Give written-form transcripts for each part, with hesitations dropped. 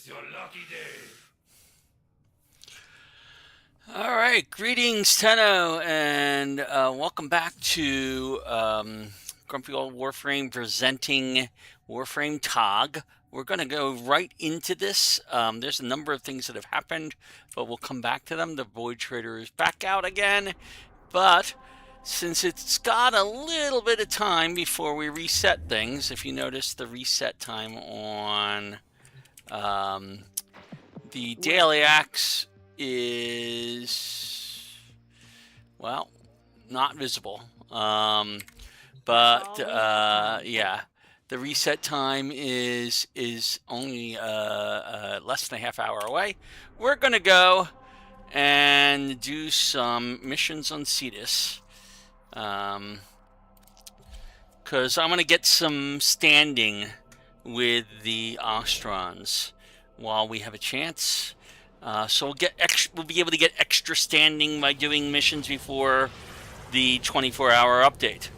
It's your lucky day. All right, greetings, Tenno, and welcome back to Grumpy Old Warframe presenting Warframe TOG. We're going to go right into this. There's a number of things that have happened, but we'll come back to them. The Void Trader is back out again, but since it's got a little bit of time before we reset things, if you notice the reset time on the Daily Axe is, well, not visible. But yeah, the reset time is only less than a half hour away. We're gonna go and do some missions on Cetus, because I'm gonna get some standing with the Ostrons while we have a chance. So we'll be able to get extra standing by doing missions before the 24-hour update.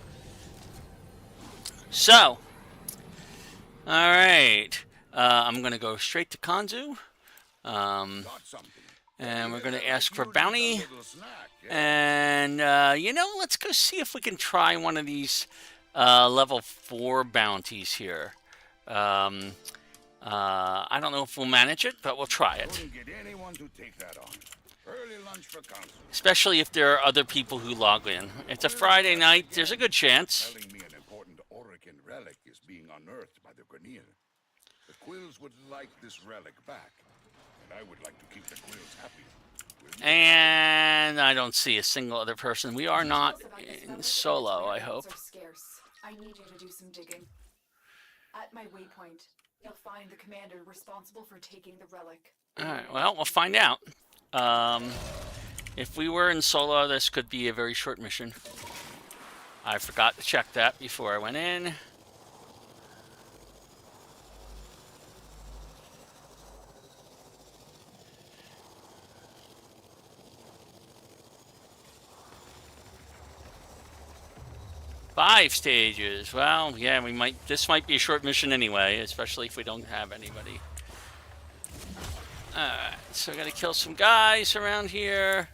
So, all right, I'm gonna go straight to Kanzu, and we're gonna ask for bounty. And let's go see if we can try one of these level 4 bounties here. I don't know if we'll manage it, but we'll try it. Especially if there are other people who log in. It's a Friday night. There's a good chance. Telling me an important Orican relic is being unearthed by the Grineer. The Quills would like this relic back, and I would like to keep the Quills happy. And I don't see a single other person. We are not in solo, I hope. I need you to do some digging. At my waypoint, you'll find the commander responsible for taking the relic. Alright, well, we'll find out. If we were in solo, this could be a very short mission. I forgot to check that before I went in. Five stages. Well, yeah, this might be a short mission anyway, especially if we don't have anybody. Alright, so I gotta kill some guys around here.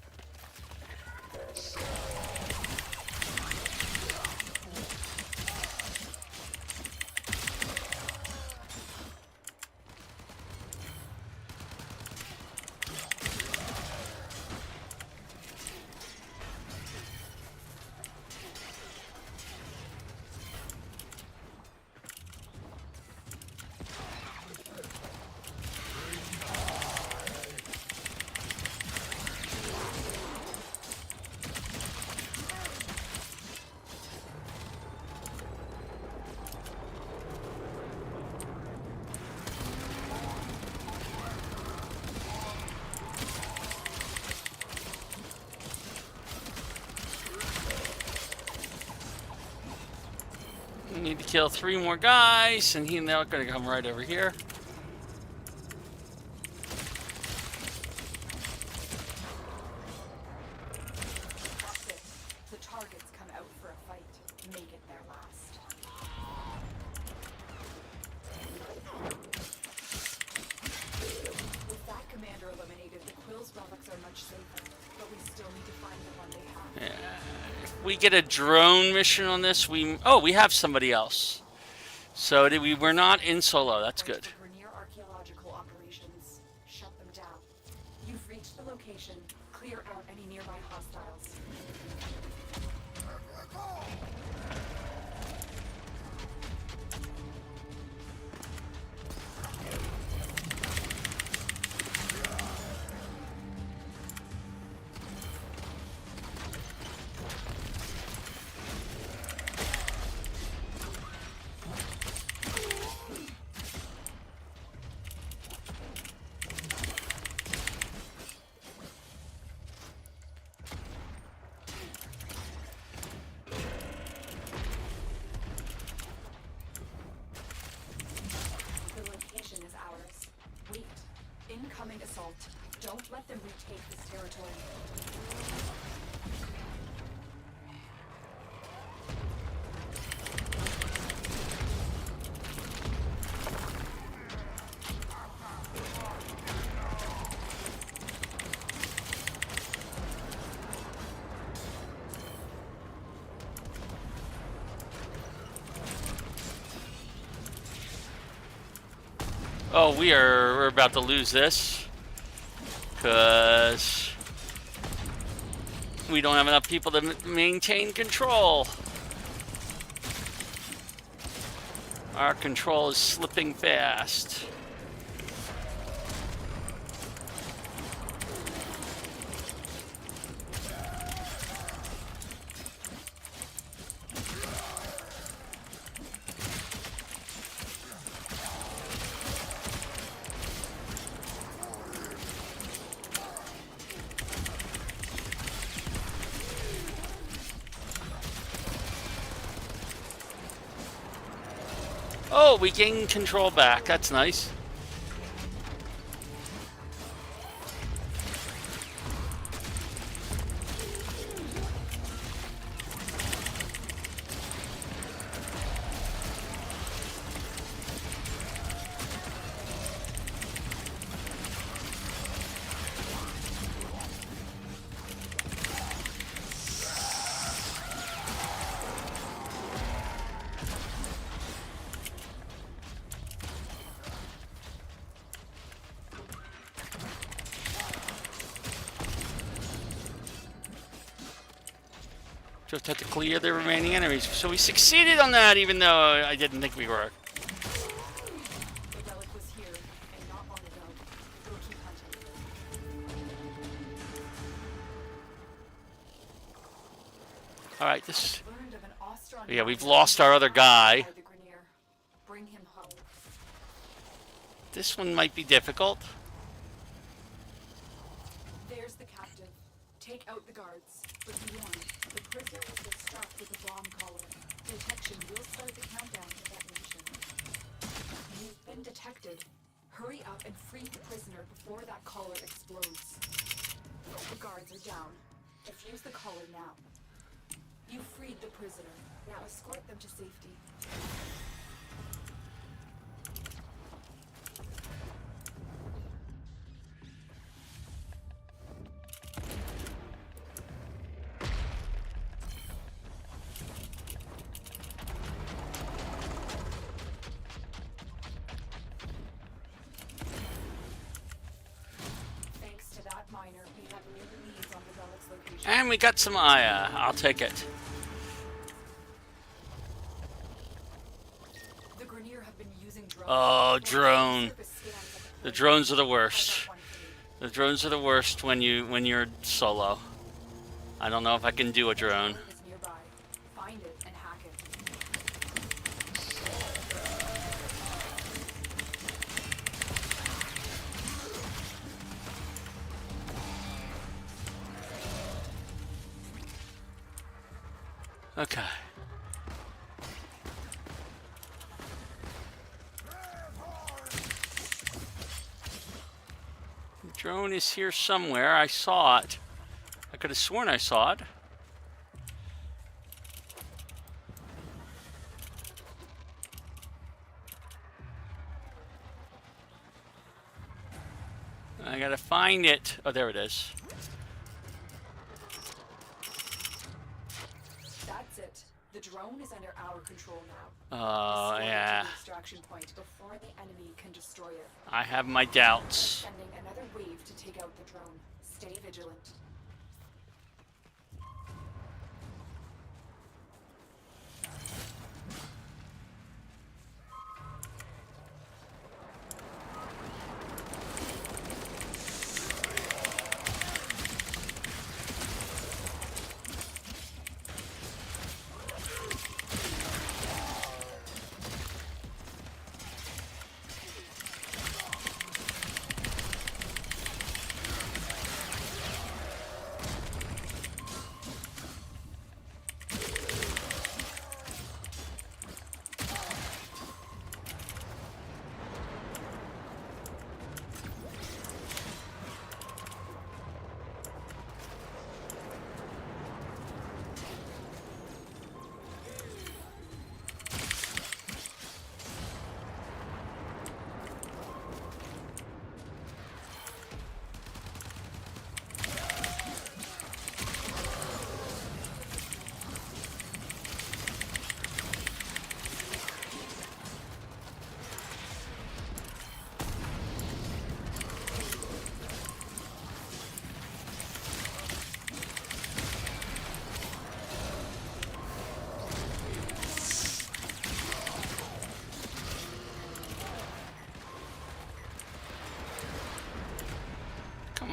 We need to kill 3 more guys, and they're gonna come right over here. That's it. The targets come out for a fight. Make it their last. With that commander eliminated, the Quill's relics are much safer, but we still need to find the one they have. If we get a drone mission on this, we have somebody else. So we're not in solo. That's good. The Grineer archaeological operations. Shut them down. You've reached the location. Clear out any nearby hostiles. Incoming assault. Don't let them retake this territory. Oh, we're about to lose this because we don't have enough people to maintain control. Our control is slipping fast. Oh, we gained control back. That's nice. Just had to clear the remaining enemies. So we succeeded on that, even though I didn't think we were. The relic was here, and not long ago. We'll keep hunting. All right, this. Learned of an Ostron Yeah, we've lost our other guy. the Grenier. Bring him home. This one might be difficult. There's the captive. Take out the guards. But be warned, the prisoner will get struck with a bomb collar. Detection will start the countdown to detonation. You've been detected. Hurry up and free the prisoner before that collar explodes. The guards are down. Defuse the collar now. You freed the prisoner. Now escort them to safety. Thanks to that miner, we have new leads on the relic's location. And we got some Aya. I'll take it. The Grenier have been using drones. Oh, drone. Surface scans of The drones are the worst. I've got one for you. The drones are the worst when you're solo. I don't know if I can do a drone. Is nearby. Find it and hack it. Okay. The drone is here somewhere. I saw it. I could have sworn I saw it. I gotta find it. Oh, there it is. That's it. The drone is under our control now. Oh, Escort it to yeah. the extraction point before the enemy can destroy it. I have my doubts. Sending another wave to take out the drone. Stay vigilant.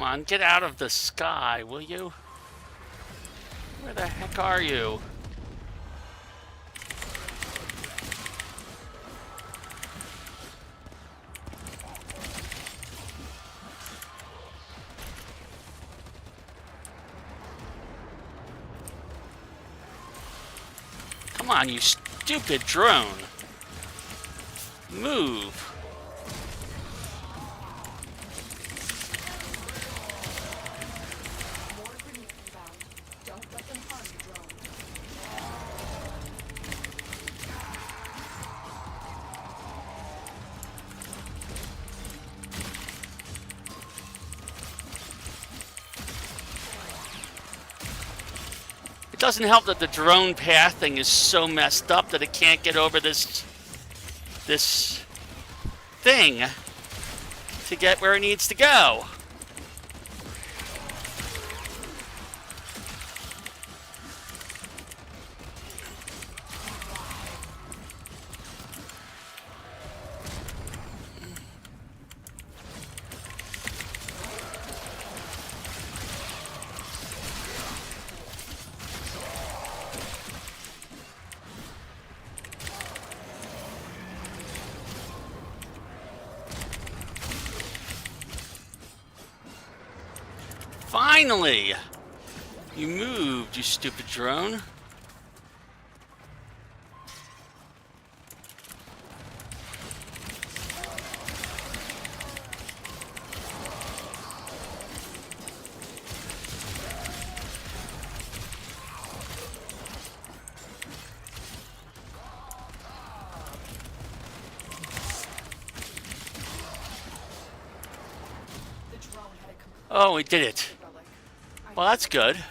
on, get out of the sky, will you? Where the heck are you? Come on, you stupid drone. Move. More grenade inbound. Don't let them harm the drone. It doesn't help that the drone pathing is so messed up that it can't get over this thing to get where it needs to go. Finally! You moved, you stupid drone. The drone had a complete Oh, we did it. relic. Well, that's good. For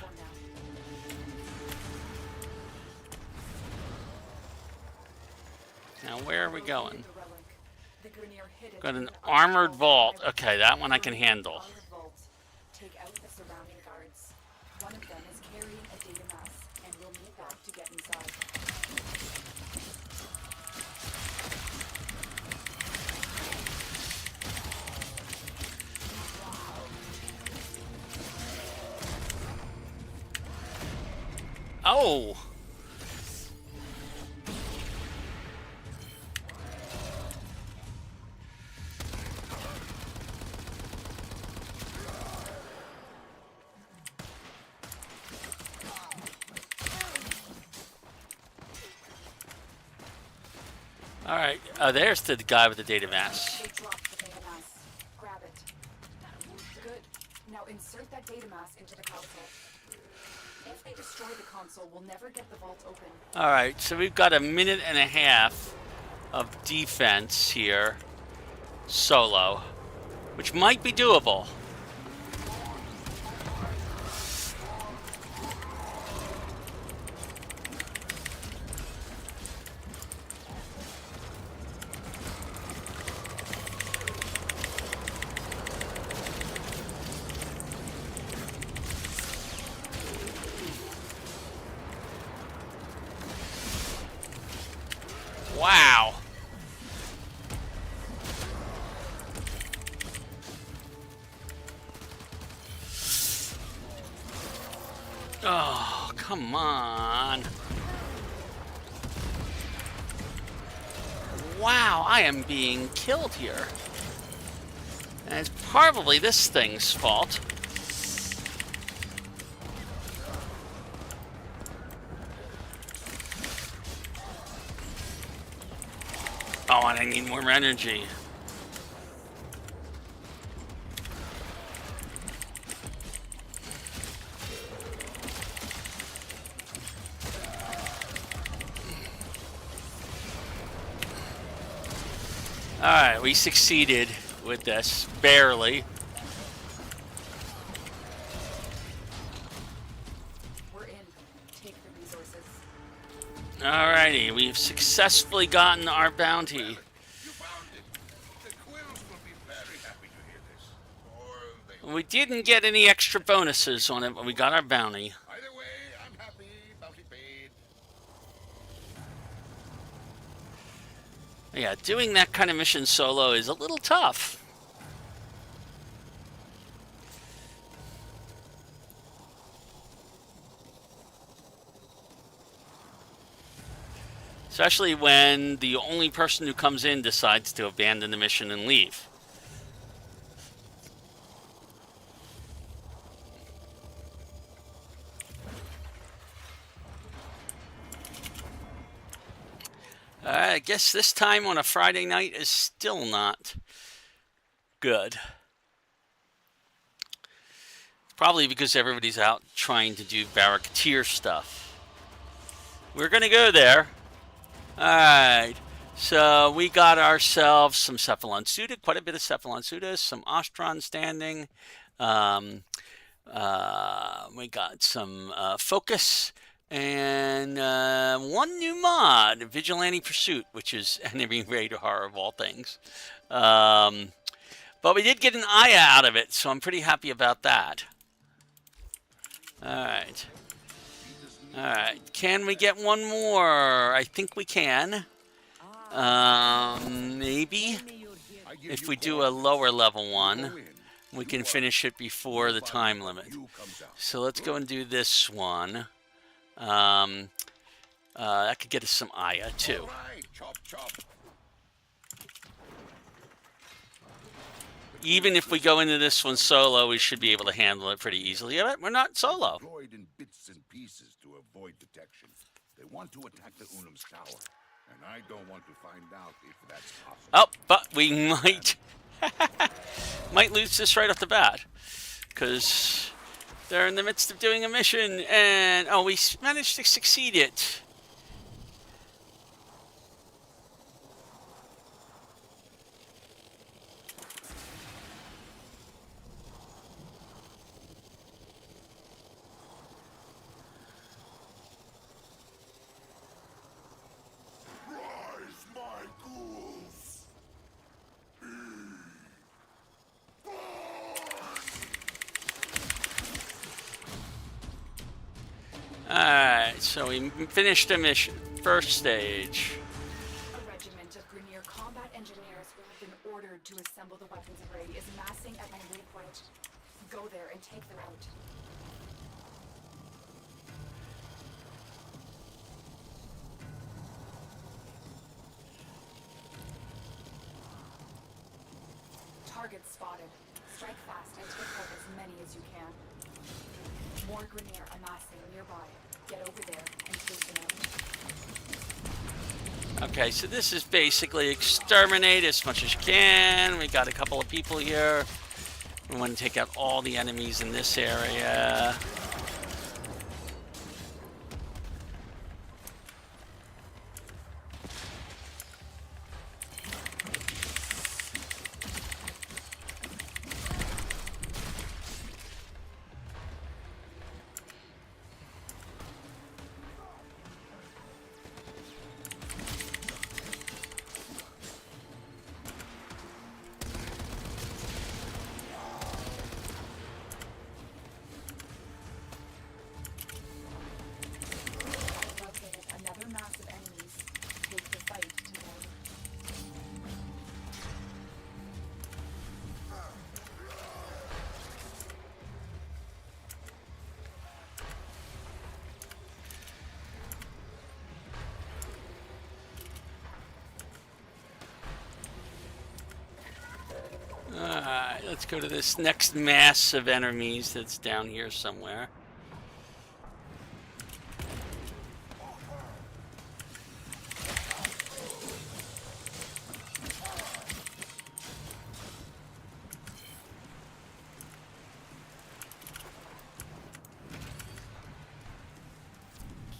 now. Now, where are we going? The relic. The Grineer hid it Got in an the armored underground vault. library. Okay, that one I can handle. Our vault. Take out the surrounding guards. One of them is carrying a data mass, and we'll need that to get inside. Oh! All right, there's the guy with the data mass. They dropped the data mass. Grab it. Good. Now insert that data mass into the console. If they destroy the console, we'll never get the vault open. All right, so we've got a minute and a half of defense here, solo, which might be doable. Wow. Oh, come on. Wow, I am being killed here. And it's probably this thing's fault. Oh, and I need more energy. Alright, we succeeded with this, barely. We're in. Take the resources. Alrighty, we've successfully gotten our bounty. You found it. The Quills will be very happy to hear this. Or they We didn't get any extra bonuses on it, but we got our bounty. Either way, I'm happy. Bounty paid. Yeah, doing that kind of mission solo is a little tough. Especially when the only person who comes in decides to abandon the mission and leave. I guess this time on a Friday night is still not good. Probably because everybody's out trying to do Baro Kiteer stuff. We're going to go there. Alright. So we got ourselves some Cephalon Suda, quite a bit of Cephalon Suda, some Ostron standing. We got some Focus. And one new mod, Vigilante Pursuit, which is enemy radar of all things. But we did get an Aya out of it, so I'm pretty happy about that. Alright. Alright. Can we get one more? I think we can. Maybe. If we do a lower level one, we can finish it before the time limit. So let's go and do this one. That could get us some Aya too. Even if we go into this one solo, we should be able to handle it pretty easily. Yeah, we're not solo. Deployed in bits and pieces to avoid detection. They want to attack the Unum's tower, and I don't want to find out if that's possible. Oh, but we might lose this right off the bat, because they're in the midst of doing a mission, and oh, we managed to succeed it. Alright, so we finished the mission. First stage. A regiment of Grenier combat engineers who have been ordered to assemble the weapons array is massing at my waypoint. Go there and take them out. Targets spotted. Strike fast and take out as many as you can. More Grenier amassing nearby. Get over there and take them out. Okay, so this is basically exterminate as much as you can. We got a couple of people here. We want to take out all the enemies in this area. Another mass of enemies. Take the fight to them. Alright, let's go to this next mass of enemies that's down here somewhere.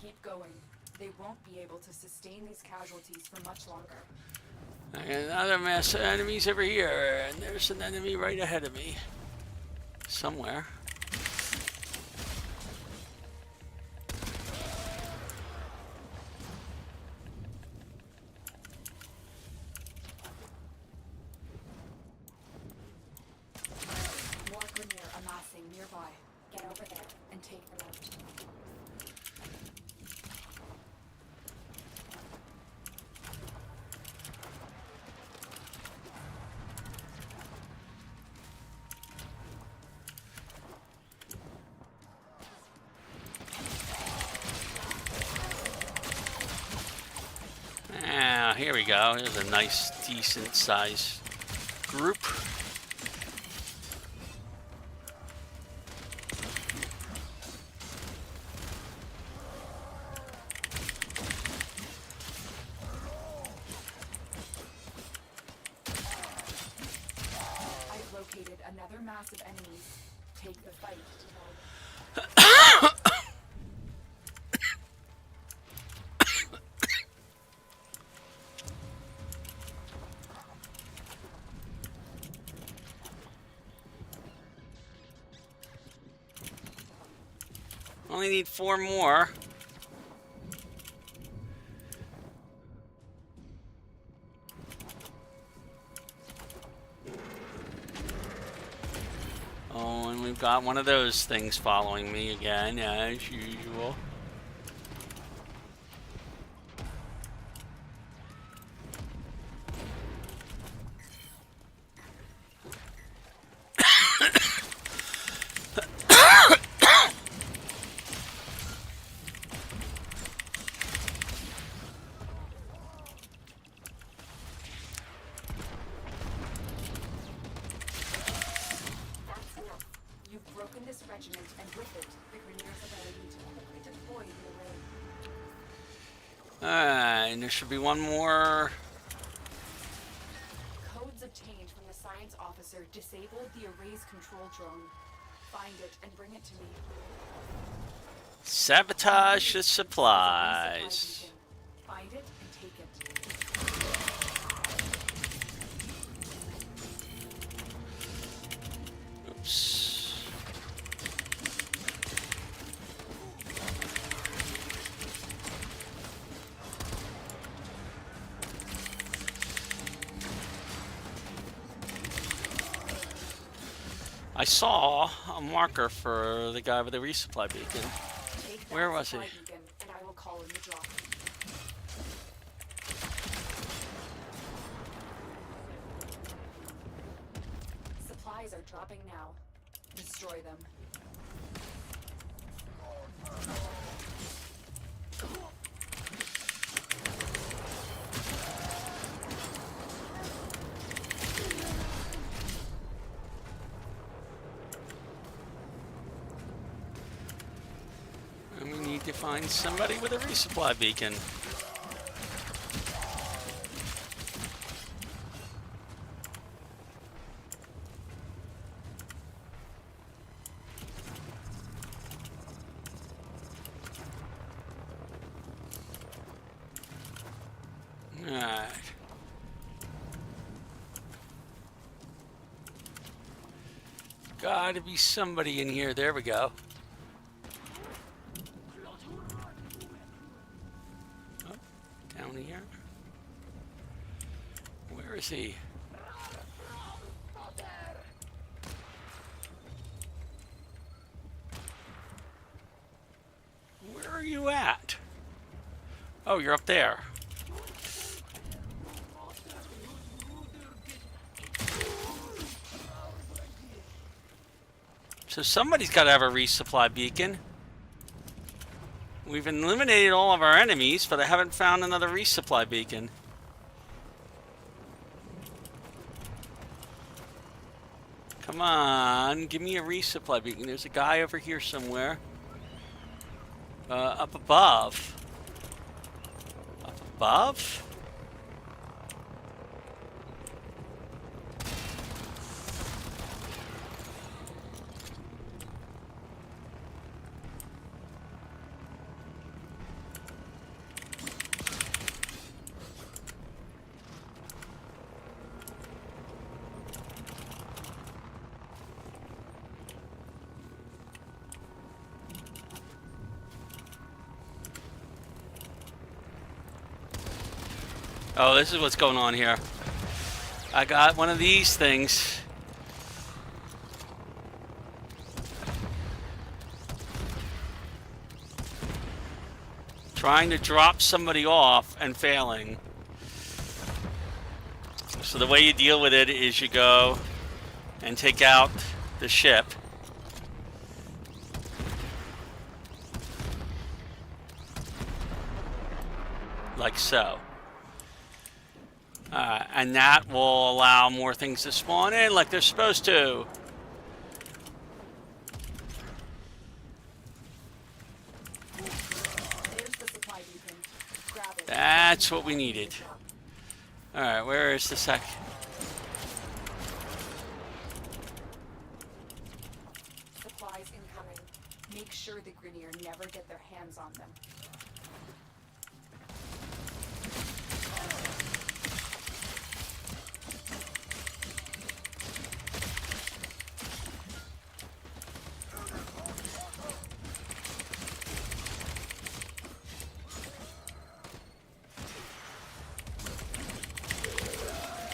Keep going. They won't be able to sustain these casualties for much longer. Another mass of enemies over here, and there's an enemy right ahead of me. Somewhere. More Grenier amassing nearby. Get over there and take them out. here we go. There's a nice, decent size group. I've located another mass of enemies. Take the fight to them. Only need 4 more. Oh, and we've got one of those things following me again, as usual. You've broken this regiment, and with it, the Grenier's ability to quickly deploy the array. Alright, and there should be one more. Codes obtained from the science officer disabled the array's control drone. Find it and bring it to me. Sabotage the It's a supplies. resupply beacon. Find it and take it. Oops. I saw a marker for the guy with the resupply beacon. Take that Where was he? supply beacon, and I will call in the drop. Supplies are dropping now. Destroy them. And we need to find somebody with a resupply beacon. Alright. Gotta be somebody in here. There we go. Oh, down here. Where is he? Where are you at? Oh, you're up there. So somebody's got to have a resupply beacon. We've eliminated all of our enemies, but I haven't found another resupply beacon. Come on, give me a resupply beacon. There's a guy over here somewhere. Up above. Up above? Oh, this is what's going on here. I got one of these things. Trying to drop somebody off and failing. So the way you deal with it is you go and take out the ship. Like so. And that will allow more things to spawn in like they're supposed to. There's the supply beacon. Grab it. That's what we needed. All right, where is the sec? Supplies incoming. Make sure the Grineer never get their hands on them.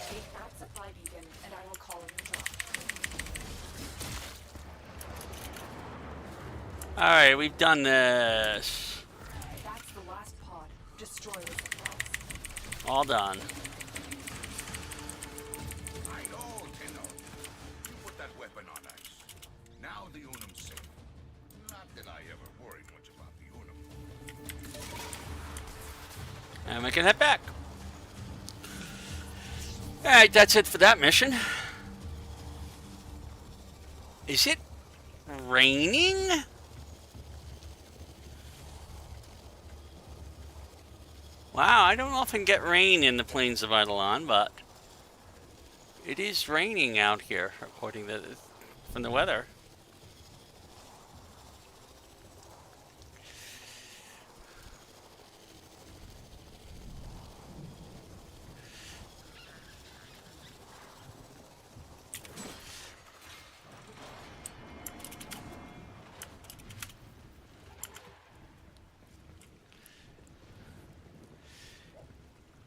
Take that supply beacon, and I will call in the drop. All right, we've done this. That's the last pod. Destroy the supplies. All done. I know, Tenno. You put that weapon on ice. Now the Unum's safe. Not that I ever worried much about the Unum. And we can head back. All right, that's it for that mission. Is it raining? Wow, I don't often get rain in the plains of Eidolon, but it is raining out here, according to from the weather.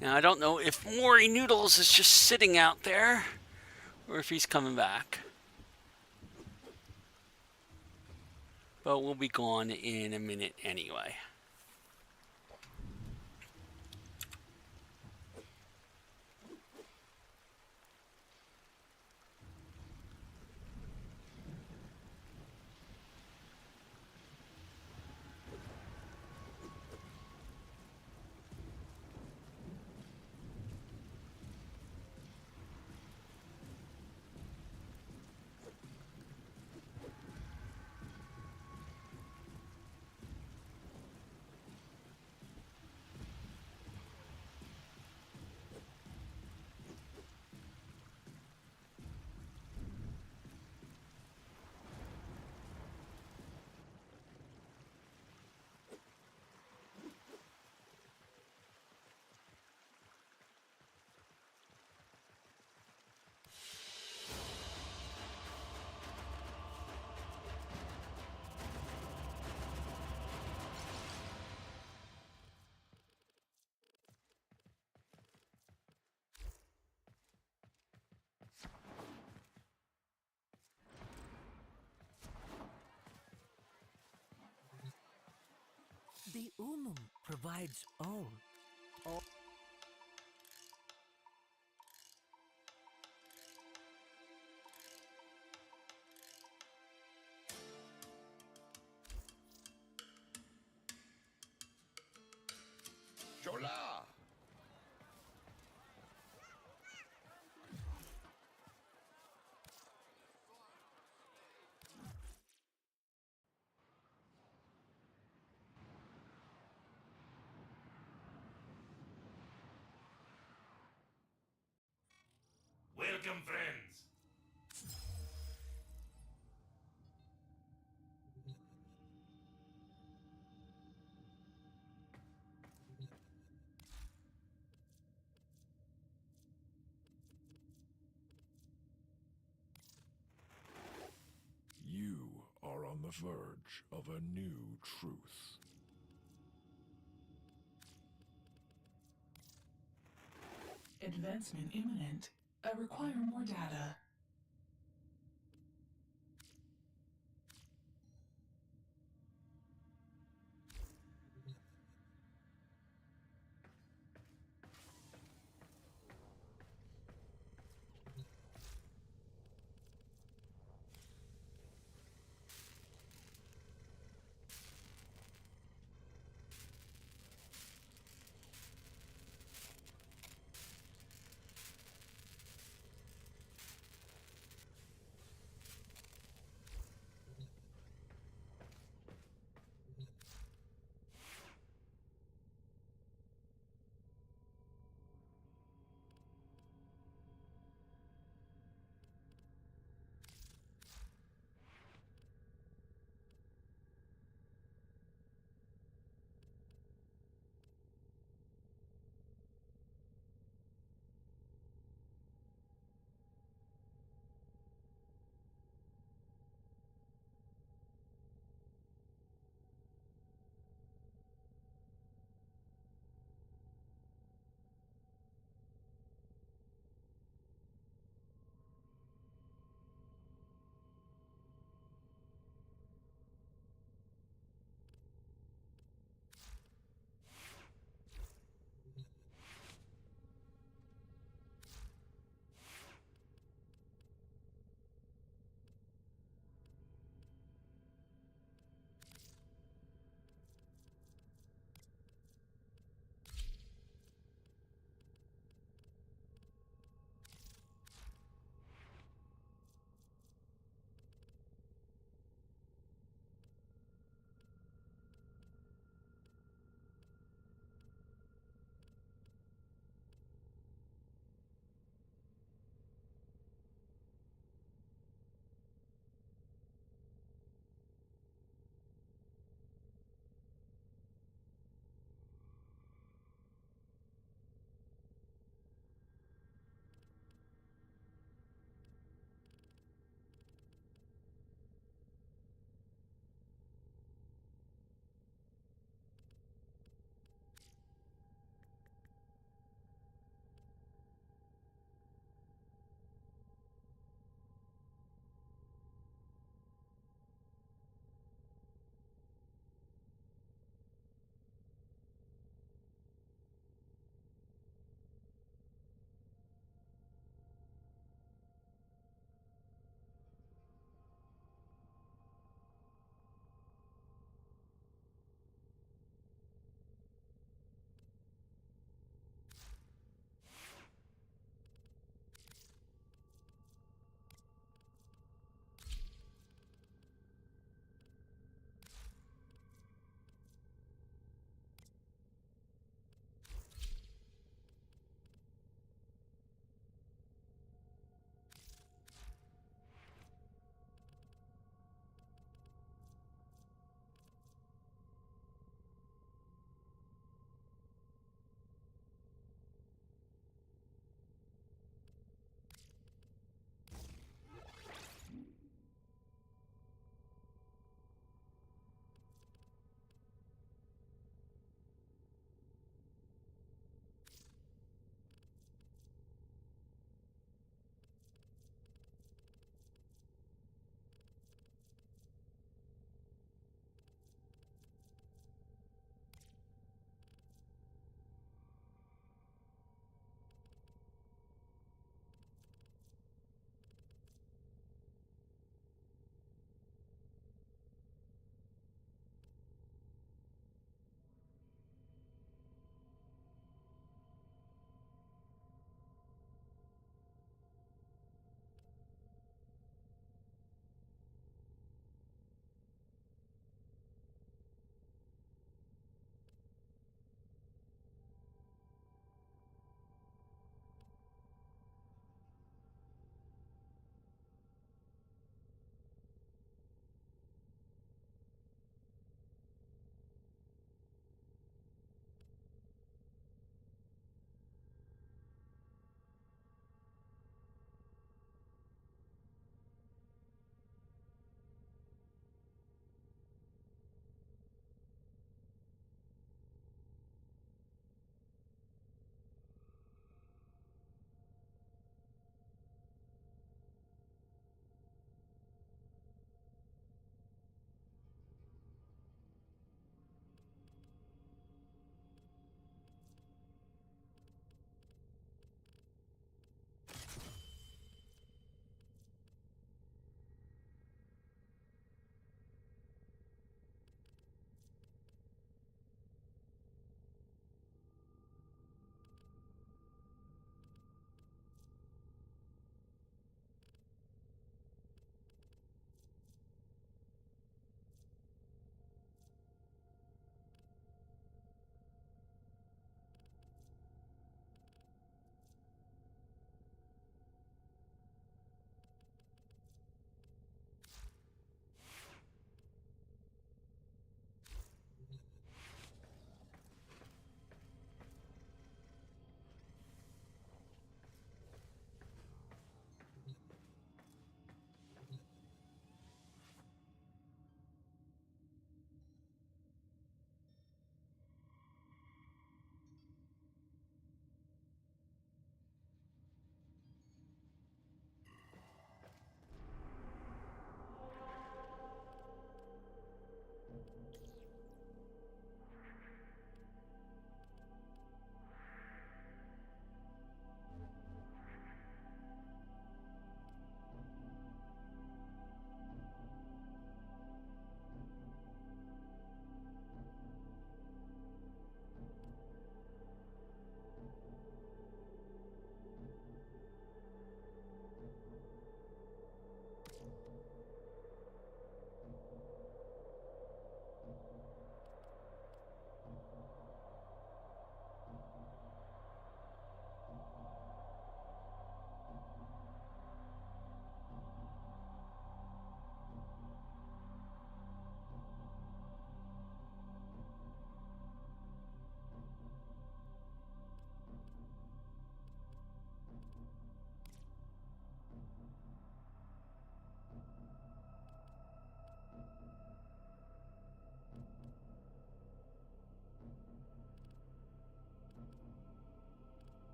Now, I don't know if Maury Noodles is just sitting out there or if he's coming back. But we'll be gone in a minute anyway. The Unum provides all. Chola! Welcome, friends. You are on the verge of a new truth. Advancement imminent. I require more data.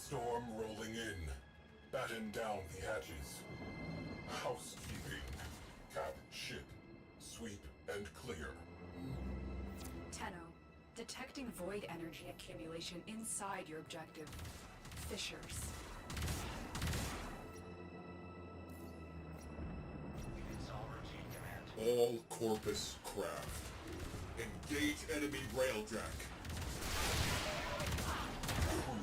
Storm rolling in. Batten down the hatches. Housekeeping. Cap ship. Sweep and clear. Tenno, detecting void energy accumulation inside your objective. Fissures. All Corpus craft. Engage enemy railjack. Crew,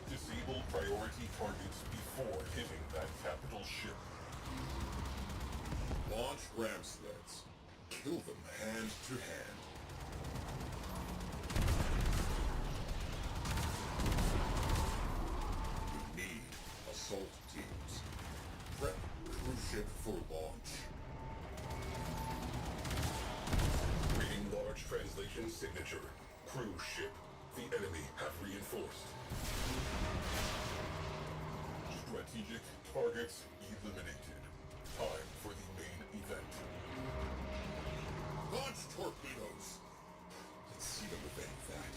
disable priority targets before hitting that capital ship. Launch ram sleds. Kill them hand to hand. We need assault teams. Prep cruise ship for launch. Reading large translation signature. Cruise ship. The enemy have reinforced. Strategic targets eliminated. Time for the main event. Launch torpedoes! Let's see them evade that.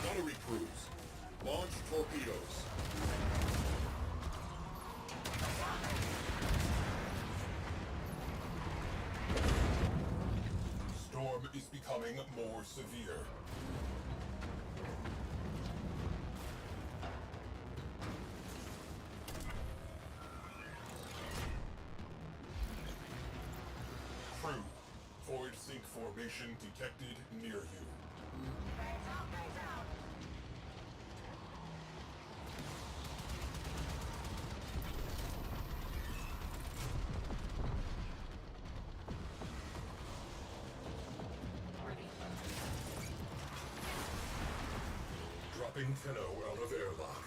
Battery crews, launch torpedoes. Storm is becoming more severe. Crew, void sink formation detected near you. Dropping Tenno out of airlock.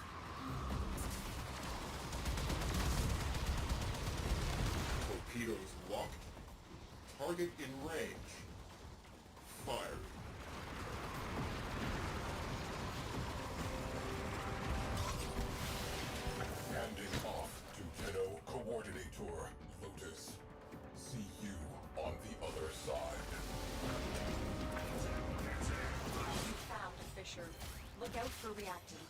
Torpedoes locked. Target in range. Fired. Handing off to Tenno Coordinator Lotus. See you on the other side. You found a fissure. Look out for reactant.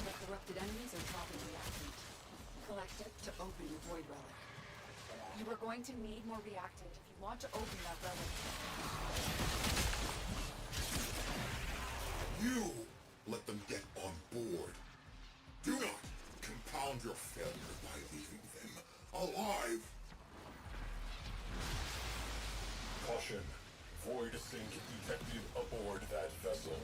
The corrupted enemies are dropping reactant. Collect it to open your void relic. You are going to need more reactant if you want to open that relic. You let them get on board. Do not compound your failure by leaving them alive. Caution. Void sink detected aboard that vessel.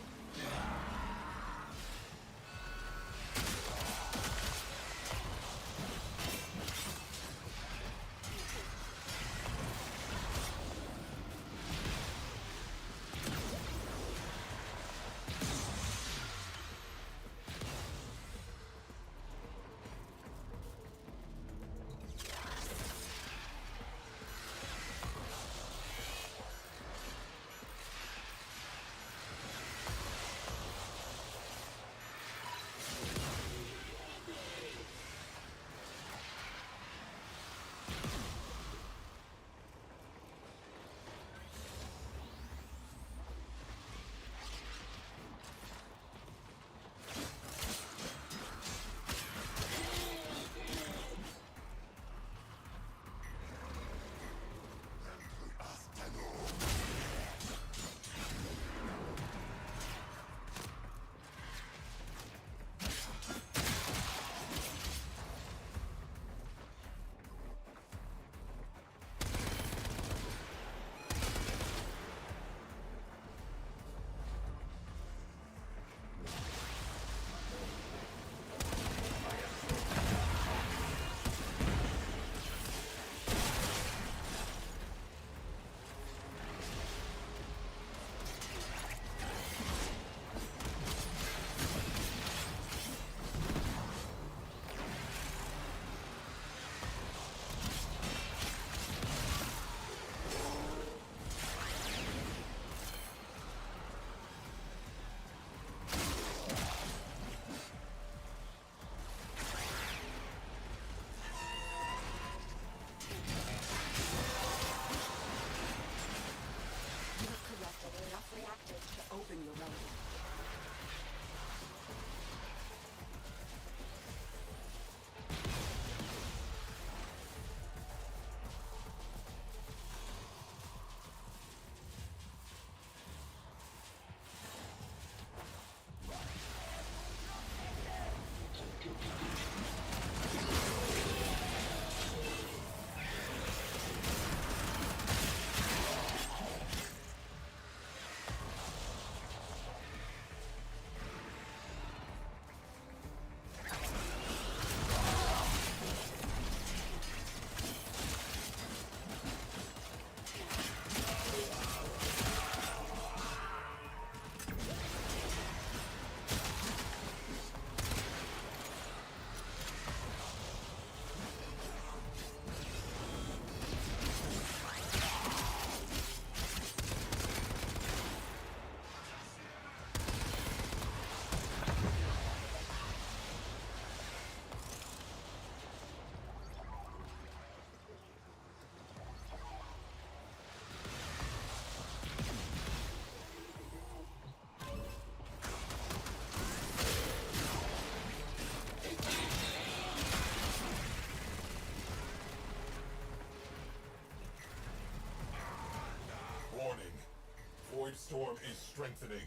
storm is strengthening.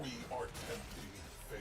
We are tempting fate.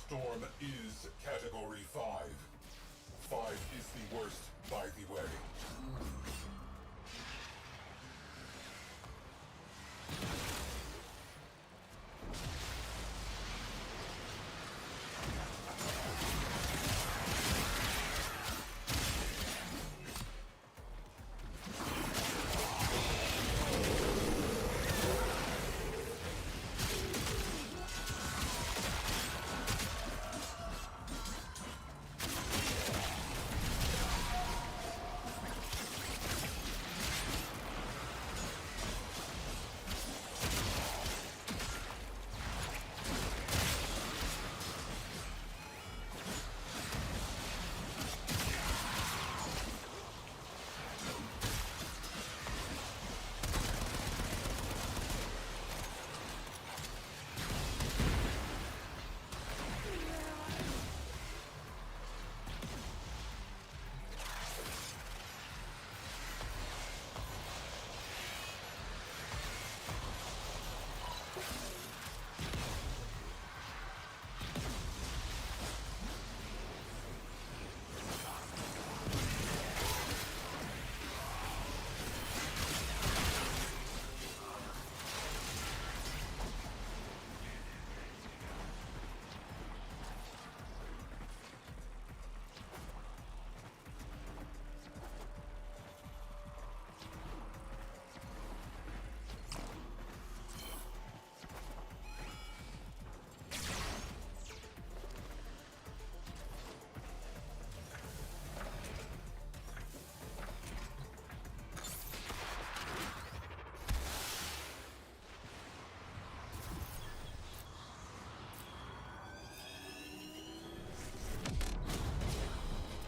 Storm is Category 5. 5 is the worst by the way.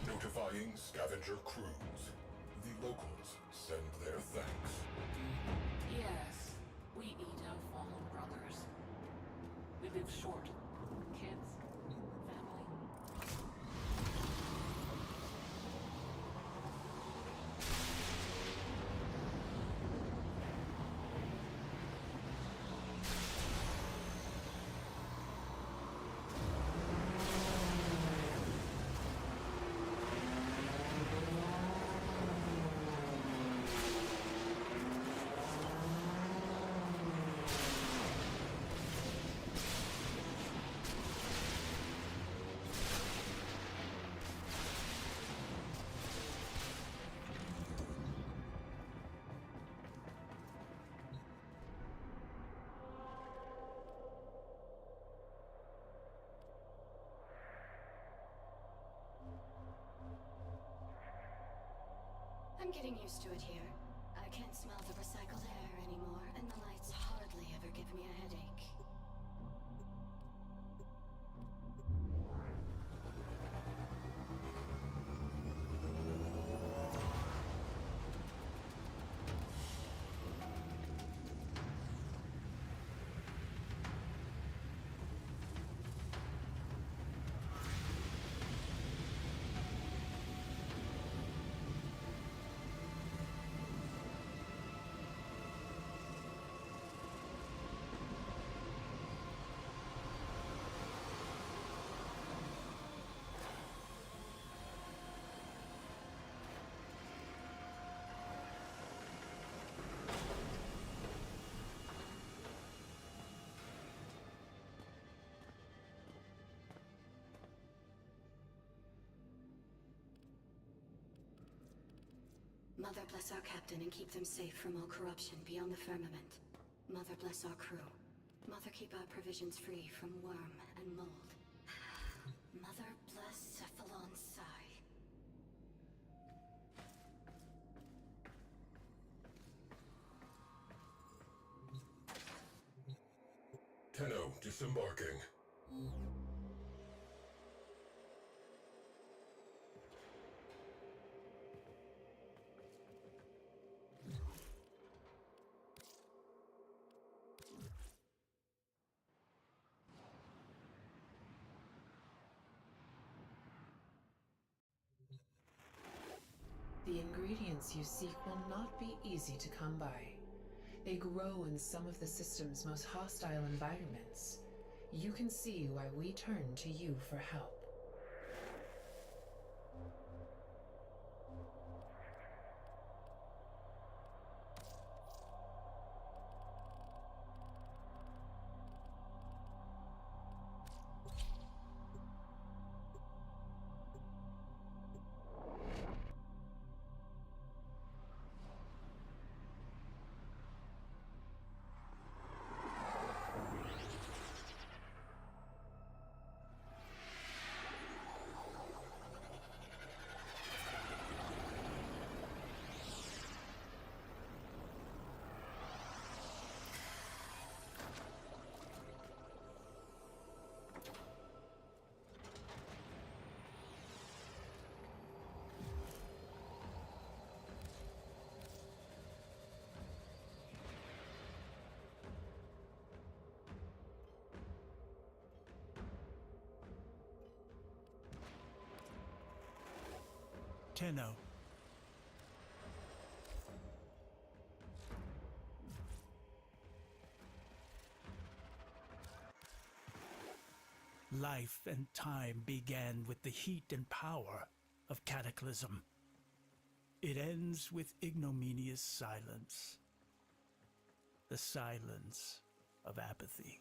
Notifying scavenger crews. The locals send their thanks. Yes, we eat our fallen brothers. We live short. Kids, family. I'm getting used to it here. I can't smell the recycled air anymore, and the lights hardly ever give me a headache. Mother bless our captain and keep them safe from all corruption beyond the firmament. Mother bless our crew. Mother keep our provisions free from worm and mold. Mother bless Cephalon's sigh. Tenno disembarking. The ingredients you seek will not be easy to come by. They grow in some of the system's most hostile environments. You can see why we turn to you for help. Tenno. Life and time began with the heat and power of cataclysm. It ends with ignominious silence. The silence of apathy.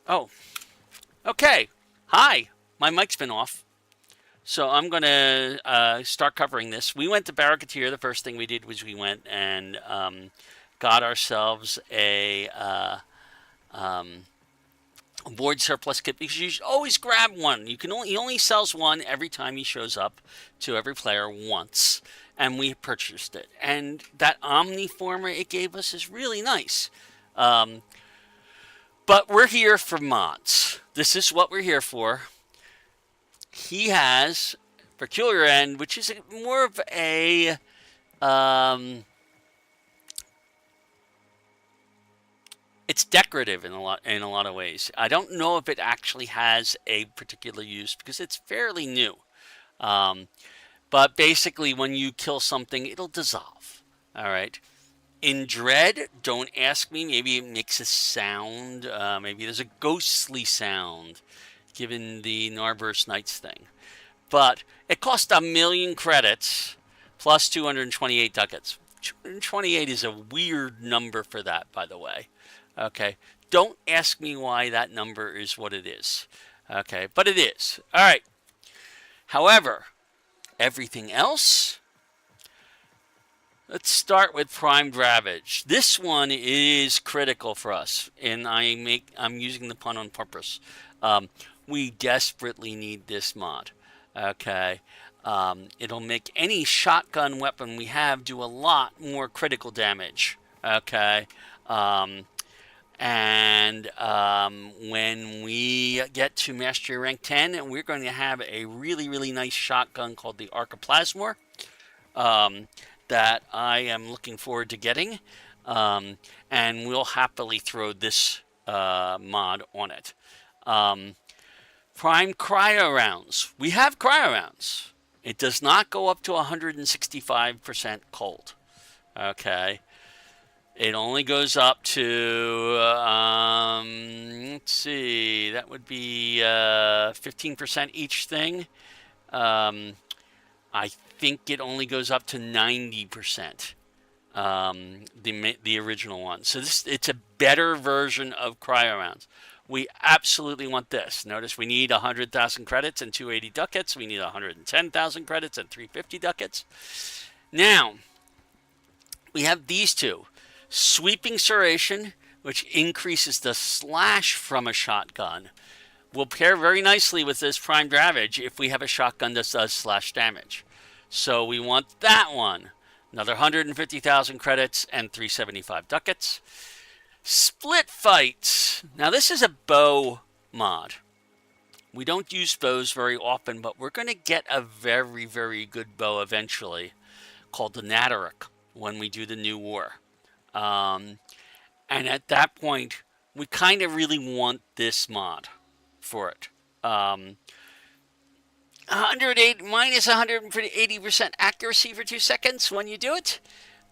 Oh, okay. Hi. My mic's been off. So I'm going to start covering this. We went to Baro. The first thing we did was we went and got ourselves a void surplus kit, because you should always grab one. He only sells one every time he shows up to every player once, and we purchased it. And that Omniformer it gave us is really nice. But we're here for mods. This is what we're here for. He has Peculiar End, which is more of a It's decorative in a lot of ways. I don't know if it actually has a particular use because it's fairly new. Um, but basically, when you kill something, it'll dissolve. All right. In Dread, don't ask me. Maybe it makes a sound. Maybe there's a ghostly sound, given the Narburst Knights thing. But it cost 1,000,000 credits plus 228 ducats. 228 is a weird number for that, by the way. Okay. Don't ask me why that number is what it is. Okay. But it is. All right. However, everything else, let's start with Primed Ravage. This one is critical for us, and I'm using the pun on purpose. We desperately need this mod. Okay. It'll make any shotgun weapon we have do a lot more critical damage. Okay. When we get to Mastery Rank 10, we're going to have a really, really nice shotgun called the Archiplasmor that I am looking forward to getting. And we'll happily throw this mod on it. Prime Cryo Rounds. We have Cryo Rounds. It does not go up to 165% cold. Okay. It only goes up to, let's see, that would be 15% each thing. I think it only goes up to 90%, the original one. So it's a better version of Cryo Rounds. We absolutely want this. Notice we need 100,000 credits and 280 ducats. We need 110,000 credits and 350 ducats. Now, we have these two. Sweeping Serration, which increases the slash from a shotgun, will pair very nicely with this Primed Ravage if we have a shotgun that does slash damage. So we want that one. Another 150,000 credits and 375 ducats. Split Fights. Now this is a bow mod. We don't use bows very often, but we're going to get a very, very good bow eventually called the Natterik when we do the new war. And at that point, we kind of really want this mod for it. 108 minus 180% accuracy for 2 seconds when you do it.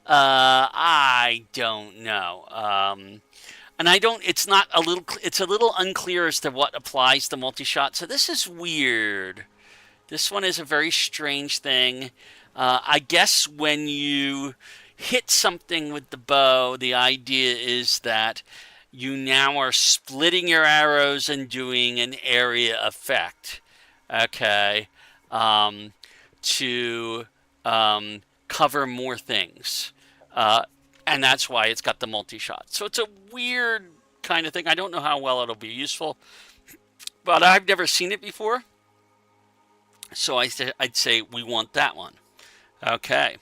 I don't know. And I don't. It's not a little. It's a little unclear as to what applies to multi-shot. So this is weird. This one is a very strange thing. I guess when you hit something with the bow, the idea is that you now are splitting your arrows and doing an area effect, okay, to cover more things. And that's why it's got the multi-shot. So it's a weird kind of thing. I don't know how well it'll be useful, but I've never seen it before. So I'd say we want that one. Okay.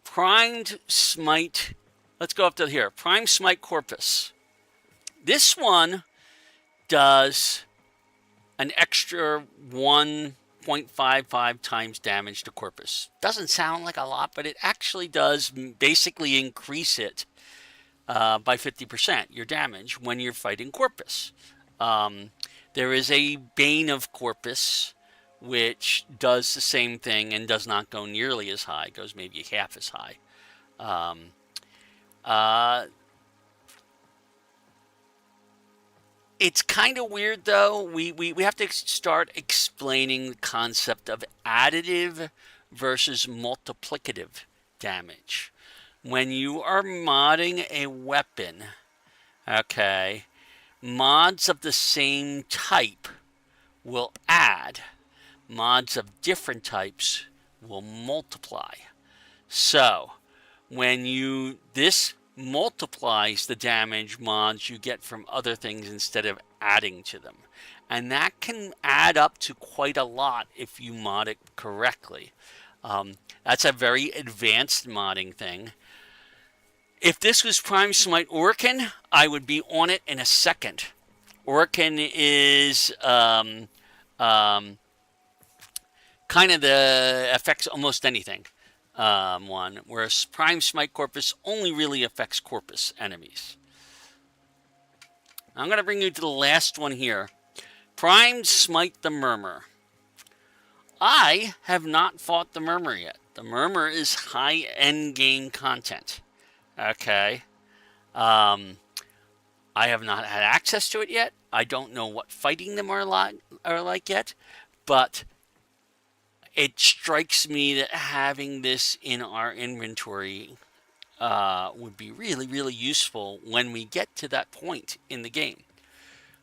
Primed Smite. Let's go up to here. Primed Smite Corpus. This one does an extra 1.55 times damage to Corpus. Doesn't sound like a lot, but it actually does basically increase it by 50%, your damage, when you're fighting Corpus. There is a Bane of Corpus, which does the same thing and does not go nearly as high. It goes maybe half as high. It's kind of weird, though. We have to start explaining the concept of additive versus multiplicative damage. When you are modding a weapon, okay, mods of the same type will add. Mods of different types will multiply. So, this multiplies the damage mods you get from other things instead of adding to them. And that can add up to quite a lot if you mod it correctly. That's a very advanced modding thing. If this was Prime Smite Orokin, I would be on it in a second. Orokin is kind of affects almost anything. one, whereas Prime Smite Corpus only really affects Corpus enemies. I'm going to bring you to the last one here. Prime Smite the Murmur. I have not fought the Murmur yet. The Murmur is high-end game content. Okay. I have not had access to it yet. I don't know what fighting them are like yet. But it strikes me that having this in our inventory would be really, really useful when we get to that point in the game.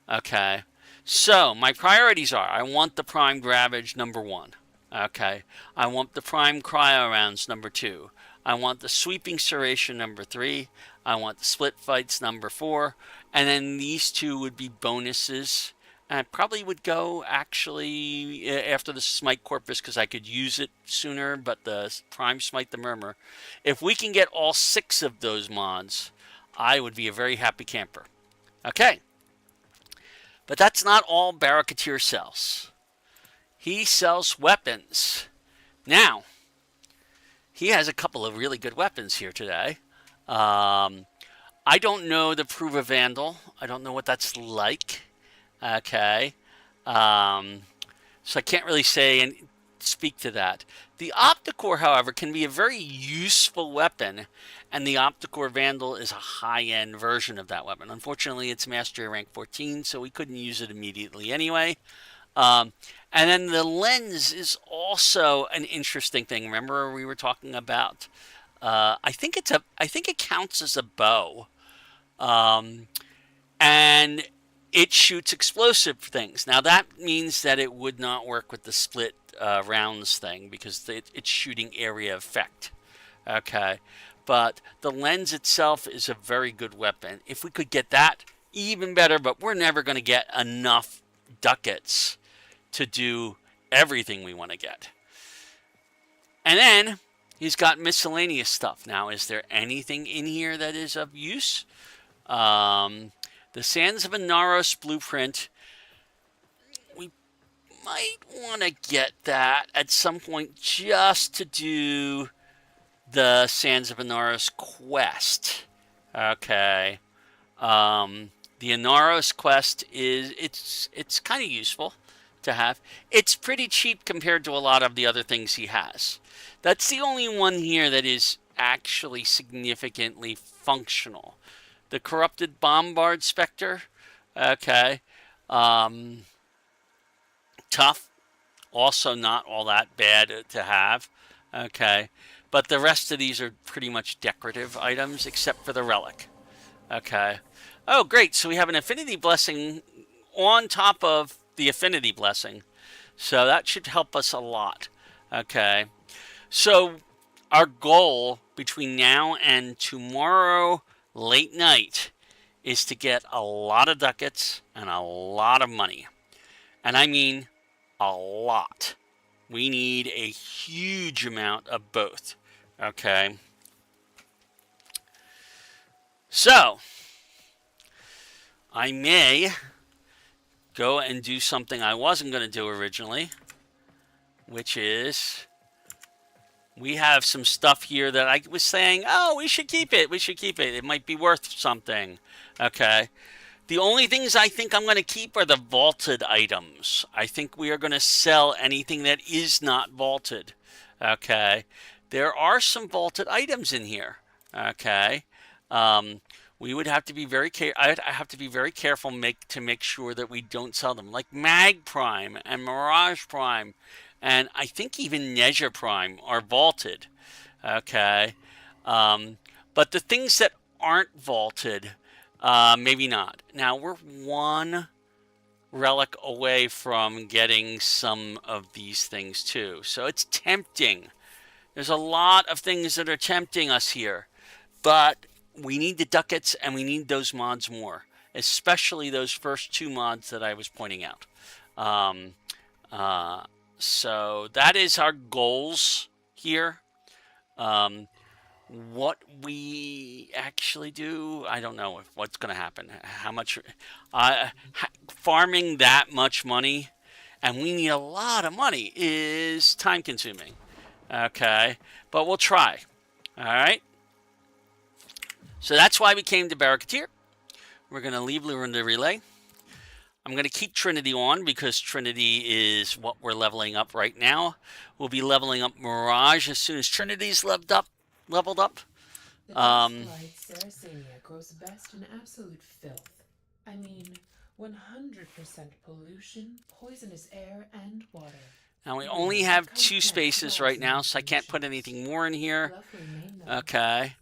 Okay. So, my priorities are, I want the Prime Ravage number 1. Okay. I want the Prime Cryo Rounds number 2. I want the Sweeping Serration number 3. I want the Split Fights number 4. And then these 2 would be bonuses. And I probably would go, actually, after the Smite Corpus, because I could use it sooner, but the Prime Smite the Murmur. If we can get all 6 of those mods, I would be a very happy camper. Okay. But that's not all Baro Kiteer sells. He sells weapons. Now, he has a couple of really good weapons here today. I don't know the Prove a Vandal. I don't know what that's like. Okay. So I can't really say and speak to that. The Opticore, however, can be a very useful weapon, and the Opticore Vandal is a high-end version of that weapon. Unfortunately, it's Mastery rank 14, so we couldn't use it immediately anyway. And then the lens is also an interesting thing. Remember we were talking about? I think it counts as a bow, and it shoots explosive things. Now that means that it would not work with the split rounds thing because it's shooting area effect. Okay, but the lens itself is a very good weapon. If we could get that, even better. But we're never going to get enough ducats to do everything we want to get. And then he's got miscellaneous stuff. Now, is there anything in here that is of use? The Sands of Inaros blueprint, we might want to get that at some point just to do the Sands of Inaros quest. Okay. The Inaros quest it's kind of useful to have. It's pretty cheap compared to a lot of the other things he has. That's the only one here that is actually significantly functional. The Corrupted Bombard Spectre, okay, tough, also not all that bad to have, okay, but the rest of these are pretty much decorative items except for the Relic, okay. Oh, great, so we have an Affinity Blessing on top of the Affinity Blessing, so that should help us a lot, okay. So our goal between now and tomorrow late night is to get a lot of ducats and a lot of money. And I mean a lot. We need a huge amount of both. Okay. So, I may go and do something I wasn't going to do originally, which is we have some stuff here that I was saying, oh, we should keep it. We should keep it. It might be worth something. Okay. The only things I think I'm going to keep are the vaulted items. I think we are going to sell anything that is not vaulted. Okay. There are some vaulted items in here. Okay. We would have to be very I have to be very careful to make sure that we don't sell them. Like Mag Prime and Mirage Prime. And I think even Nezha Prime are vaulted, okay? But the things that aren't vaulted, maybe not. Now, we're one relic away from getting some of these things, too. So it's tempting. There's a lot of things that are tempting us here. But we need the ducats, and we need those mods more. Especially those first 2 mods that I was pointing out. So that is our goals here. What we actually do, I don't know what's going to happen. How much farming that much money, and we need a lot of money, is time consuming. Okay, but we'll try. All right. So that's why we came to Baro Kiteer. We're going to leave the relay. I'm going to keep Trinity on because Trinity is what we're leveling up right now. We'll be leveling up Mirage as soon as Trinity's leveled up. The dust-light Saracenia grows best in absolute filth. I mean, 100% pollution, poisonous air, and water. Now we only have 2 spaces right now, so I can't put anything more in here. Okay.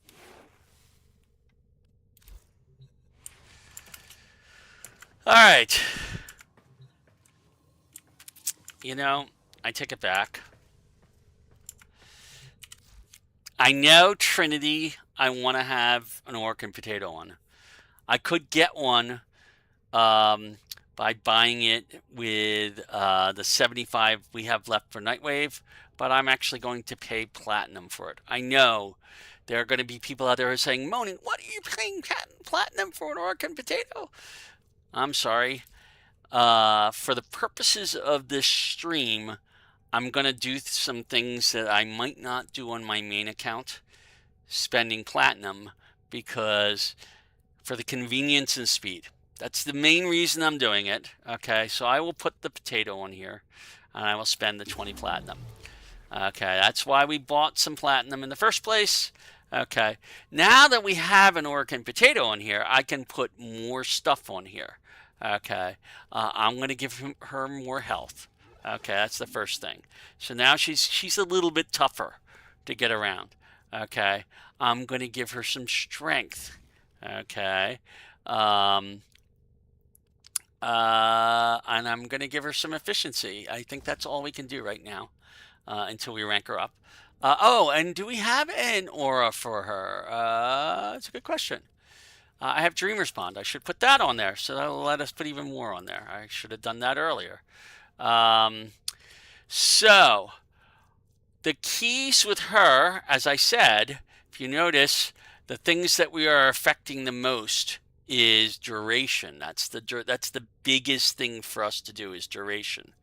All right. You know, I take it back. I know Trinity, I want to have an orc and potato on. I could get one by buying it with the 75 we have left for Nightwave, but I'm actually going to pay platinum for it. I know there are going to be people out there who are saying, moaning, what are you paying platinum for an orc and potato? I'm sorry. For the purposes of this stream, I'm going to do some things that I might not do on my main account, spending platinum, because for the convenience and speed. That's the main reason I'm doing it. Okay, so I will put the potato on here, and I will spend the 20 platinum. Okay, that's why we bought some platinum in the first place. Okay, now that we have an orc and potato on here, I can put more stuff on here. Okay, I'm going to give her more health. Okay, that's the first thing. So now she's a little bit tougher to get around. Okay, I'm going to give her some strength. Okay, and I'm going to give her some efficiency. I think that's all we can do right now until we rank her up. Oh, and do we have an aura for her? That's a good question. I have Dreamer's Bond. I should put that on there, so that'll let us put even more on there. I should have done that earlier. So, the keys with her, as I said, if you notice, the things that we are affecting the most is duration. That's the biggest thing for us to do is duration.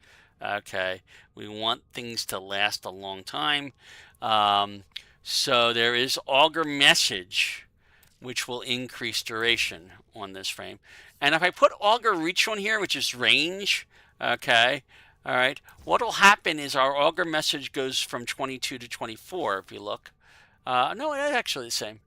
Okay, we want things to last a long time. So there is Augur Message, which will increase duration on this frame. And if I put Augur Reach on here, which is range, okay, all right, what will happen is our Augur Message goes from 22 to 24, if you look. No, it's actually the same.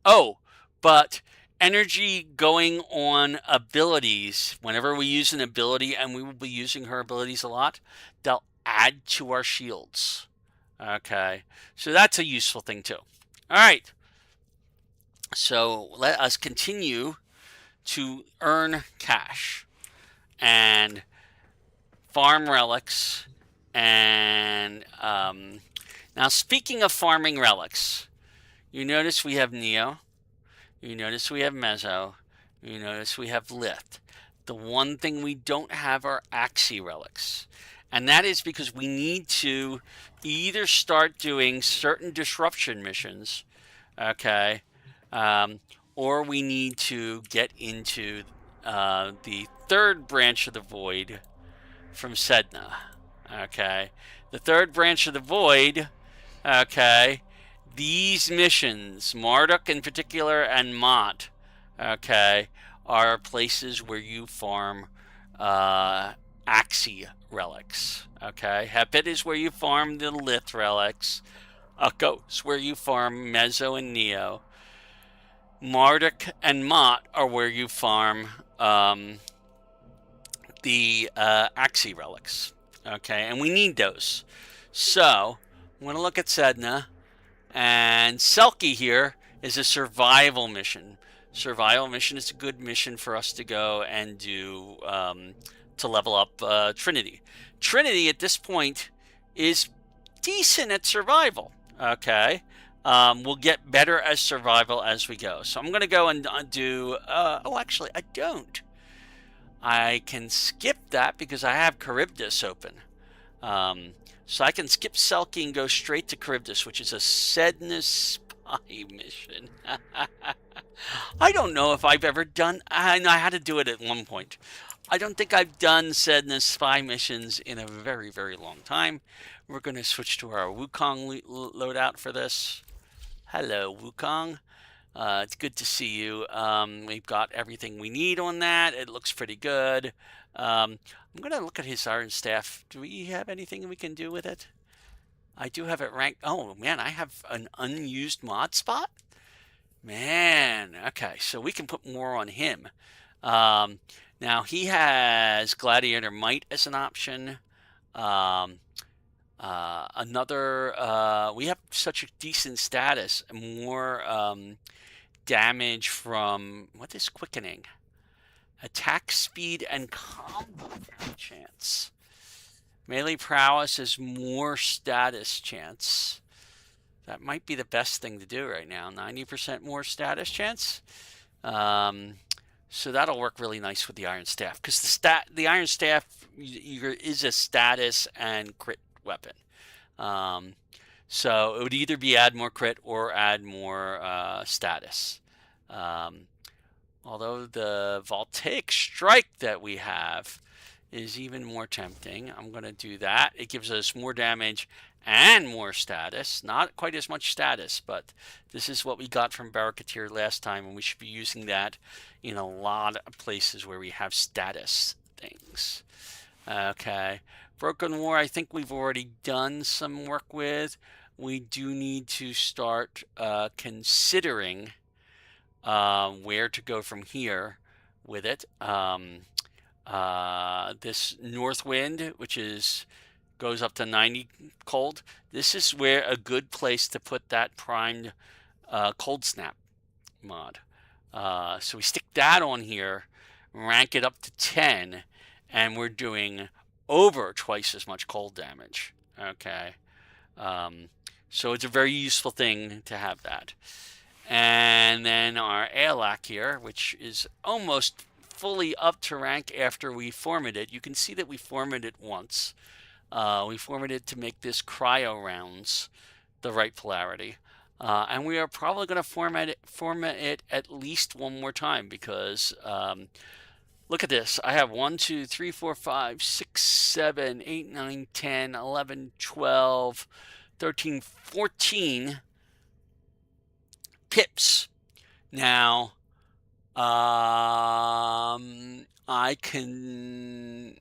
Oh, but energy going on abilities, whenever we use an ability, and we will be using her abilities a lot, they'll add to our shields. Okay, so that's a useful thing too. All right, so let us continue to earn cash and farm relics. And now, speaking of farming relics, you notice we have Neo, you notice we have Mezzo, you notice we have Lith. The one thing we don't have are Axii relics. And that is because we need to either start doing certain disruption missions, okay, or we need to get into the third branch of the Void from Sedna, okay. The third branch of the Void, okay, these missions, Marduk in particular and Mott, okay, are places where you farm Axii relics. Okay, Hepit is where you farm the Lith relics. Ukko is where you farm Mezzo and Neo. Marduk and Mott are where you farm the Axii relics. Okay, and we need those. So, I'm going to look at Sedna. And Selkie here is a survival mission. Survival mission is a good mission for us to go and do to level up Trinity. Trinity at this point is decent at survival. Okay, we'll get better as survival as we go. So I'm going to go and do. Oh, actually, I don't. I can skip that because I have Charybdis open. So I can skip Selkie and go straight to Charybdis, which is a Sedna spy mission. I don't know if I've ever done. I know I had to do it at one point. I don't think I've done Sedna's spy missions in a very, very long time. We're going to switch to our Wukong loadout for this. Hello, Wukong. It's good to see you. We've got everything we need on that. It looks pretty good. I'm going to look at his Iron Staff. Do we have anything we can do with it? I do have it ranked. Oh, man, I have an unused mod spot? Man, okay, so we can put more on him. Now, he has Gladiator Might as an option. We have such a decent status. More damage from, what is quickening? Attack speed and combo chance. Melee prowess is more status chance. That might be the best thing to do right now. 90% more status chance. So that'll work really nice with the Iron Staff, because the Iron Staff is a status and crit weapon. So it would either be add more crit or add more status. Although the Voltaic Strike that we have is even more tempting. I'm going to do that. It gives us more damage and more status. Not quite as much status, but this is what we got from Baro Kiteer last time, and we should be using that in a lot of places where we have status things. Okay. Broken War, I think we've already done some work with. We do need to start considering where to go from here with it. This north wind, which goes up to 90 cold. This is where a good place to put that primed cold snap mod. So we stick that on here, rank it up to 10, and we're doing over twice as much cold damage. Okay. So it's a very useful thing to have that. And then our Aelak here, which is almost fully up to rank after we formatted it. You can see that we formatted it once. We formatted it to make this cryo rounds the right polarity. And we are probably going to format it at least one more time, because look at this. I have 1, 2, 3, 4, 5, 6, 7, 8, 9, 10, 11, 12, 13, 14 pips. Now, I cannot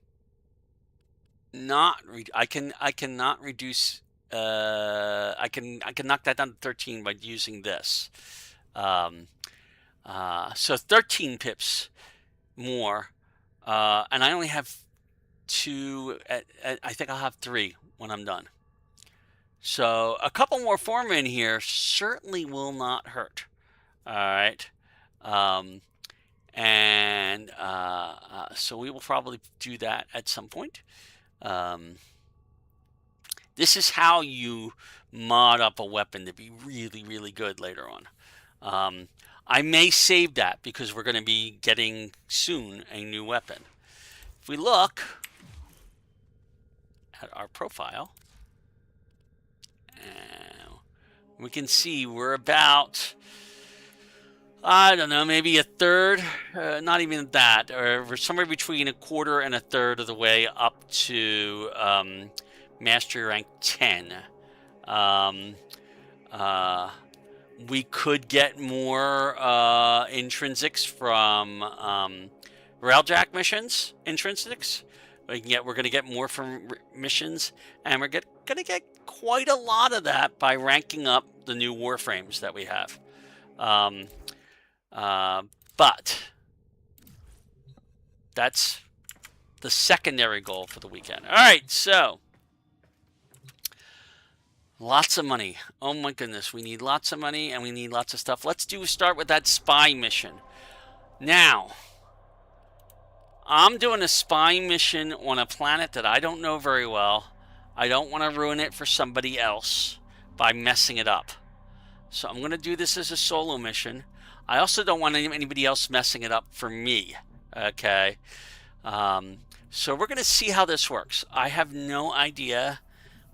reduce. I can knock that down to 13 by using this. So 13 pips more, and I only have 2. I think I'll have 3 when I'm done. So a couple more form in here certainly will not hurt. All right. So we will probably do that at some point. This is how you mod up a weapon to be really, really good later on. I may save that because we're going to be getting soon a new weapon. If we look at our profile, we can see we're about, I don't know, maybe a third, not even that, or we're somewhere between a quarter and a third of the way up to Mastery Rank 10. We could get more intrinsics from Railjack missions, intrinsics. We're going to get more from missions, and we're going to get quite a lot of that by ranking up the new Warframes that we have. But that's the secondary goal for the weekend. All right, so lots of money. Oh my goodness, we need lots of money and we need lots of stuff. Let's start with that spy mission. Now, I'm doing a spy mission on a planet that I don't know very well. I don't want to ruin it for somebody else by messing it up. So I'm going to do this as a solo mission. I also don't want anybody else messing it up for me. Okay. So we're going to see how this works. I have no idea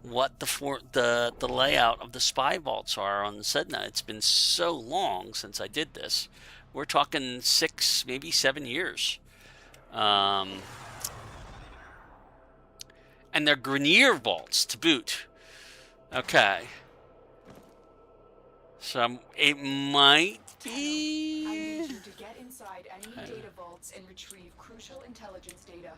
what the layout of the spy vaults are on Sedna. It's been so long since I did this. We're talking 6, maybe 7 years. And they're Grenier vaults to boot. Okay. So it might I need be... you to get inside enemy data vaults and retrieve crucial intelligence data.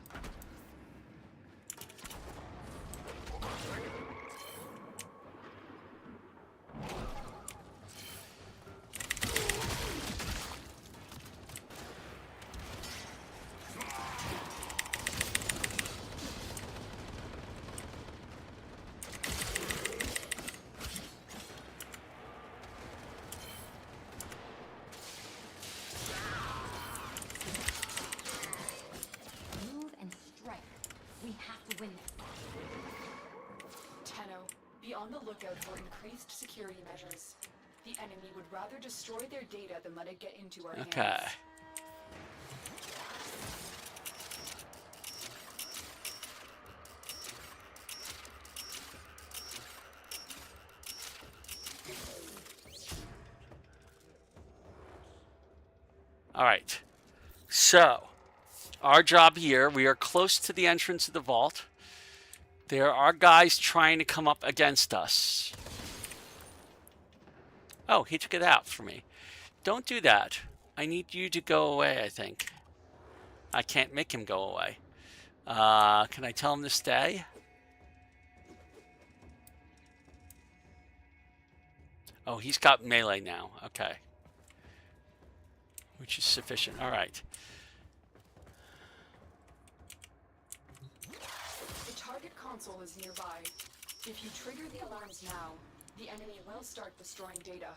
Move and strike. We have to win this. Tenno, be on the lookout for increased security measures. The enemy would rather destroy their data than let it get into our Okay. hands. All right. So, our job here, we are close to the entrance of the vault. There are guys trying to come up against us. Oh, he took it out for me. Don't do that. I need you to go away, I think. I can't make him go away. Can I tell him to stay? Oh, he's got melee now. Okay. Which is sufficient. All right. The target console is nearby. If you trigger the alarms now, the enemy will start destroying data.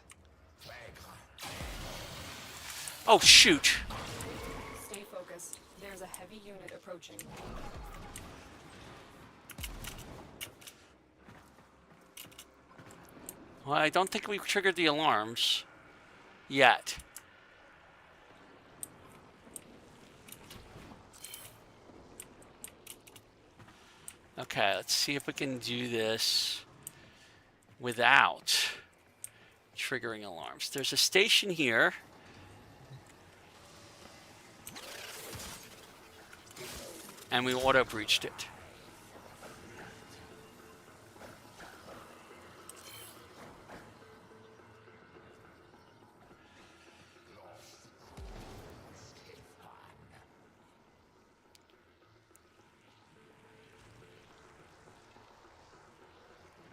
Oh, shoot. Stay focused. There's a heavy unit approaching. Well, I don't think we've triggered the alarms yet. Okay, let's see if we can do this without triggering alarms. There's a station here. And we auto-breached it.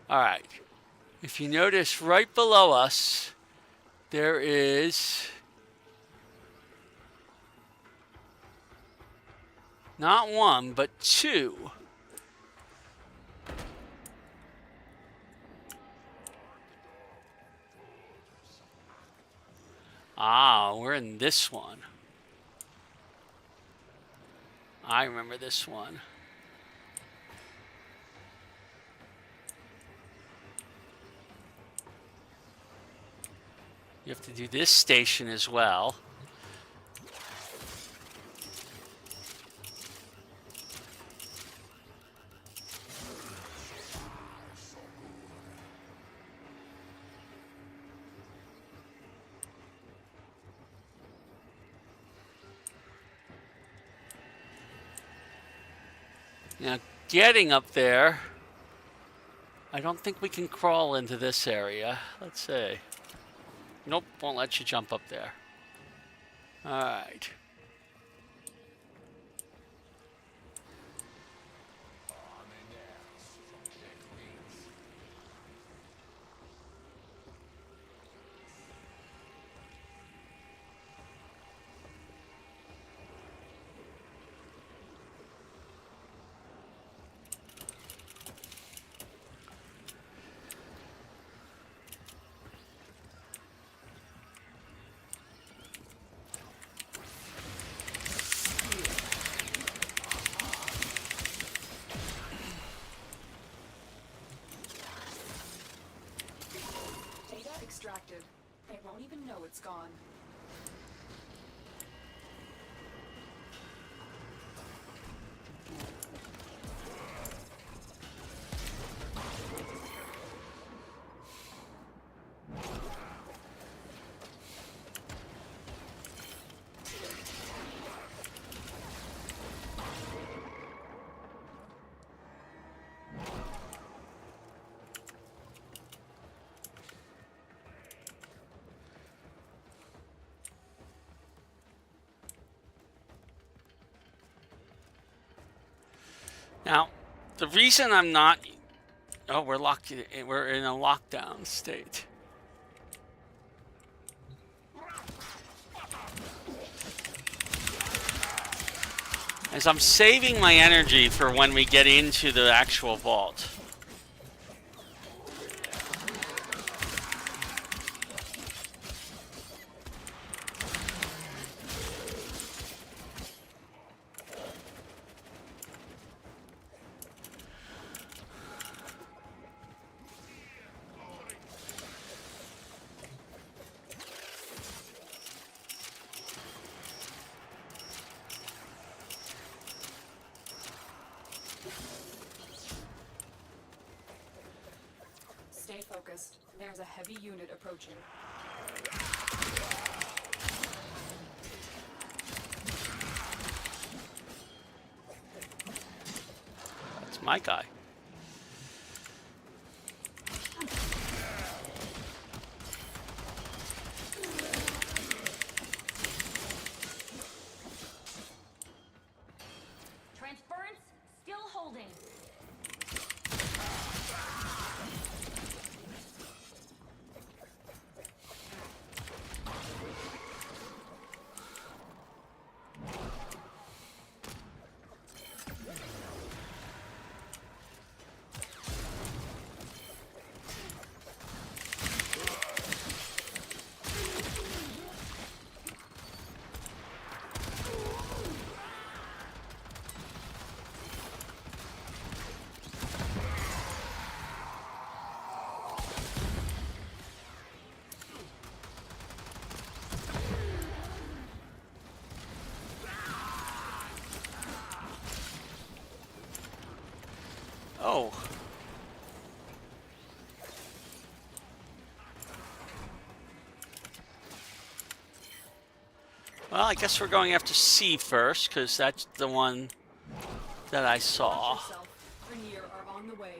All right. If you notice right below us, there is not one, but two. Ah, we're in this one. I remember this one. You have to do this station as well. Now, getting up there, I don't think we can crawl into this area. Let's see. Nope, won't let you jump up there. All right. Data extracted. They won't even know it's gone. Now, the reason I'm not... Oh, we're locked. We're in a lockdown state. As I'm saving my energy for when we get into the actual vault. Stay focused. There's a heavy unit approaching. That's my guy. Transference still holding. Oh. Well, I guess we're going after C first, because that's the one that I saw. Watch yourself. Rainier are on the way.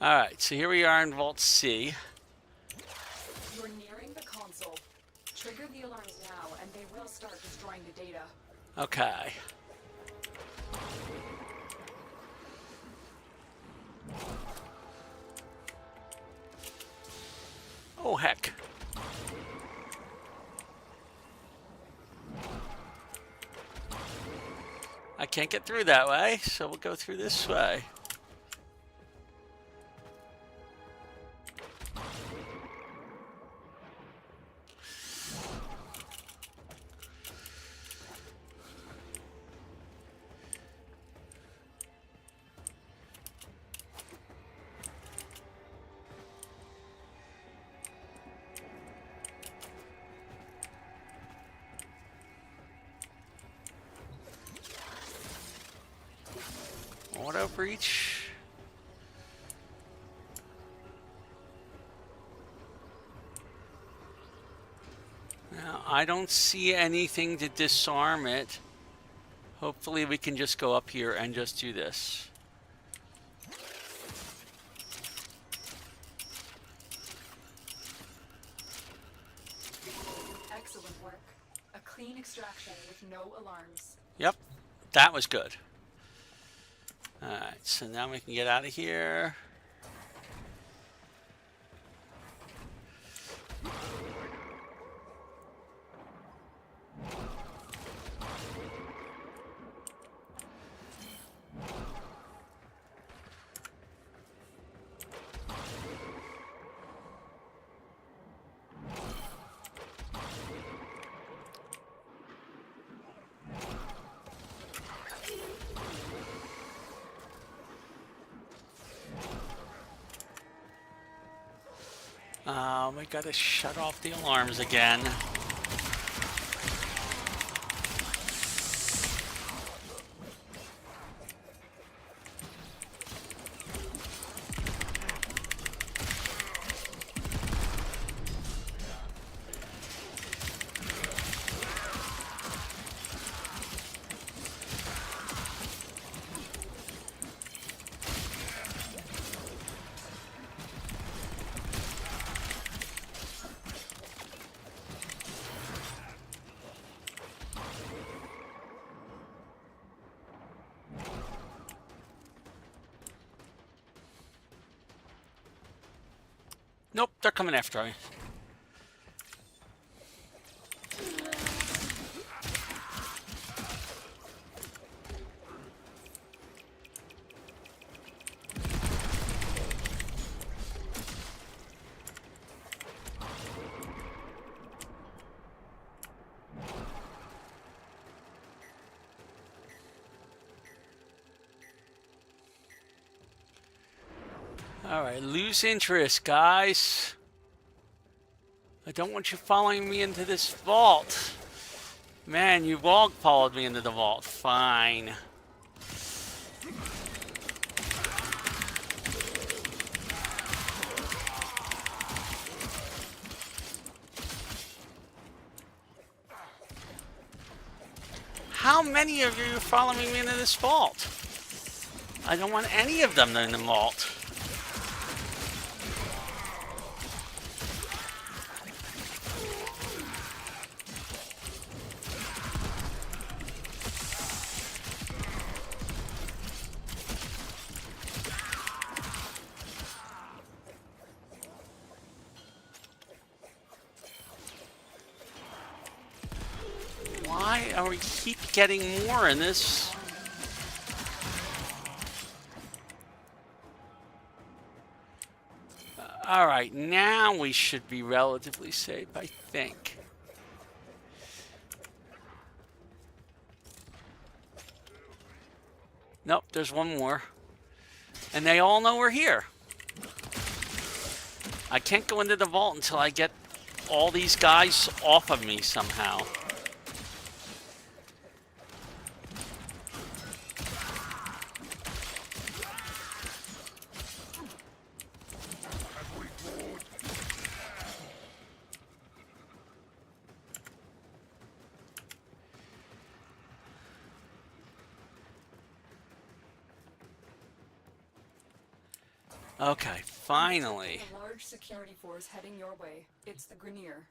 Alright, so here we are in Vault C. You're nearing the console. Trigger the alarms now, and they will start destroying the data. Okay. Oh, heck. I can't get through that way, so we'll go through this way. Auto breach. Now, I don't see anything to disarm it. Hopefully we can just go up here and just do this. Excellent work. A clean extraction with no alarms. Yep, that was good. Alright, so now we can get out of here. We gotta shut off the alarms again. Nope, they're coming after me. All right, lose interest, guys. I don't want you following me into this vault. Man, you've all followed me into the vault. Fine. How many of you are following me into this vault? I don't want any of them in the vault. Why are we keep getting more in this? All right, now we should be relatively safe, I think. Nope, there's one more. And they all know we're here. I can't go into the vault until I get all these guys off of me somehow. Okay, finally. A large security force heading your way. It's the Grenier.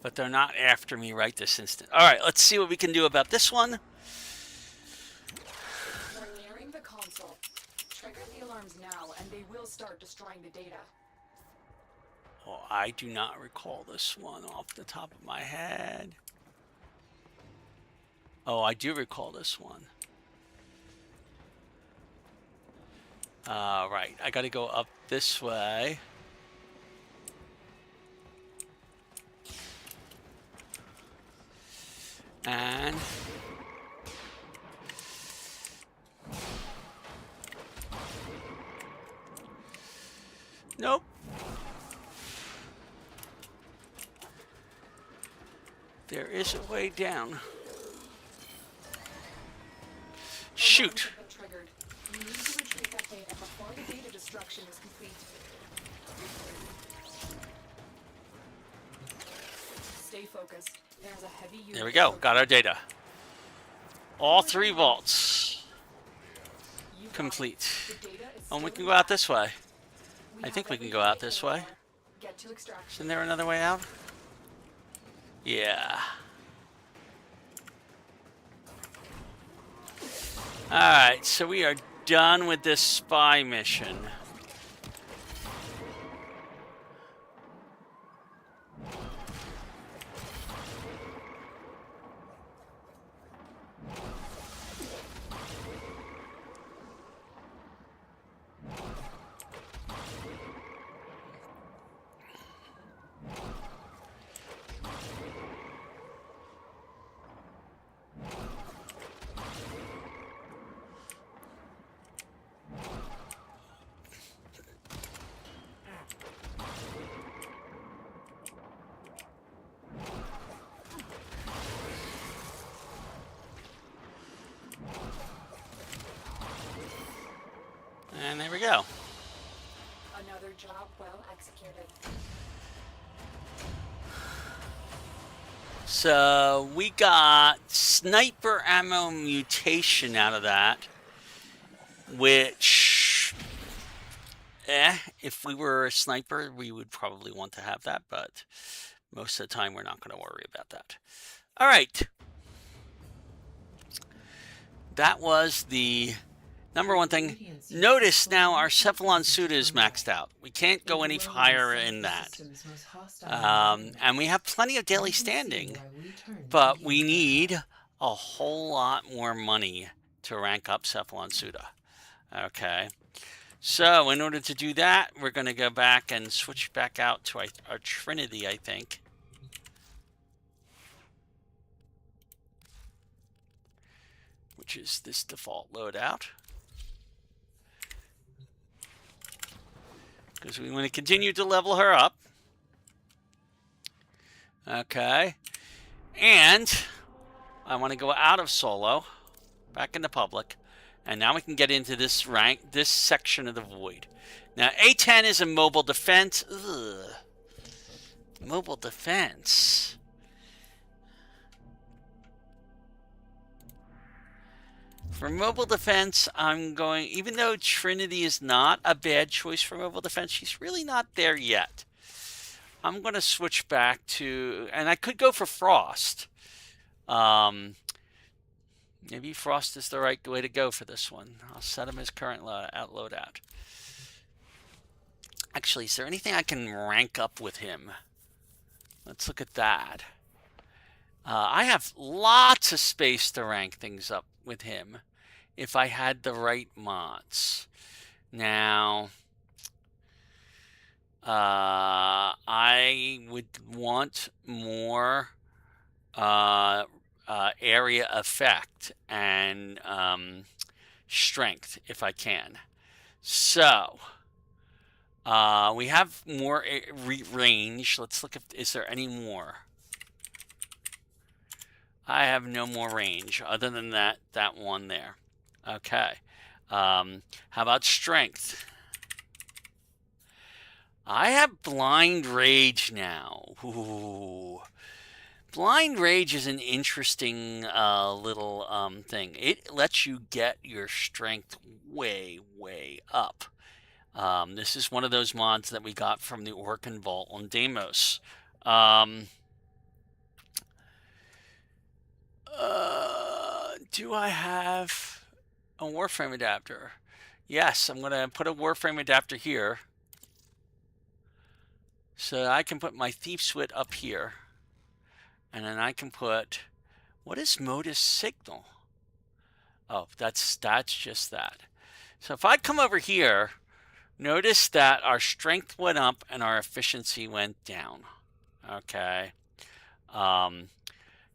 But they're not after me right this instant. All right, let's see what we can do about this one. We're nearing the console. Trigger the alarms now, and they will start destroying the data. Oh, I do not recall this one off the top of my head. Oh, I do recall this one. Right, I gotta go up this way. And nope. There is a way down. Shoot. You need to retrieve that data before the data destruction is complete. Stay focused. There's a heavy unit. There we go. Got our data. All 3 vaults complete. And we can go out this way. I think we can go out this way. Get to extraction. Isn't there another way out? Yeah. Alright, so we are done with this spy mission. And there we go. Another job well executed. So we got sniper ammo mutation out of that, which, if we were a sniper, we would probably want to have that, but most of the time we're not going to worry about that. All right. That was the Number one thing, Ingredients you notice seek will now not our be Cephalon easy suit to is come by. maxed out. We can't They go any grow higher some in of the that. system's most hostile And we environments. have plenty of daily You can see standing, why we turn to but you we for need help. a whole lot more money to rank up Cephalon Suda. Okay. So in order to do that, we're going to go back and switch back out to our Trinity, I think. Which is this default loadout. Because we want to continue to level her up. Okay. And I want to go out of solo, back into public. And now we can get into this this section of the void. Now, A10 is a mobile defense. Ugh. Mobile defense. For mobile defense, I'm going, even though Trinity is not a bad choice for mobile defense, she's really not there yet. I'm going to switch back to, and I could go for Frost. Maybe Frost is the right way to go for this one. I'll set him as current loadout. Actually, is there anything I can rank up with him? Let's look at that. I have lots of space to rank things up with him if I had the right mods. Now, I would want more area effect and strength if I can. So, we have more range. Let's look if is there any more. I have no more range other than that one there. Okay. How about strength? I have blind rage now. Ooh. Blind rage is an interesting little thing. It lets you get your strength way, way up. This is one of those mods that we got from the Orkan Vault on Deimos. Do I have a Warframe adapter? Yes, I'm going to put a Warframe adapter here. So I can put my Thief's Wit up here. And then I can put, what is Modus Signal? Oh, that's just that. So if I come over here, notice that our strength went up and our efficiency went down. Okay.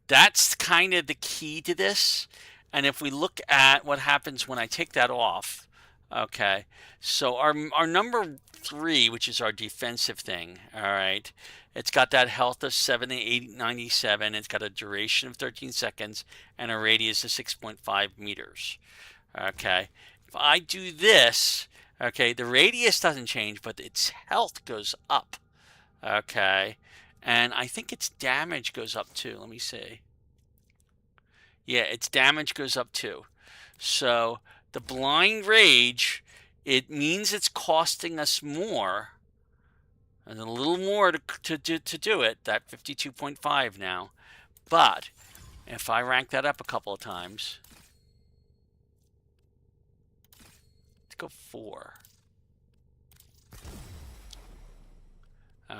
That's kind of the key to this. And if we look at what happens when I take that off, okay. So our number 3, which is our defensive thing, all right. It's got that health of 797. It's got a duration of 13 seconds and a radius of 6.5 meters. Okay. If I do this, okay, the radius doesn't change, but its health goes up. Okay. And I think its damage goes up too. Let me see. Yeah, its damage goes up too. So the blind rage, it means it's costing us more. And a little more to do it, that 52.5 now. But if I rank that up a couple of times, let's go 4.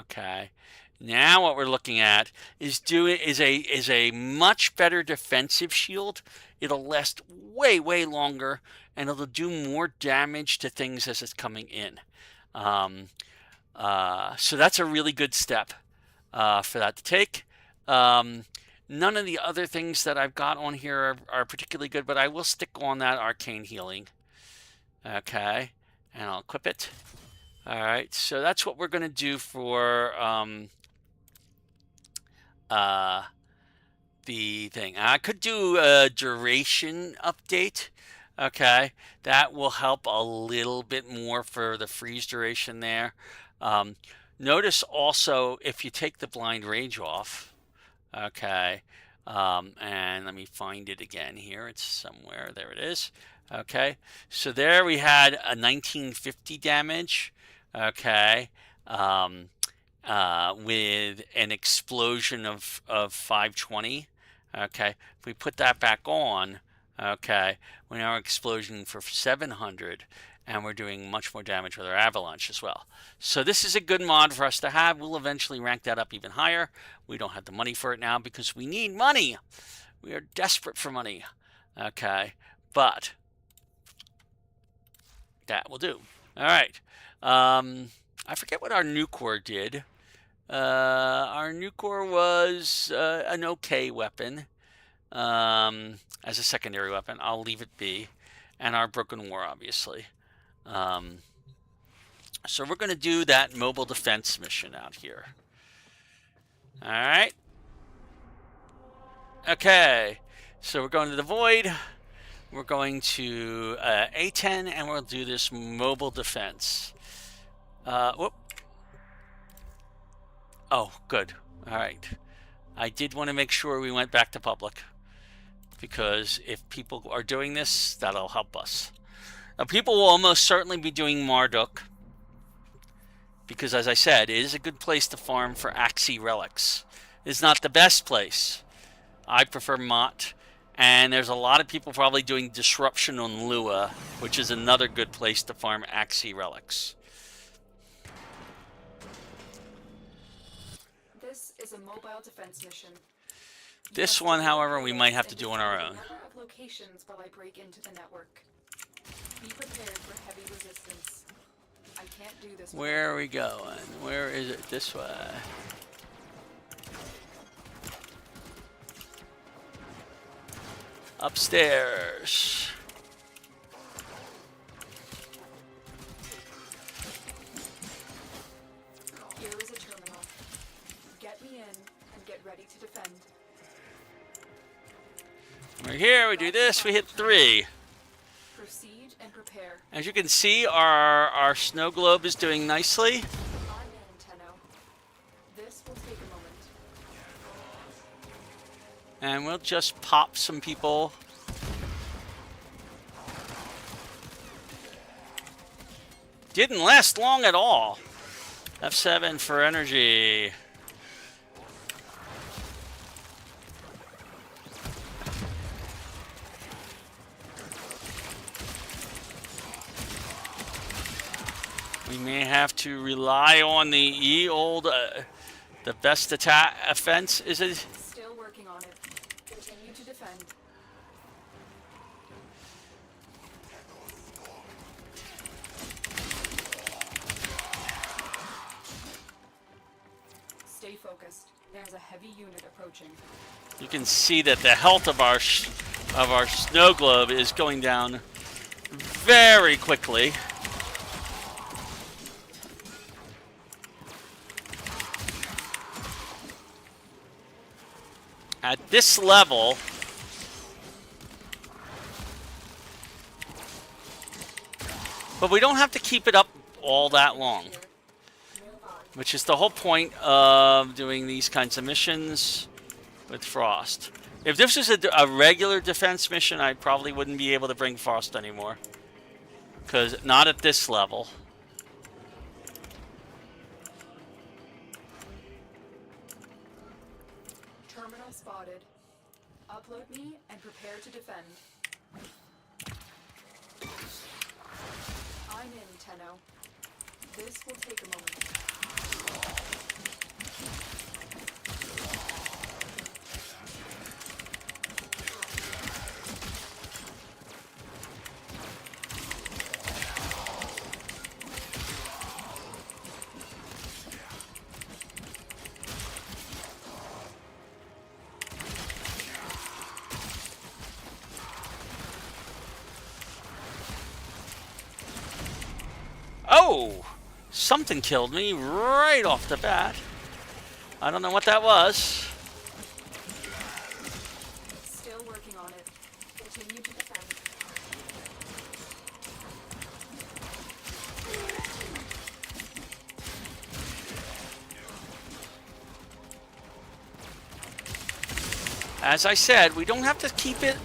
Okay. Now what we're looking at is a much better defensive shield. It'll last way, way longer, and it'll do more damage to things as it's coming in. So that's a really good step for that to take. None of the other things that I've got on here are particularly good, but I will stick on that arcane healing. Okay, and I'll equip it. All right, so that's what we're going to do for the thing. I could do a duration update. Okay, that will help a little bit more for the freeze duration there. Notice also if you take the blind rage off, okay, and let me find it again here. It's somewhere. There it is. Okay, so there we had a 1950 damage. Okay, with an explosion of 520. Okay, if we put that back on, Okay, we're now explosion for 700, and we're doing much more damage with our avalanche as well. So this is a good mod for us to have. We'll eventually rank that up even higher. We don't have the money for it now because we need money. We are desperate for money. Okay, but that will do. All right. I forget what our Nucor did. Our Nucor was an okay weapon as a secondary weapon. I'll leave it be. And our Broken War, obviously. So we're going to do that mobile defense mission out here. All right. Okay. So we're going to the Void. We're going to A10, and we'll do this mobile defense. Whoop. Oh, good. All right. I did want to make sure we went back to public, because if people are doing this, that'll help us. Now, people will almost certainly be doing Marduk, because, as I said, it is a good place to farm for Axii relics. It's not the best place. I prefer Mott. And there's a lot of people probably doing Disruption on Lua, which is another good place to farm Axii relics. This is a mobile defense mission. This one, however, we might have to do on our own. Number of locations while I break into the network. Be prepared for heavy resistance. I can't do this. Where are we going? Where is it? This way. Upstairs. Here is a terminal. Get me in and get ready to defend. We're here, we do this, we hit 3. Proceed and prepare. As you can see, our snow globe is doing nicely. I'm in, Tenno. This will take a moment. And we'll just pop some people. Didn't last long at all. F7 for energy. We may have to rely on the the best attack offense, is it? Still working on it. Continue to defend. Stay focused. There's a heavy unit approaching. You can see that the health of our snow globe is going down very quickly. At this level, but we don't have to keep it up all that long, which is the whole point of doing these kinds of missions with Frost. If this was a regular defense mission, I probably wouldn't be able to bring Frost anymore, because not at this level. Terminal spotted. Upload me and prepare to defend. I'm in, Tenno. This will take a moment. Oh! Something killed me right off the bat. I don't know what that was. Still working on it. Continue to defend. As I said, we don't have to keep it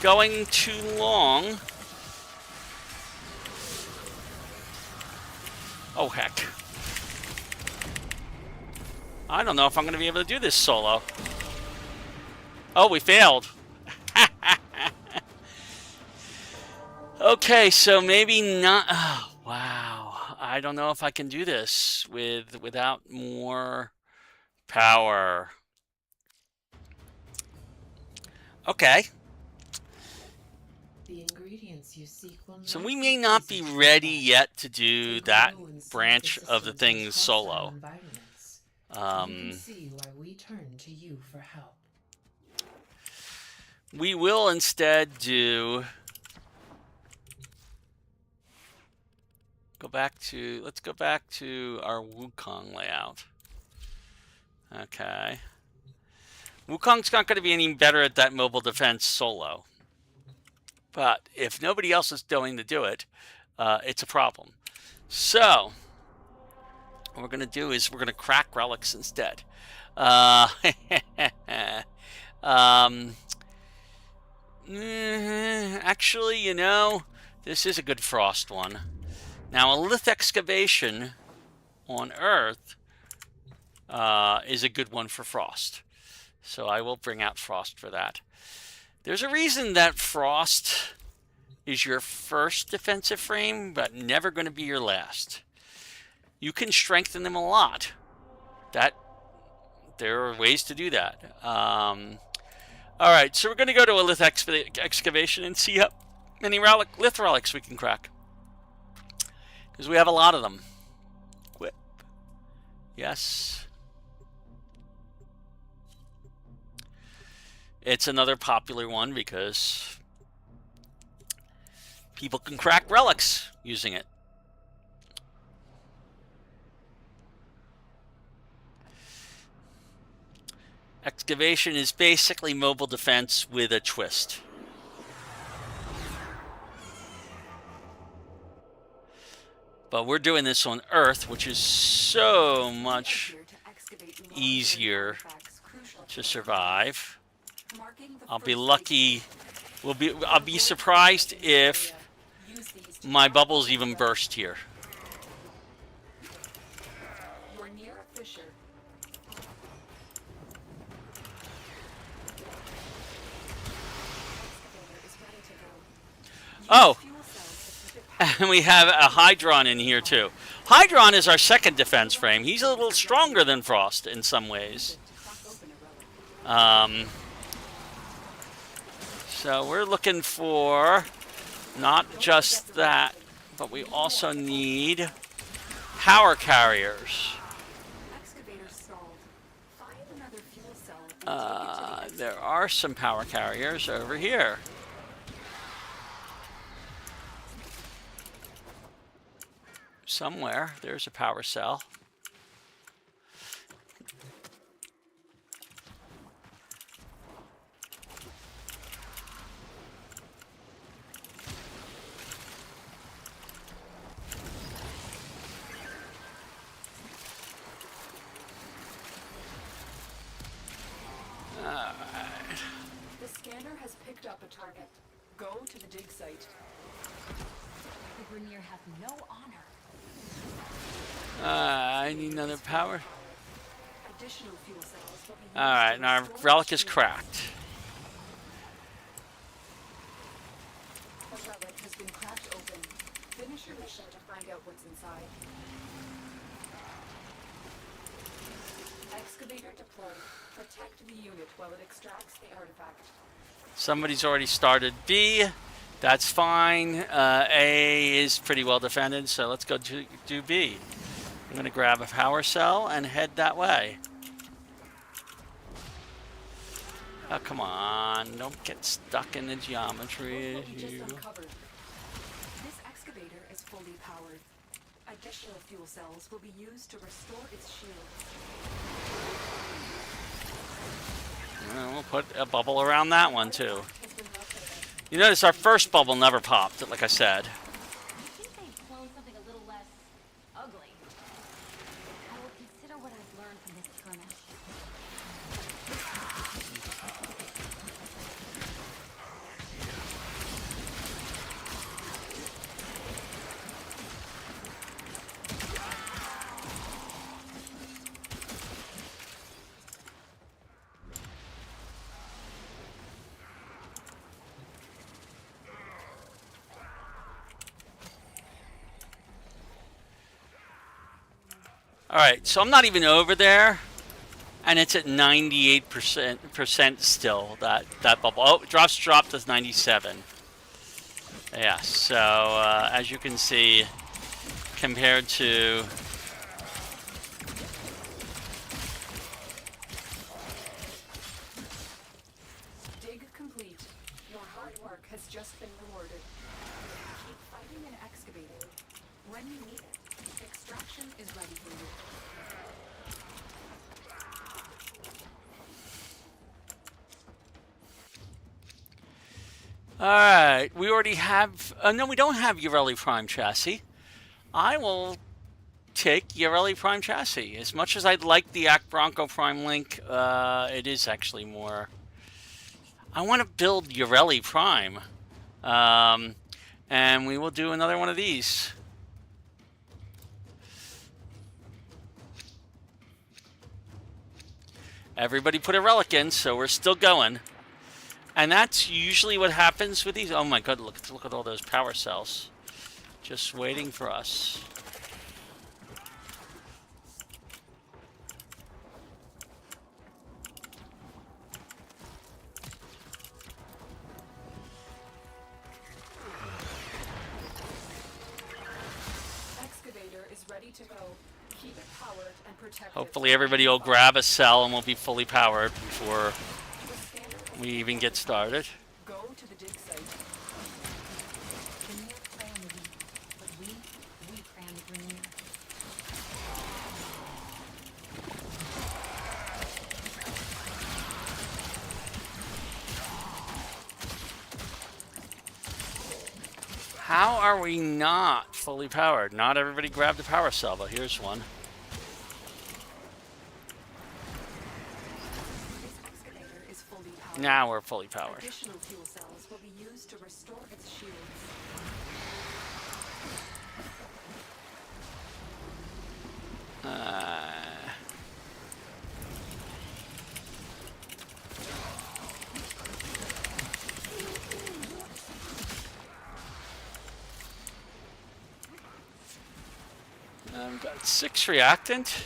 going too long. Oh, heck. I don't know if I'm going to be able to do this solo. Oh, we failed. Okay, so maybe not. Oh, wow, I don't know if I can do this without more power. Okay. The ingredients you seek will So not we be may not easy be to come ready by. yet to They do that grow in some branch of the system's most things hostile solo. environments. You can Um, see why we turn to you for help. we will instead do. Let's go back to our Wukong layout. Okay. Wukong's not going to be any better at that mobile defense solo. But if nobody else is going to do it, it's a problem. So, what we're going to do is we're going to crack relics instead. Actually, you know, this is a good Frost one. Now, a lith excavation on Earth is a good one for Frost. So I will bring out Frost for that. There's a reason that Frost is your first defensive frame, but never going to be your last. You can strengthen them a lot. There are ways to do that. All right, so we're going to go to a lith excavation and see how many lith relics we can crack. Because we have a lot of them. Equip. Yes. It's another popular one because people can crack relics using it. Excavation is basically mobile defense with a twist. But we're doing this on Earth, which is so much easier to survive. I'll be lucky. I'll be surprised if my bubbles even burst here. You're near a fissure. Oh, and we have a Hydron in here too. Hydron is our second defense frame. He's a little stronger than Frost in some ways. So we're looking for not just that, but we also need power carriers. There are some power carriers over here. Somewhere there's a power cell. The scanner has picked up a target. Go to the dig site. The Grenier have no honor. I need another power. Additional fuel cells will be used Alright, to now our restore relic the is shield. cracked. The relic has been cracked open. Finish your mission to find out what's inside. Excavator deployed. Protect the unit while it extracts the artifact. Somebody's already started B. That's fine. A is pretty well defended, so let's go do B. I'm going to grab a power cell and head that way. Oh, come on. Don't get stuck in the geometry. Look what we just uncovered. This excavator is fully powered. Additional fuel cells will be used to restore its shield. We'll put a bubble around that one, too. Has been located. You notice our first bubble never popped, like I said. I think they've cloned something a little less ugly. I will consider what I've learned from this skirmish. right, so I'm not even over there, and it's at 98% still, that bubble. Oh, dropped to 97. Yeah, so as you can see, compared to... Dig complete. Your hard work has just been rewarded. Keep fighting and excavating. When you need it, extraction is ready for you. Alright, we already have... no, we don't have Ureli Prime Chassis. I will take Ureli Prime Chassis. As much as I'd like the Act Bronco Prime Link, it is actually more... I want to build Ureli Prime. And we will do another one of these. Everybody put a relic in, so we're still going. And that's usually what happens with these. Oh my god, look at all those power cells. Just waiting for us. Excavator is ready to go. Keep it powered and protected. Hopefully everybody will grab a cell and we'll be fully powered before we even get started. Go to the dig site. Kiteer prey on the weak, but we prey on the green. How are we not fully powered? Not everybody grabbed a power cell, but here's one. This excavator is fully powered. Now we're fully powered. Additional fuel cells will be used to restore its shields. I've got 6 reactant.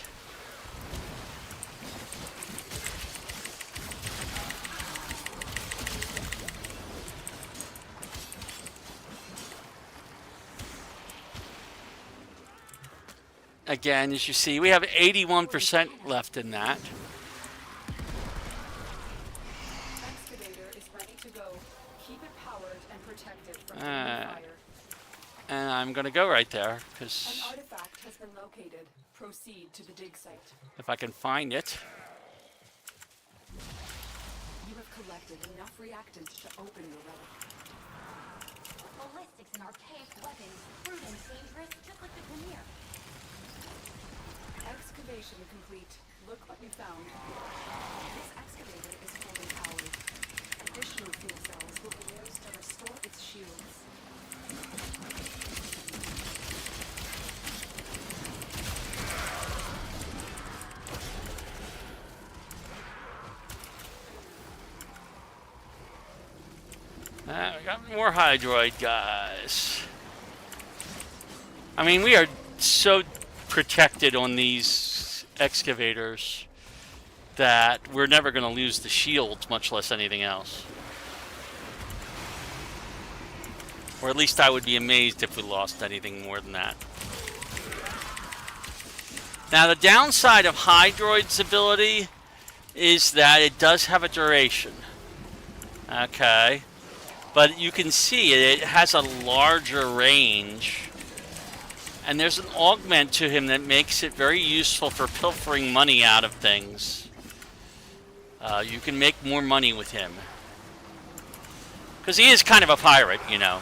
Again, as you see, we have 81% left in that. Excavator is ready to go. Keep it powered and protected from enemy fire. And I'm going to go right there, An because artifact has been located. Proceed to the dig site. if I can find it. You have collected enough reactants to open your relic. Ballistics and archaic weapons, crude and dangerous, just like the Kiteer. Excavation complete. Look what we found. This excavator is fully powered. Additional fuel cells will be used to restore its shields. We got more Hydroid guys. I mean, we are so protected on these excavators that we're never going to lose the shields, much less anything else. Or at least I would be amazed if we lost anything more than that. Now, the downside of Hydroid's ability is that it does have a duration. Okay. But you can see it has a larger range. And there's an augment to him that makes it very useful for pilfering money out of things. You can make more money with him. Because he is kind of a pirate, you know.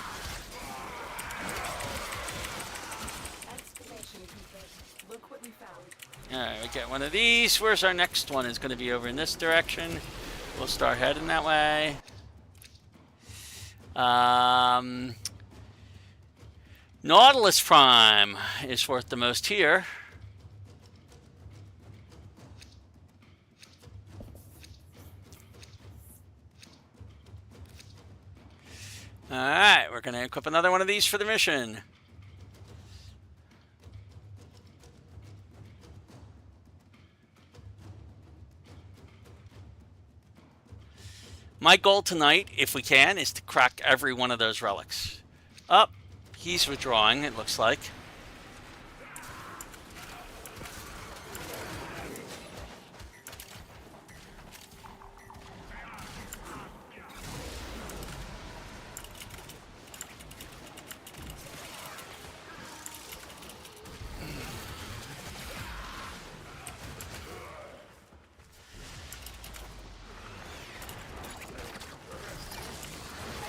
Excavation complete. Look what we found. Alright, we get one of these. Where's our next one? It's going to be over in this direction. We'll start heading that way. Nautilus Prime is worth the most here. Alright, we're going to equip another one of these for the mission. My goal tonight, if we can, is to crack every one of those relics. Up, he's withdrawing, it looks like.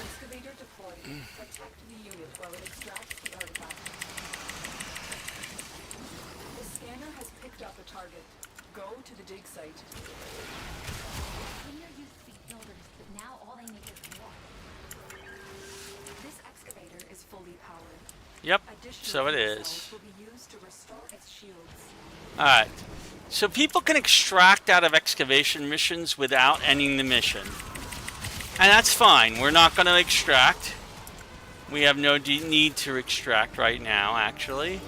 Excavator deployed. Protect the unit while it extracts the artifact. The scanner has picked up a target. Go to the dig site. Kiteer used to be builders, but now all they make is war. This excavator is fully powered. Yep, Additional so it fuel is. cells will be used to restore its shields. Alright, so people can extract out of excavation missions without ending the mission. And that's fine, we're not going to extract. We have no need to extract right now, actually.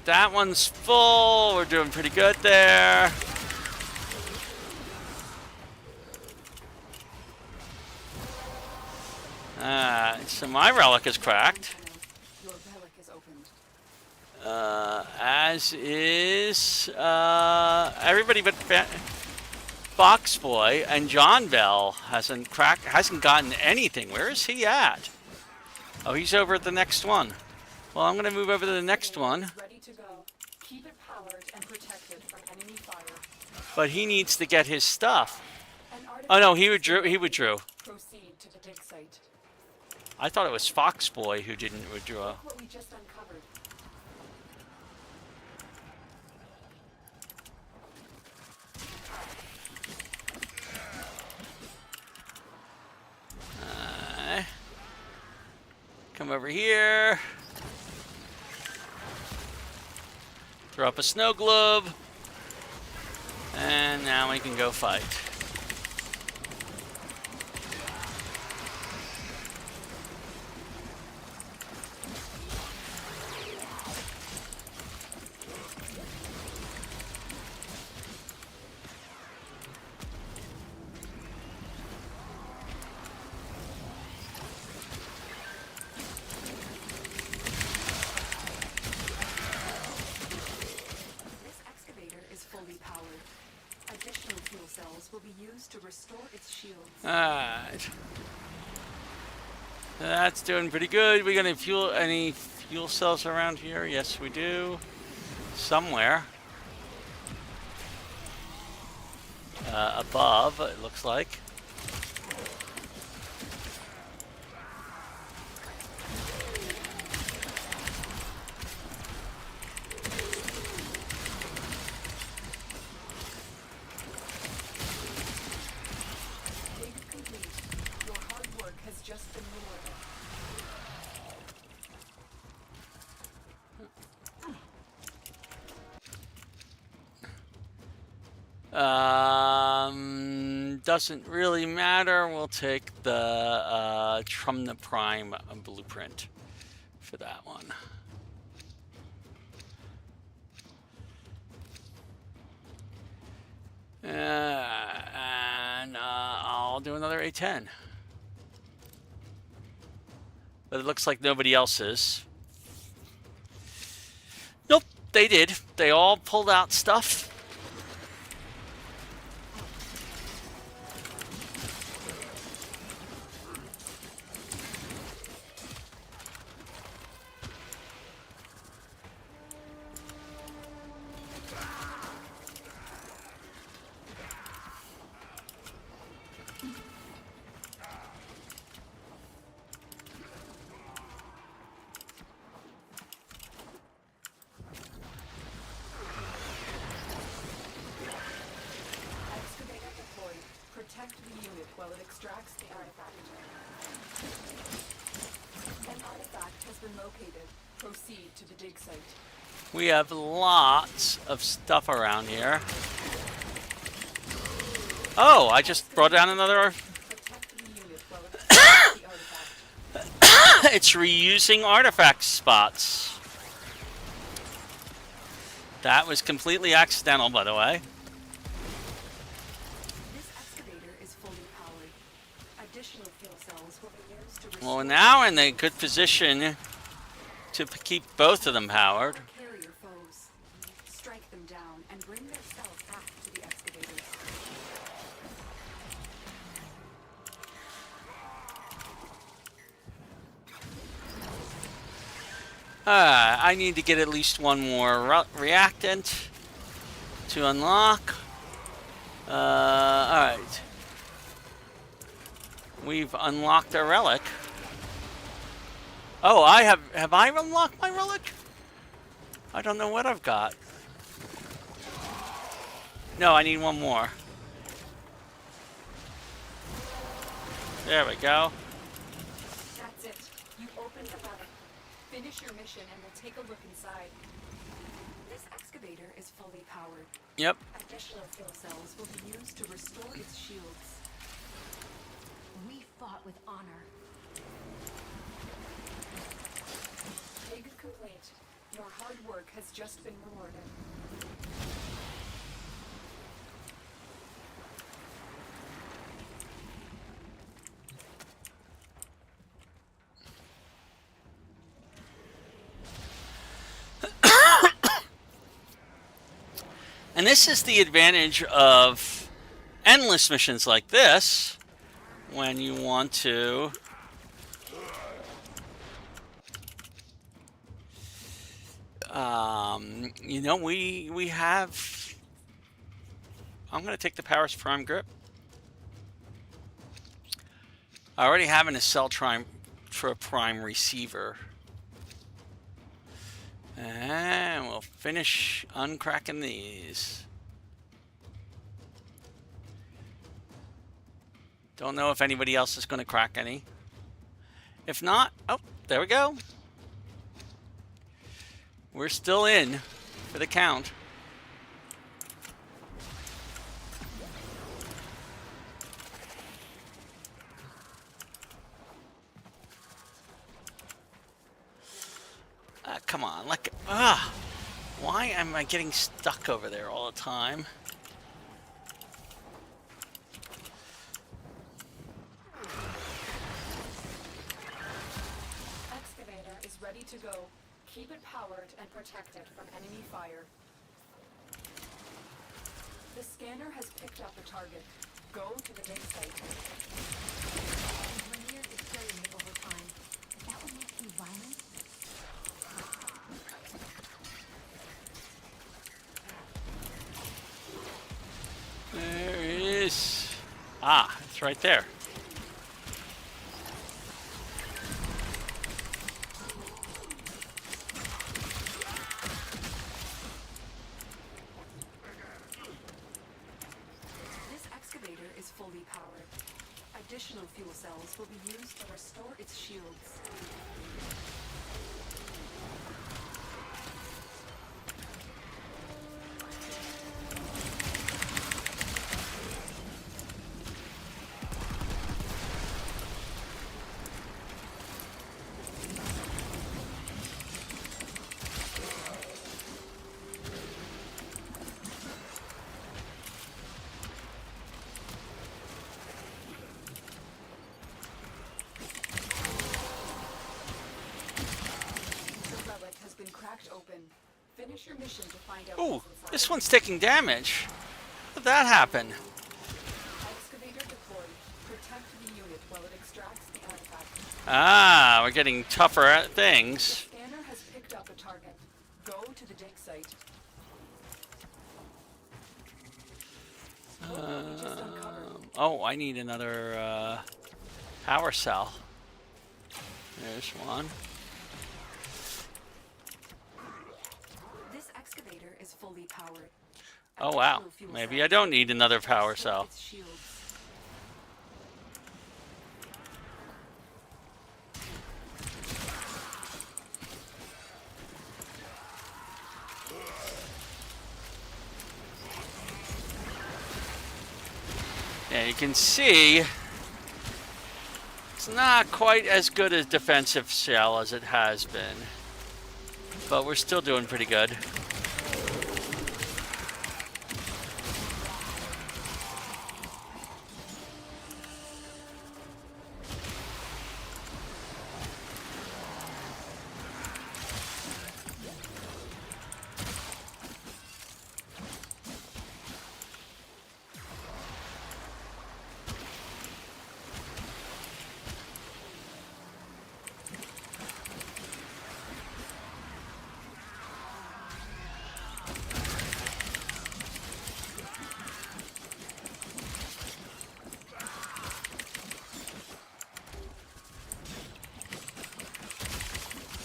That one's full. We're doing pretty good there. So my relic is cracked. Your relic is opened. As is everybody but Fox Boy, and John Bell hasn't gotten anything. Where is he at? Oh, he's over at the next one. Well, I'm going to move over to the next one. Ready to go. Keep it powered and protected from enemy fire. But he needs to get his stuff. An Oh no, artifact he withdrew. Proceed to the dig site. I thought it was Fox Boy who didn't withdraw. Look what we just uncovered. Come over here. Throw up a snow globe. And now we can go fight. Will be used to restore its shields. Alright. That's doing pretty good. We got any fuel cells around here? Yes, we do. Somewhere. Above, it looks like. Doesn't really matter. We'll take the Trumna Prime blueprint for that one. And I'll do another A10. But it looks like nobody else is. Nope, they did. They all pulled out stuff. Protect the unit while it extracts the artifact. An artifact has been located. Proceed to the dig site. We have lots of stuff around here. Oh, I just brought down another... It's reusing artifact spots. That was completely accidental, by the way. This excavator is fully powered. Additional fuel cells will be used to restore... Well, now we're in a good position to keep both of them powered. Carrier foes. Strike them down and bring their cells back to the excavators. I need to get at least one more reactant to unlock. Alright. We've unlocked a relic. Oh, have I unlocked my relic? I don't know what I've got. No, I need one more. There we go. That's it. You opened the relic. Finish your mission and we'll take a look inside. This excavator is fully powered. Yep. Additional fuel cells will be used to restore its shields. We fought with honor. Dig complete. Your hard work has just been rewarded. And this is the advantage of endless missions like this, when you want to you know, we have... I'm going to take the Powers Prime Grip. I already have an Accel for a Prime Receiver. And we'll finish uncracking these. Don't know if anybody else is going to crack any. If not, oh, there we go. We're still in for the count. Come on, why am I getting stuck over there all the time? Excavator is ready to go. Keep it powered and protected from enemy fire. The scanner has picked up a target. Go to the dig site. Rainier is killing it over time. That would make you violent? There it is. Ah, it's right there. This excavator is fully powered. Additional fuel cells will be used to restore its shields. Cracked open. Finish your mission to find out. Ooh, this one's taking damage. How did that happen? Excavator deployed. Protect the unit while it extracts the artifact. Ah, we're getting tougher at things. The scanner has picked up a target. Go to the dig site. Look what we just uncovered. Oh, I need another power cell. There's one. This excavator is fully powered. Oh wow, maybe I don't need another power cell. you can see it's not quite as good a defensive shell as it has been, but we're still doing pretty good.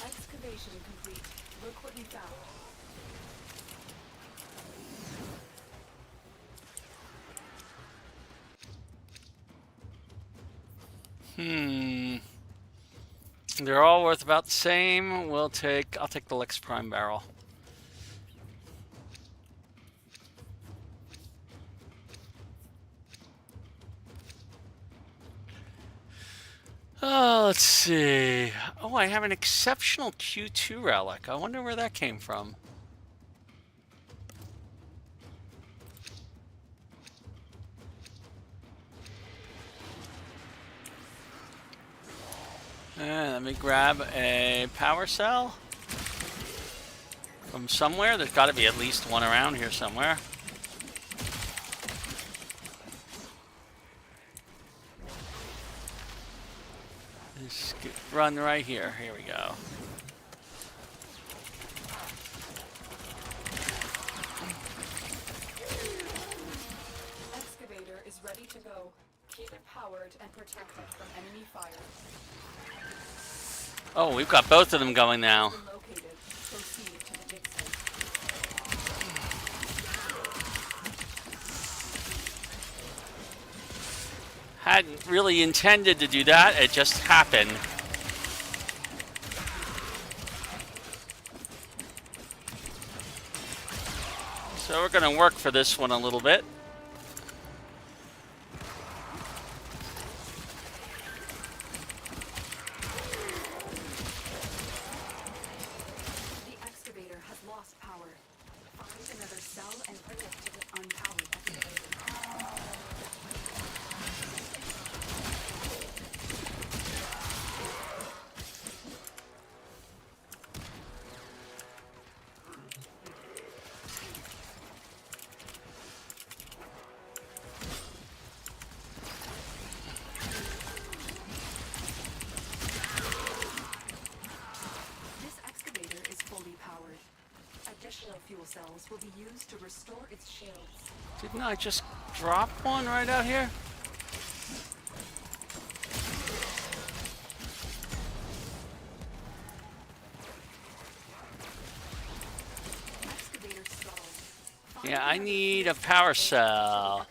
Excavation complete. Look what we found. They're all worth about the same. I'll take the Lex Prime barrel. Oh, let's see. Oh, I have an exceptional Q2 relic. I wonder where that came from. Let me grab a power cell from somewhere. There's got to be at least one around here somewhere. Just run right here. Here we go. Excavator is ready to go. Keep it powered and protected from enemy fire. Oh, we've got both of them going now. Located. Proceed to the dig site. Hadn't really intended to do that. It just happened. So we're going to work for this one a little bit. The excavator has lost power. Find another cell and bring it to the unpowered excavator. Additional fuel cells will be used to restore its shields. Didn't I just drop one right out here? Excavator stalled. Yeah, I need a power cell.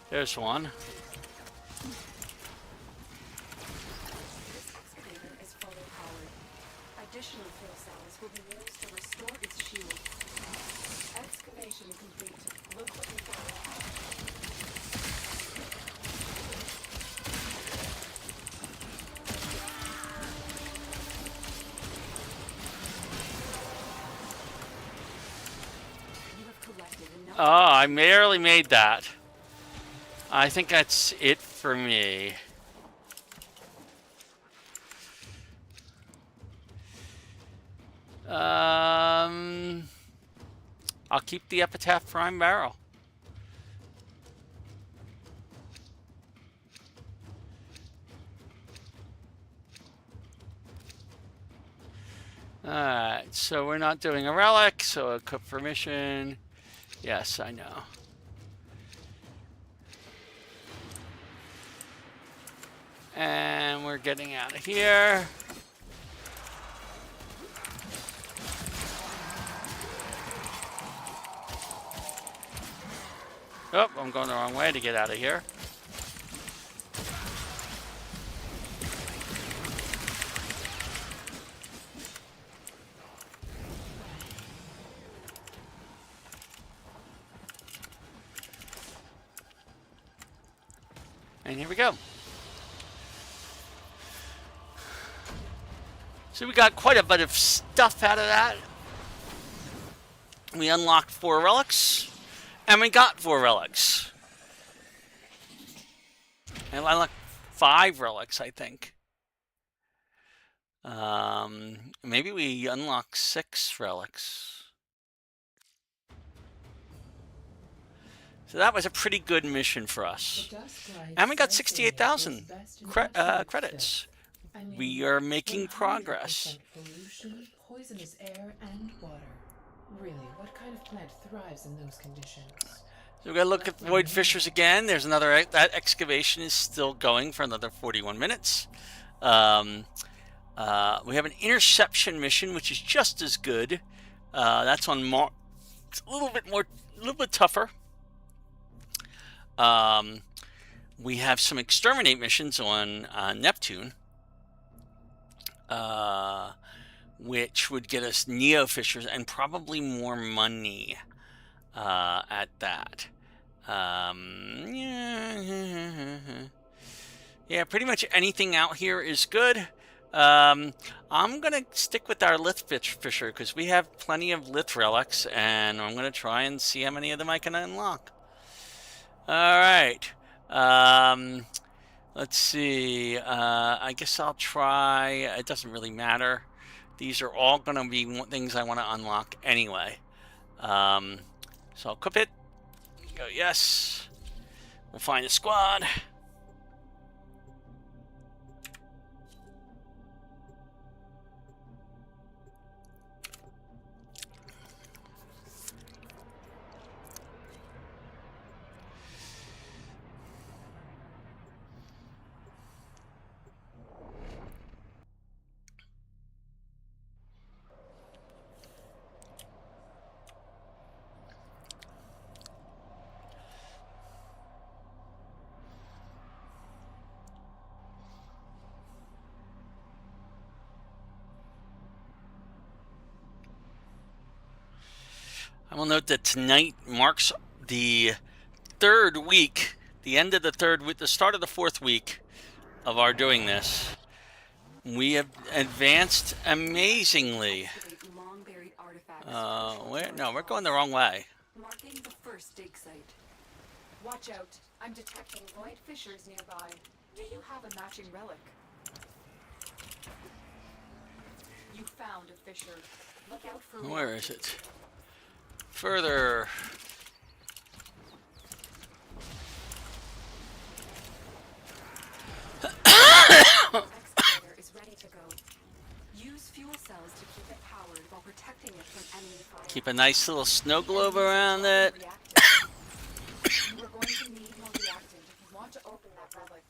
There's one. This excavator is fully powered. Additional fuel cells will be used to restore its shield. Excavation complete. Look what we found. You have collected enough. Oh, I barely made that. I think that's it for me. I'll keep the Epitaph Prime barrel. Alright, so we're not doing a relic, so a cook permission. Yes, I know. And we're getting out of here. Oh, I'm going the wrong way to get out of here. And here we go. So we got quite a bit of stuff out of that. We unlocked 4 relics, and we got 4 relics. And I unlocked 5 relics, I think. Maybe we unlocked 6 relics. So that was a pretty good mission for us. And we got 68,000 credits. We are making progress. Pollution, poisonous air, and water. Really, what kind of plant thrives in those conditions? So we're going to look at void fissures again. There's another, that excavation is still going for another 41 minutes. We have an interception mission, which is just as good. That's on it's a little bit tougher. We have some exterminate missions on Neptune, which would get us neo fissures and probably more money at that. Yeah, pretty much anything out here is good. I'm gonna stick with our lith fisher because we have plenty of lith relics, and I'm gonna try and see how many of them I can unlock. All right. Let's see. I guess I'll try. It doesn't really matter. These are all gonna be things I want to unlock anyway. So I'll equip it. Go yes. We'll find a squad. I will note that tonight marks the 3rd week, the end of the 3rd week, the start of the 4th week of our doing this. We have advanced amazingly. We're going the wrong way. Marking the first dig site. Watch out. I'm detecting void fissures nearby. Do you have a matching relic? You found a fissure. Look out for Where is it? Further. Excavator is ready to go. Use fuel cells to keep it powered while protecting it from enemy fire. Keep a nice little snow globe around it. We're going to need more reactant if you want to open that relic.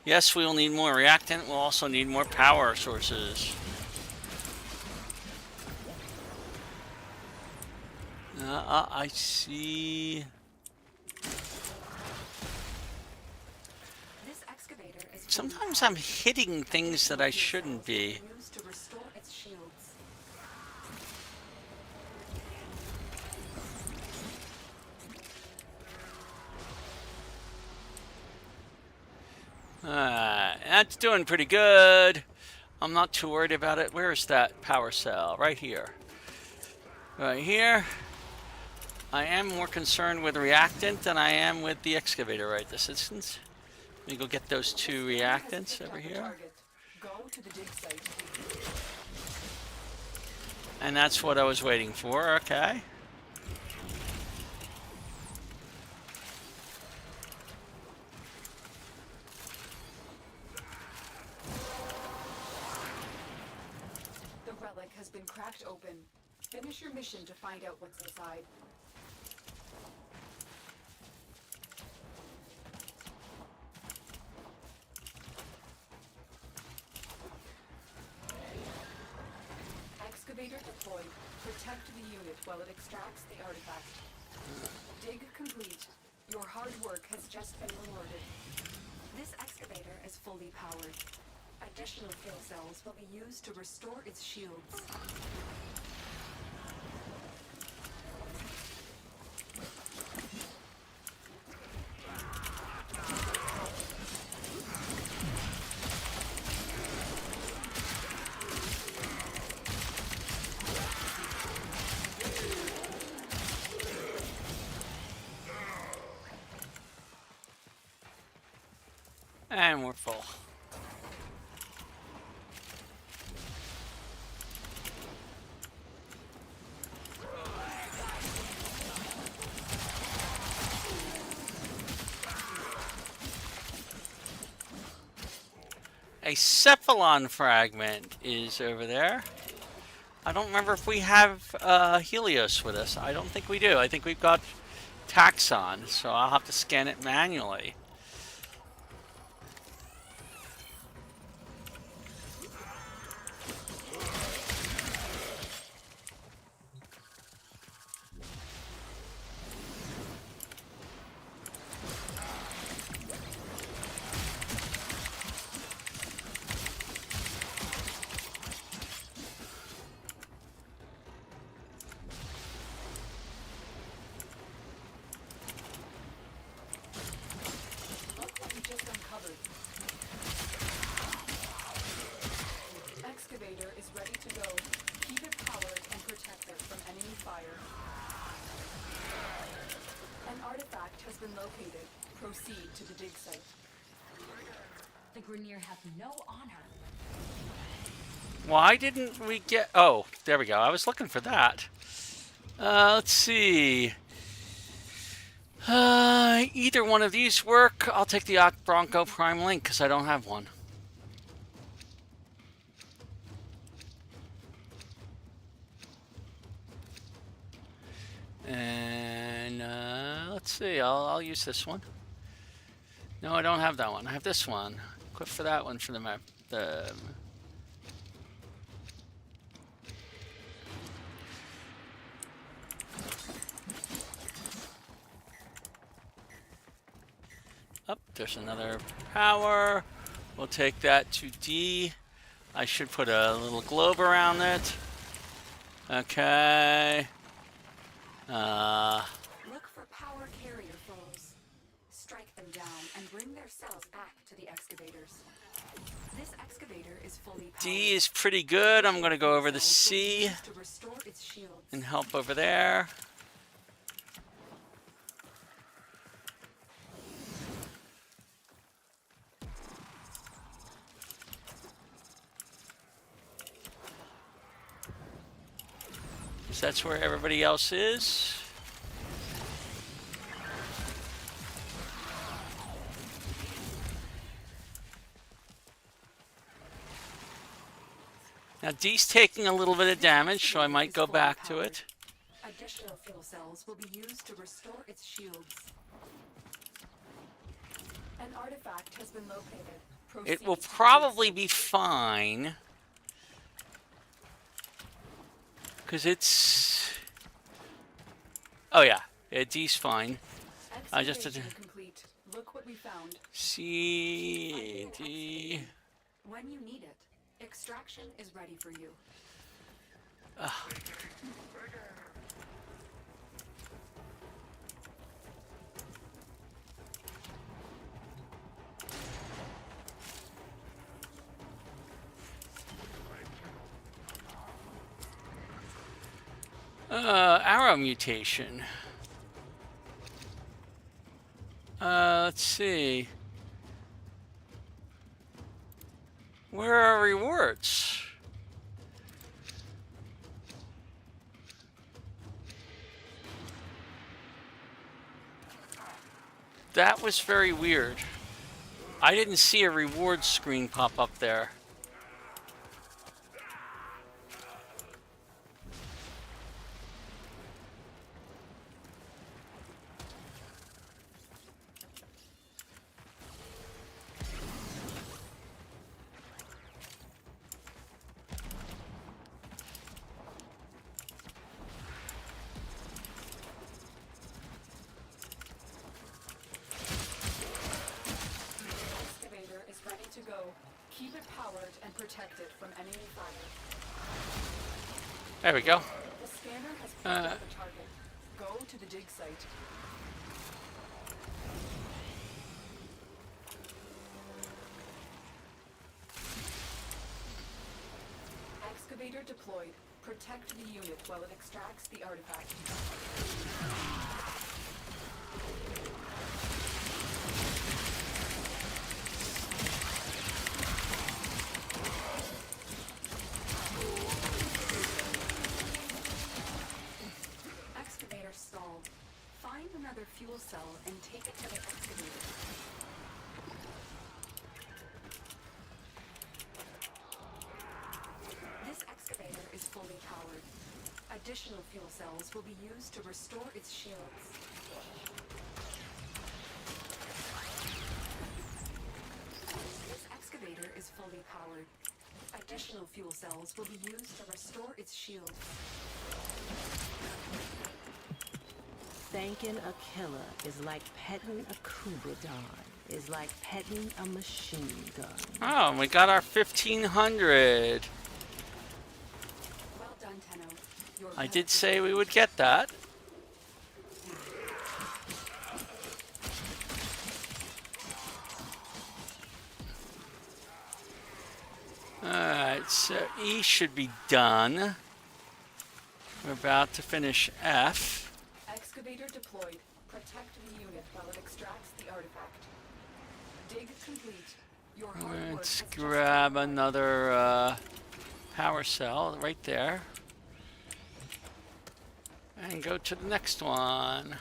Yes, we will need more reactant. We'll also need more power sources. I see. This excavator is Sometimes I'm hitting things that I shouldn't be. used to restore its shields. That's doing pretty good. I'm not too worried about it. Where is that power cell? Right here. Right here. I am more concerned with reactant than I am with the excavator right this instance. Let me go get those 2 reactants over here. Go to the dig site. And that's what I was waiting for. Okay. The relic has been cracked open. Finish your mission to find out what's inside. Excavator deployed. Protect the unit while it extracts the artifact. Dig complete. Your hard work has just been rewarded. This excavator is fully powered. Additional fuel cells will be used to restore its shields. And we're full. A Cephalon fragment is over there. I don't remember if we have Helios with us. I don't think we do. I think we've got Taxon, so I'll have to scan it manually. Excavator is ready to go. Keep it powered and protect it from enemy fire. An artifact has been located. Proceed to the dig site. The Grineer have no honor. Why didn't we get... Oh, there we go. I was looking for that. Let's see. Either one of these work. I'll take the Bronco Prime Link because I don't have one. And let's see. I'll use this one. No, I don't have that one. I have this one. Equip for that one for the map. Up, there's another power. We'll take that to D. I should put a little globe around it. Okay. Look for power carrier foes. Strike them down and bring their cells back to the excavators. This excavator is fully powered. D is pretty good. I'm going to go over the C to restore its shields. and help over there. That's where everybody else is. Now D's taking a little bit of damage, so I might go back to it. Additional fuel cells will be used to restore its shields. An artifact has been located. It will probably be fine. Because it's... Oh yeah, D's fine. I just did... Complete. Look what we found. C, D... When you need it, extraction is ready for you. Arrow mutation. Let's see. Where are rewards? That was very weird. I didn't see a reward screen pop up there. To go. Keep it powered and protect it from enemy fire. There we go. The scanner has picked up the target. Go to the dig site. Excavator deployed. Protect the unit while it extracts the artifact. Additional fuel cells will be used to restore its shields. This excavator is fully powered. Additional fuel cells will be used to restore its shields. Thanking a killer is like petting a Kubadan, is like petting a machine gun. Oh, we got our 1500. Well done, Tenno. Your I best did is say we complete. would get that. Alright, so E should be done. We're about to finish F. Excavator deployed. Protect the unit while it extracts the artifact. Dig complete. Your hard work Let's has just grab been done. another power cell right there. And go to the next one.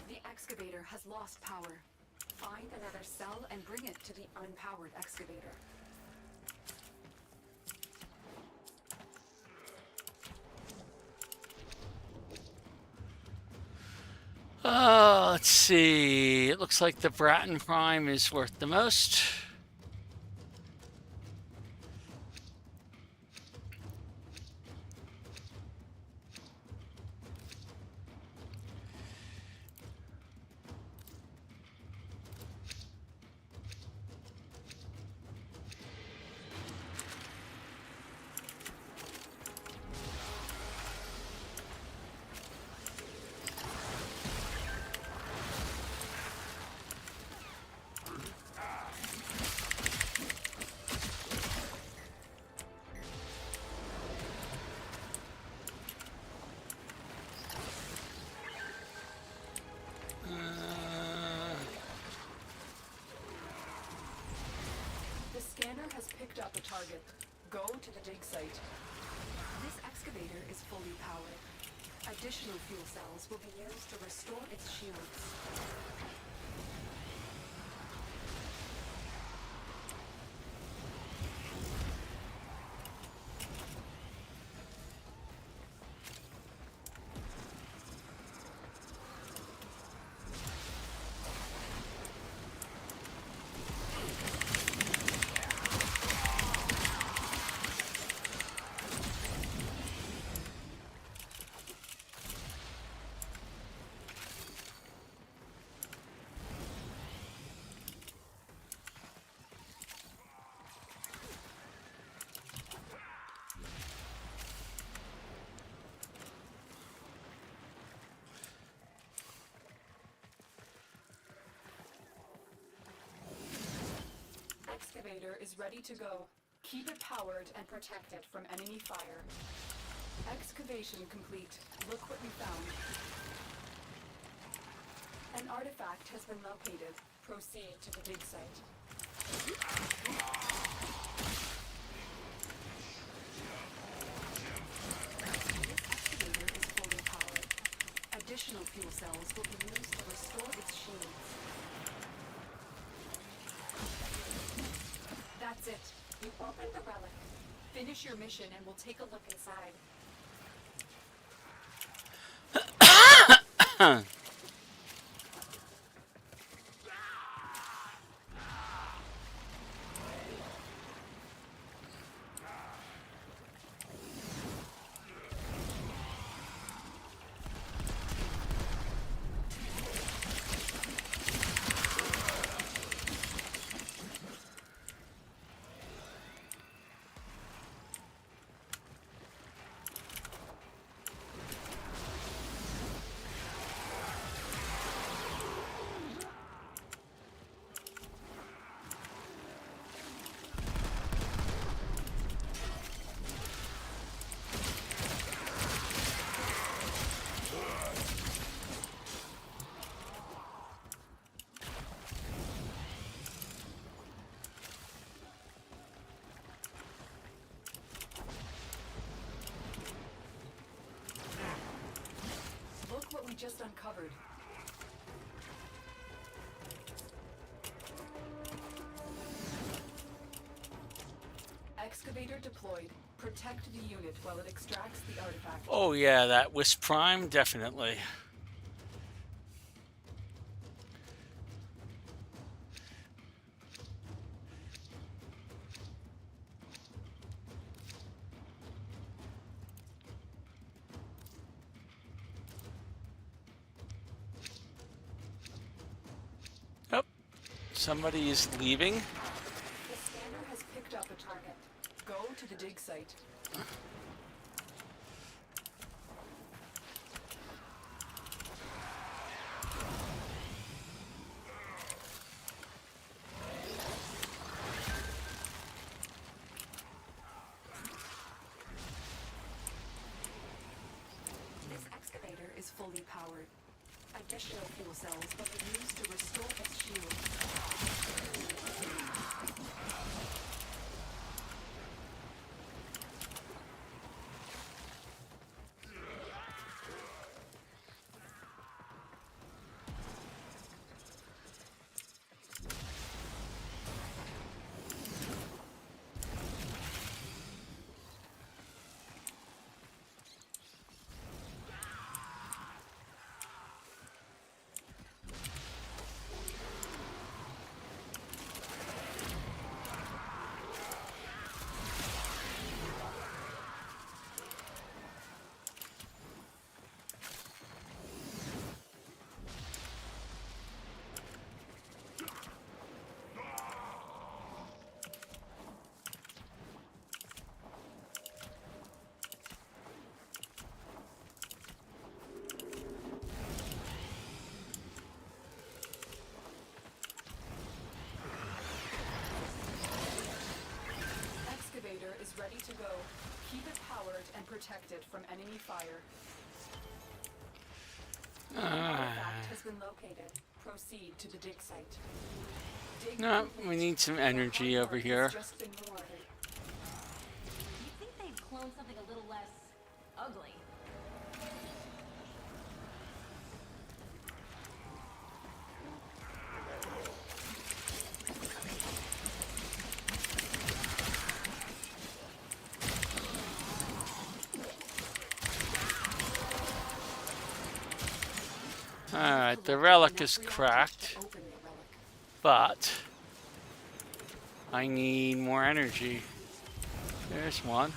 The excavator has lost power. Find another cell and bring it to the unpowered excavator. Let's see. It looks like the Bratton Prime is worth the most. The scanner has picked up a target. Go to the dig site. This excavator is fully powered. Additional fuel cells will be used to restore its shields. Excavator is ready to go. Keep it powered and protect it from enemy fire. Excavation complete. Look what we found. An artifact has been located. Proceed to the dig site. This excavator is fully powered. Additional fuel cells will be used to restore its shields. That's it. You opened the relic. Finish your mission and we'll take a look inside. What we just uncovered. Excavator deployed. Protect the unit while it extracts the artifact. Oh yeah, that Wisp Prime, definitely. Oh, somebody is leaving. The scanner has picked up a target. Go to the dig site. This excavator is fully powered. Additional fuel cells will be used to restore its shield. Is ready to go. Keep it powered and protected from enemy fire. The artifact has been located. Proceed to the dig site. No, we need some energy over here. Just been rewarded. You'd think they'd clone something a little less ugly. Alright, the relic is cracked, but I need more energy. There's one.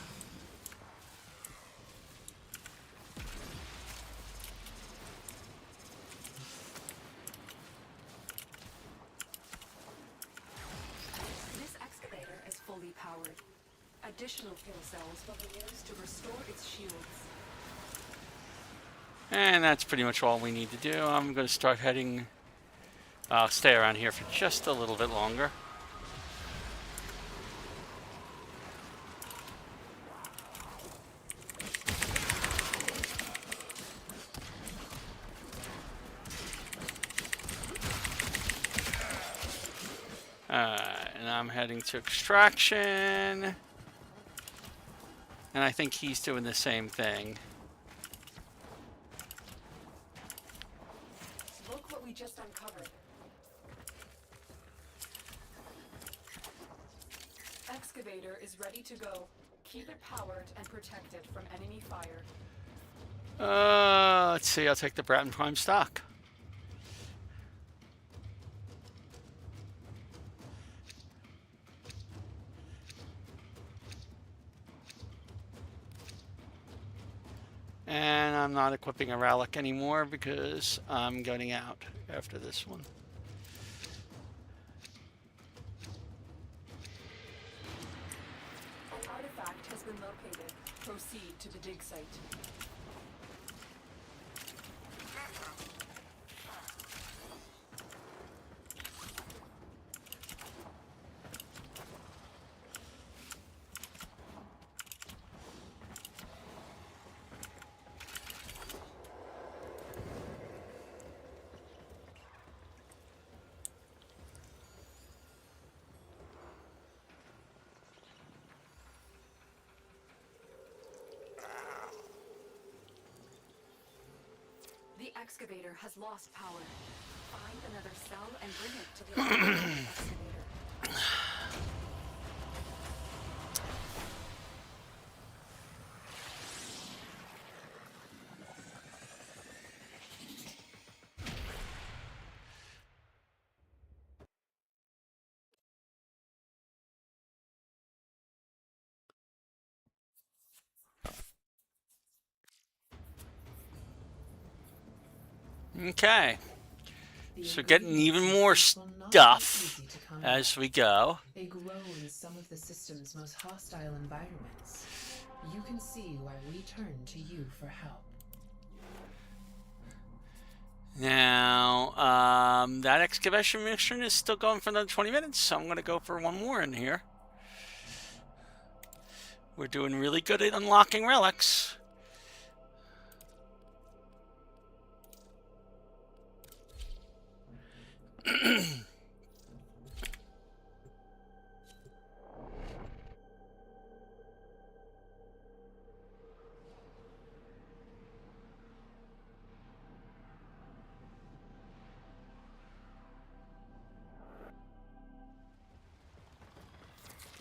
This excavator is fully powered. Additional fuel cells will be used to restore its shields. And that's pretty much all we need to do. I'm going to start heading... I'll stay around here for just a little bit longer. And I'm heading to extraction. And I think he's doing the same thing. Look what we just uncovered. Excavator is ready to go. Keep it powered and protected from enemy fire. Let's see, I'll take the Bratton Prime stock. And I'm not equipping a relic anymore because I'm going out after this one. An artifact has been located. Proceed to the dig site. The excavator has lost power. Find another cell and bring it to the excavator. Okay. The So getting even ingredients more you seek will not be stuff easy to come as by. we go. They grow in some of the system's most hostile environments. You can see why we turn to you for help. Now, that excavation mission is still going for another 20 minutes, so I'm going to go for one more in here. We're doing really good at unlocking relics.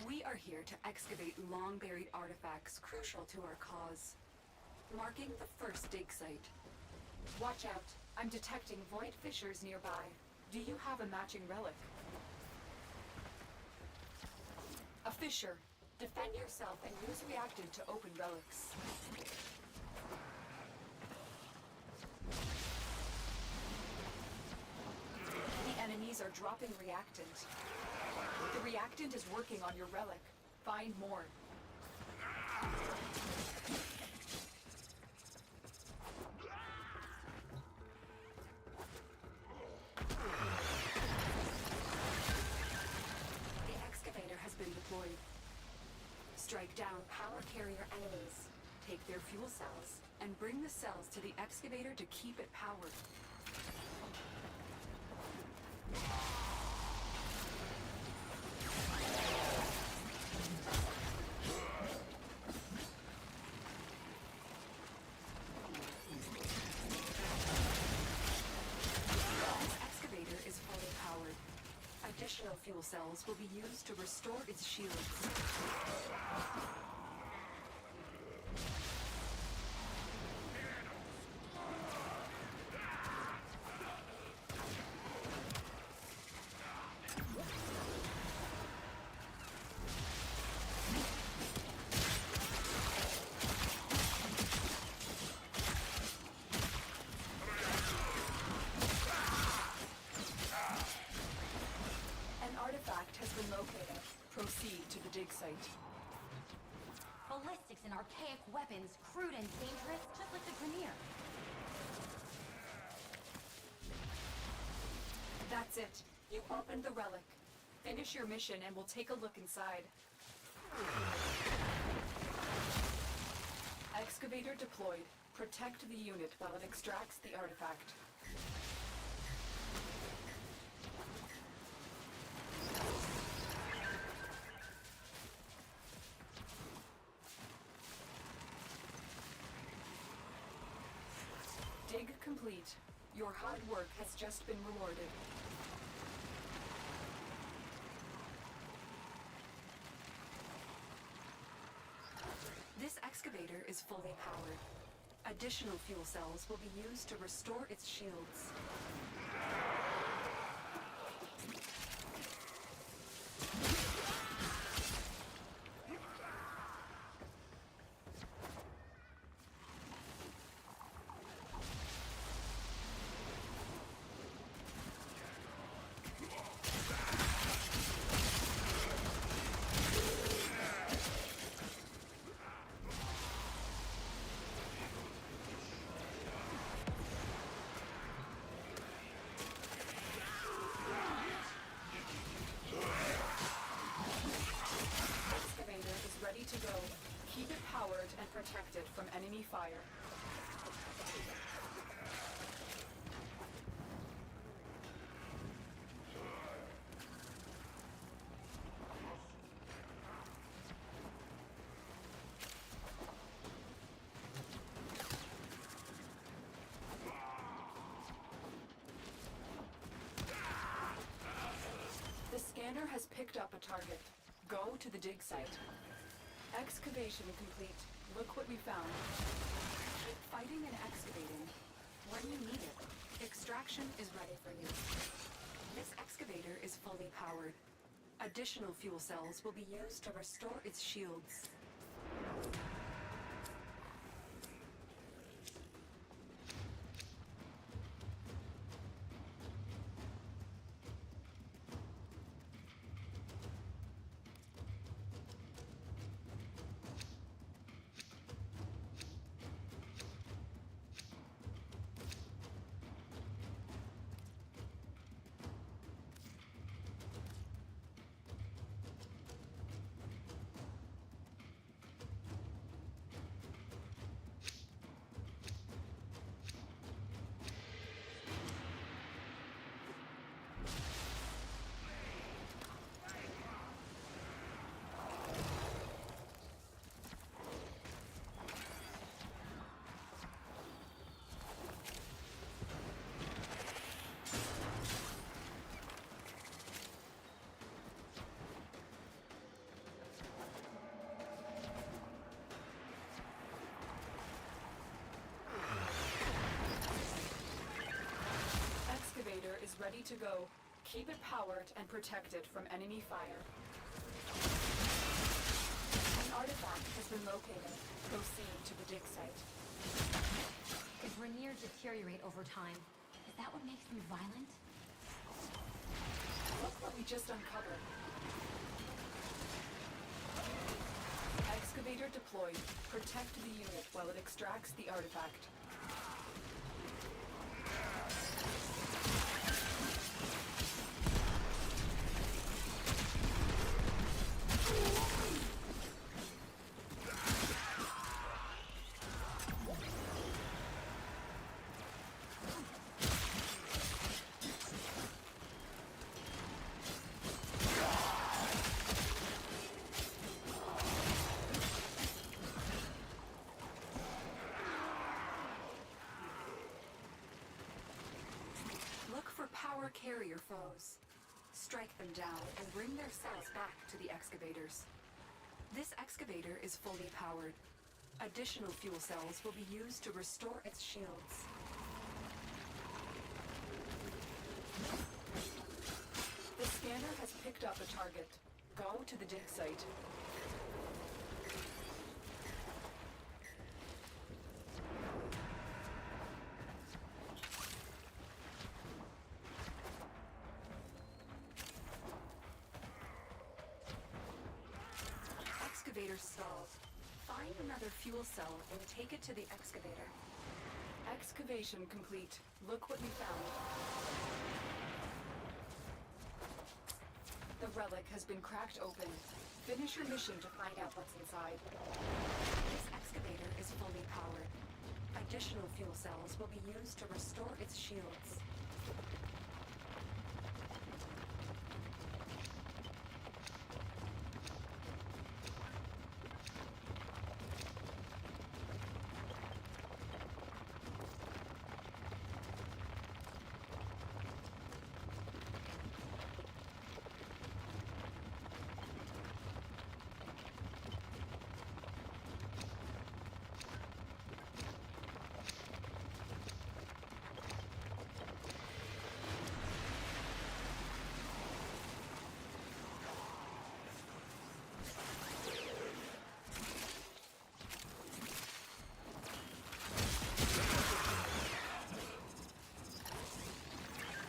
We are here to excavate long-buried artifacts crucial to our cause. Marking the first dig site. Watch out. I'm detecting void fissures nearby. Do you have a matching relic? A fissure. Defend yourself and use reactant to open relics. The enemies are dropping reactant. The reactant is working on your relic. Find more. The excavator has been deployed. Strike down power carrier enemies. Take their fuel cells and bring the cells to the excavator to keep it powered. Additional fuel cells will be used to restore its shields. Located. Proceed to the dig site. Ballistics and archaic weapons, crude and dangerous, just like the Kiteer. That's it. You opened the relic. Finish your mission and we'll take a look inside. Excavator deployed. Protect the unit while it extracts the artifact. Dig complete. Your hard work has just been rewarded. This excavator is fully powered. Additional fuel cells will be used to restore its shields. To go. Keep it powered and protected from enemy fire. The scanner has picked up a target. Go to the dig site. Excavation complete. Look what we found. Keep fighting and excavating. When you need it, extraction is ready for you. This excavator is fully powered. Additional fuel cells will be used to restore its shields. ready to go. Keep it powered and protected from enemy fire. An artifact has been located. Proceed to the dig site. If Rainier deteriorate over time, is that what makes them violent? Look what we just uncovered. Excavator deployed. Protect the unit while it extracts the artifact. Power carrier foes. Strike them down and bring their cells back to the excavators. This excavator is fully powered. Additional fuel cells will be used to restore its shields. The scanner has picked up a target. Go to the dig site. Excavator stalled. Find another fuel cell and take it to the excavator. Excavation complete. Look what we found. The relic has been cracked open. Finish your mission to find out what's inside. This excavator is fully powered. Additional fuel cells will be used to restore its shields.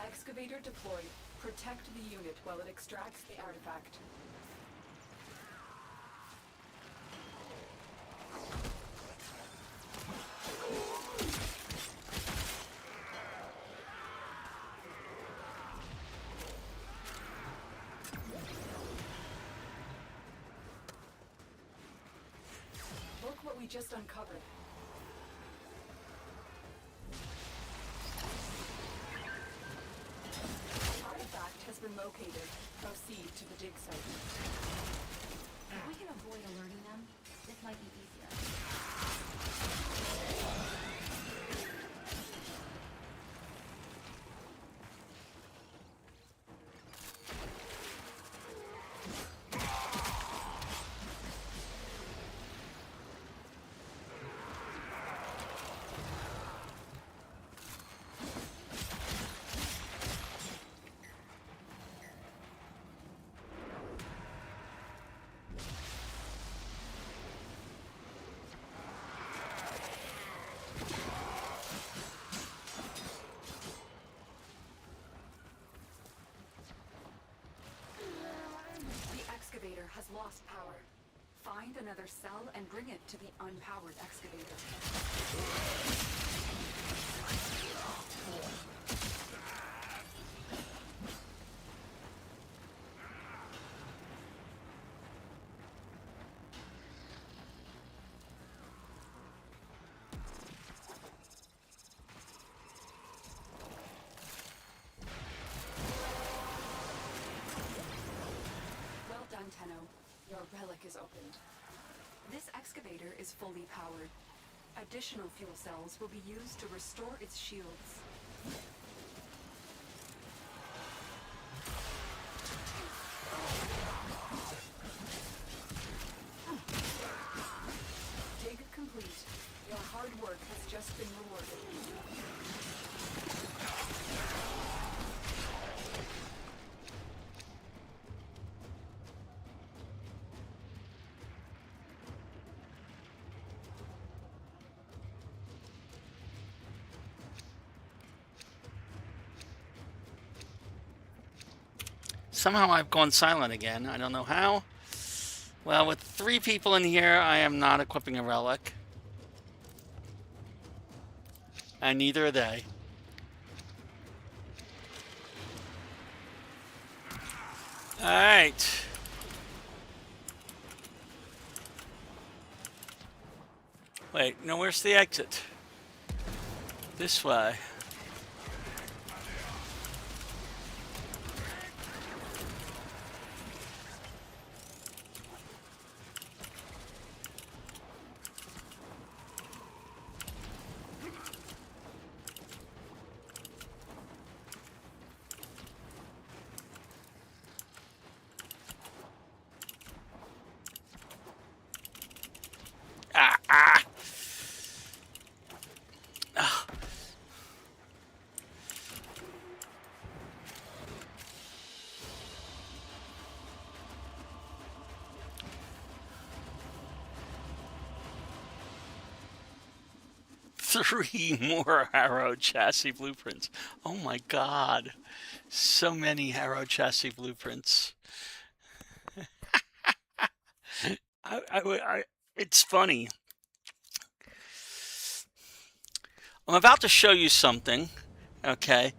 Excavator deployed. Protect the unit while it extracts the artifact. Look what we just uncovered. Been located. Proceed to the dig site. If we can avoid alerting them, this might be easier. Has lost power. Find another cell and bring it to the unpowered excavator. Your relic is opened. This excavator is fully powered. Additional fuel cells will be used to restore its shields. Dig complete. Your hard work has just been rewarded. Somehow I've gone silent again. I don't know how. Well, with 3 people in here, I am not equipping a relic. And neither are they. Alright. Wait, no, where's the exit? This way. Ah, ah. Ah. 3 more Harrow chassis blueprints. Oh my god. So many Harrow chassis blueprints. It's funny. I'm about to show you something, okay?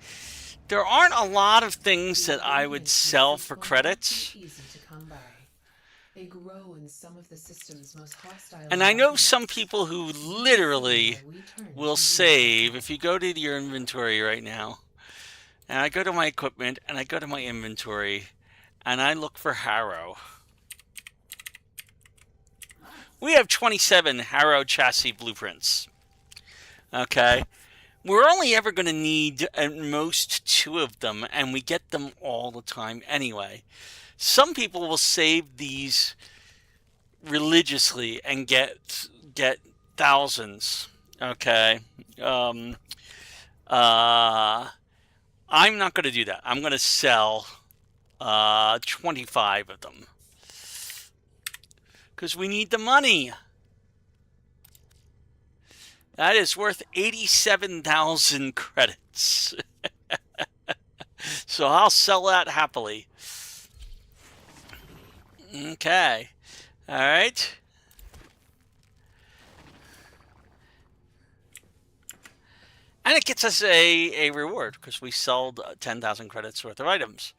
There aren't a lot of things that I would sell for credits. They grow in some of the system's most hostile. And I know some people who literally will save. If you go to your inventory right now, and I go to my equipment, and I go to my inventory, and I look for Harrow. We have 27 Harrow chassis blueprints. Okay? We're only ever going to need at most 2 of them, and we get them all the time anyway. Some people will save these religiously and get thousands. Okay? I'm not going to do that. I'm going to sell 25 of them. Because we need the money. That is worth 87,000 credits. So I'll sell that happily. Okay. All right. And it gets us a reward because we sold 10,000 credits worth of items.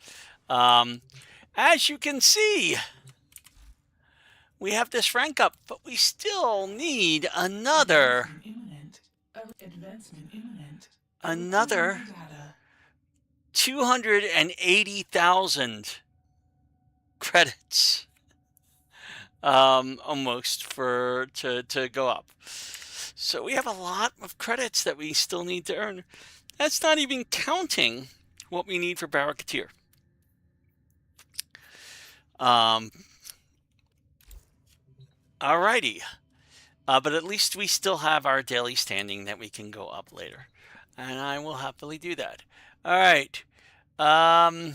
As you can see, we have this rank up, but we still need another. Another 280,000 credits. Almost to go up. So we have a lot of credits that we still need to earn. That's not even counting what we need for Baro Kiteer. Alrighty. But at least we still have our daily standing that we can go up later. And I will happily do that. Alright. While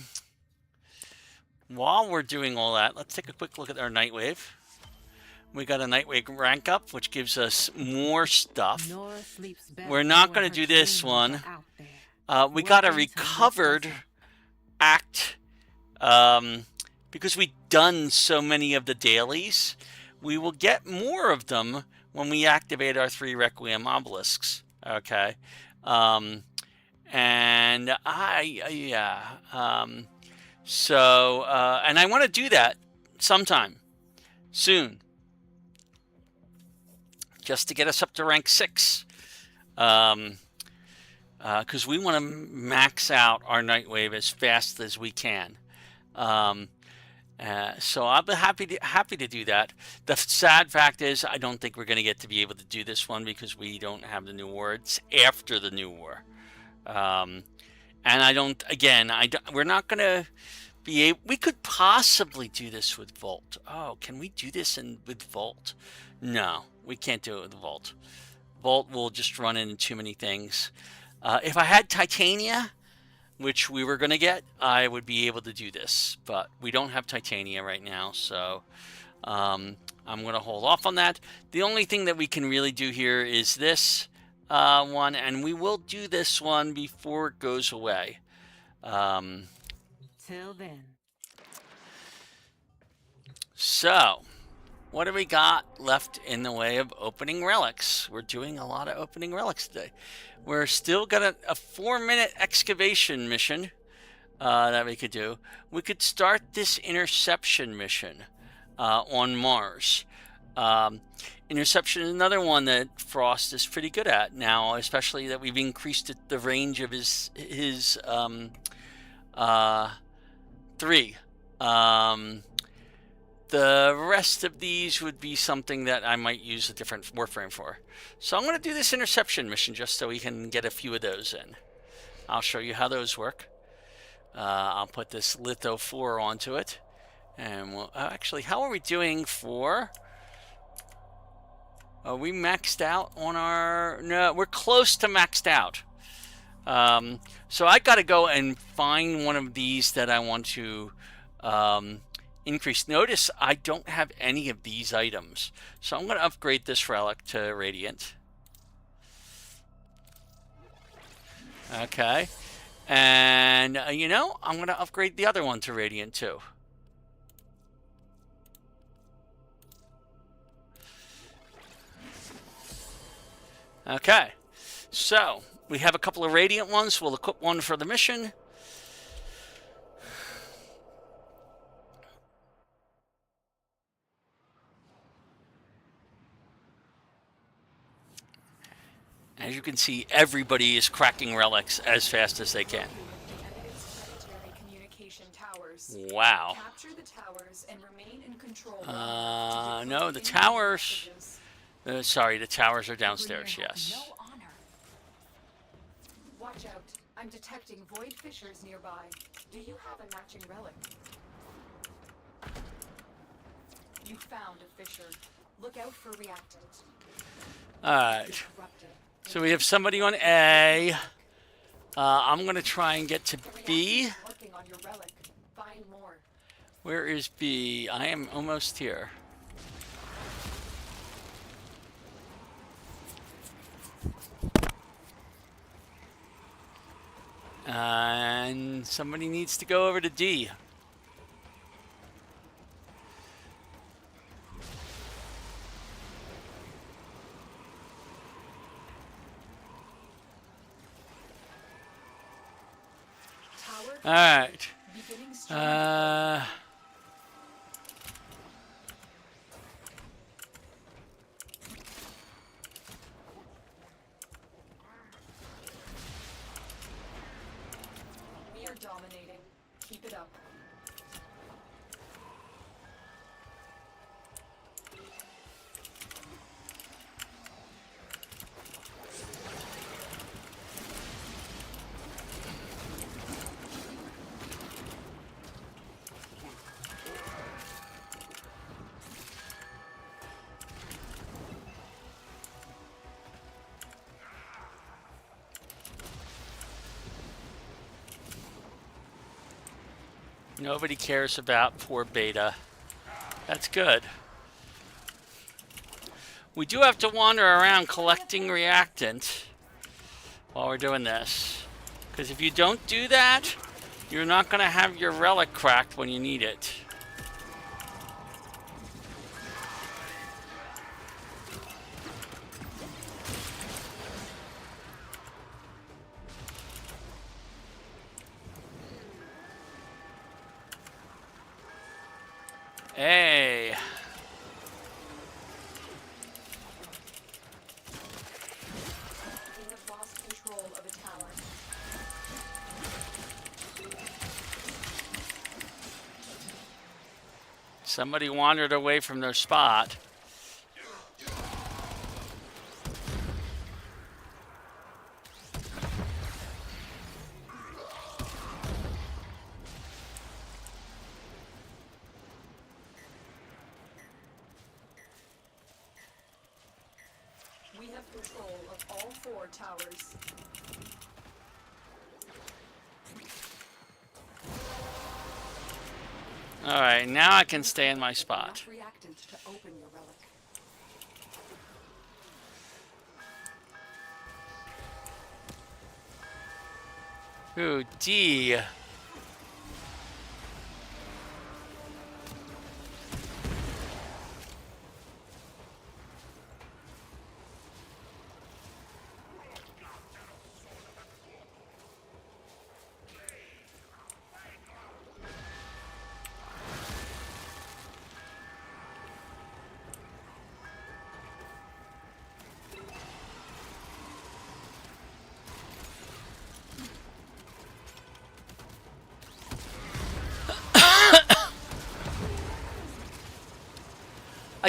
we're doing all that, let's take a quick look at our Nightwave. We got a Nightwave rank up, which gives us more stuff. We're not going to do this one. We got a recovered act because we've done so many of the dailies. We will get more of them when we activate our 3 Requiem obelisks. Okay. And and I want to do that sometime soon, just to get us up to rank 6, because we want to max out our Nightwave as fast as we can. So I'll be happy to do that. The sad fact is I don't think we're going to get to be able to do this one because we don't have the new war. It's after the new war. And we're not going to be able, we could possibly do this with Volt. Oh, can we do this with Volt? No, we can't do it with Volt. Volt will just run into too many things. If I had Titania, which we were going to get, I would be able to do this. But we don't have Titania right now, so I'm going to hold off on that. The only thing that we can really do here is this one, and we will do this one before it goes away. Till then. So, what do we got left in the way of opening relics? We're doing a lot of opening relics today. We're still got a 4-minute excavation mission that we could do. We could start this interception mission on Mars. Interception is another one that Frost is pretty good at now, especially that we've increased the range of his 3. The rest of these would be something that I might use a different Warframe for. So I'm going to do this interception mission just so we can get a few of those in. I'll show you how those work. I'll put this Litho 4 onto it. And we'll, actually, how are we doing for... Are we maxed out on our... No, we're close to maxed out. So I got to go and find one of these that I want to... increase. Notice I don't have any of these items, so I'm going to upgrade this relic to Radiant. Okay, and you know, I'm going to upgrade the other one to Radiant too. Okay, so we have a couple of Radiant ones. We'll equip one for the mission. As you can see, everybody is cracking relics as fast as they can. Wow. Capture the towers and remain in control. No, the towers... sorry, the towers are downstairs, yes. No honor. Watch out. I'm detecting void fissures nearby. Do you have a matching relic? You found a fissure. Look out for reactant. Alright. So we have somebody on A. I'm going to try and get to B. Where is B? I am almost here. And somebody needs to go over to D. All right. We are dominating. Keep it up. Nobody cares about poor Beta. That's good. We do have to wander around collecting reactant while we're doing this. Because if you don't do that, you're not going to have your relic cracked when you need it. Hey. We have lost control of a tower. Somebody wandered away from their spot. We have control of all 4 towers. All right, now I can stay in my spot. Reactant to open your relic. Ooh, D.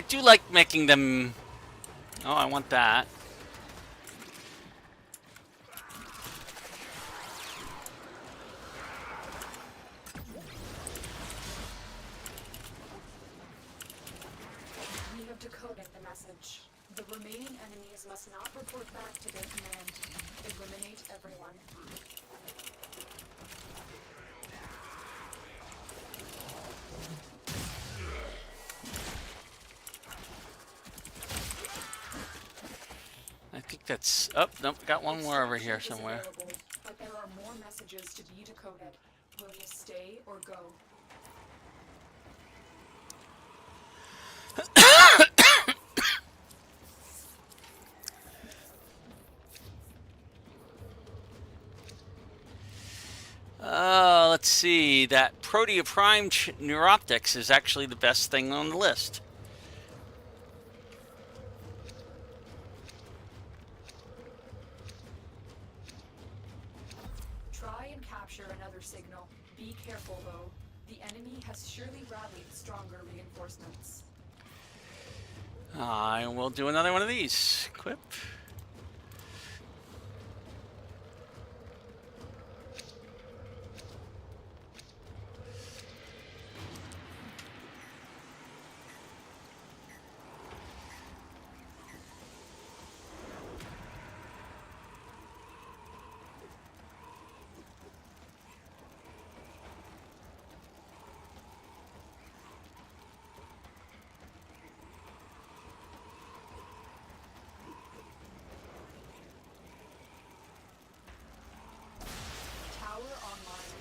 I do like making them... Oh, I want that. We have decoded the message. The remaining enemies must not report back to their command. Eliminate everyone. I think that's... Oh, nope, got one more over here somewhere. But there are more messages to be decoded. Will you stay or go? Let's see. That Protea Prime Neuroptics is actually the best thing on the list. Try and capture another signal. Be careful, though. The enemy has surely rallied stronger reinforcements. I will do another one of these. Equip. Tower online.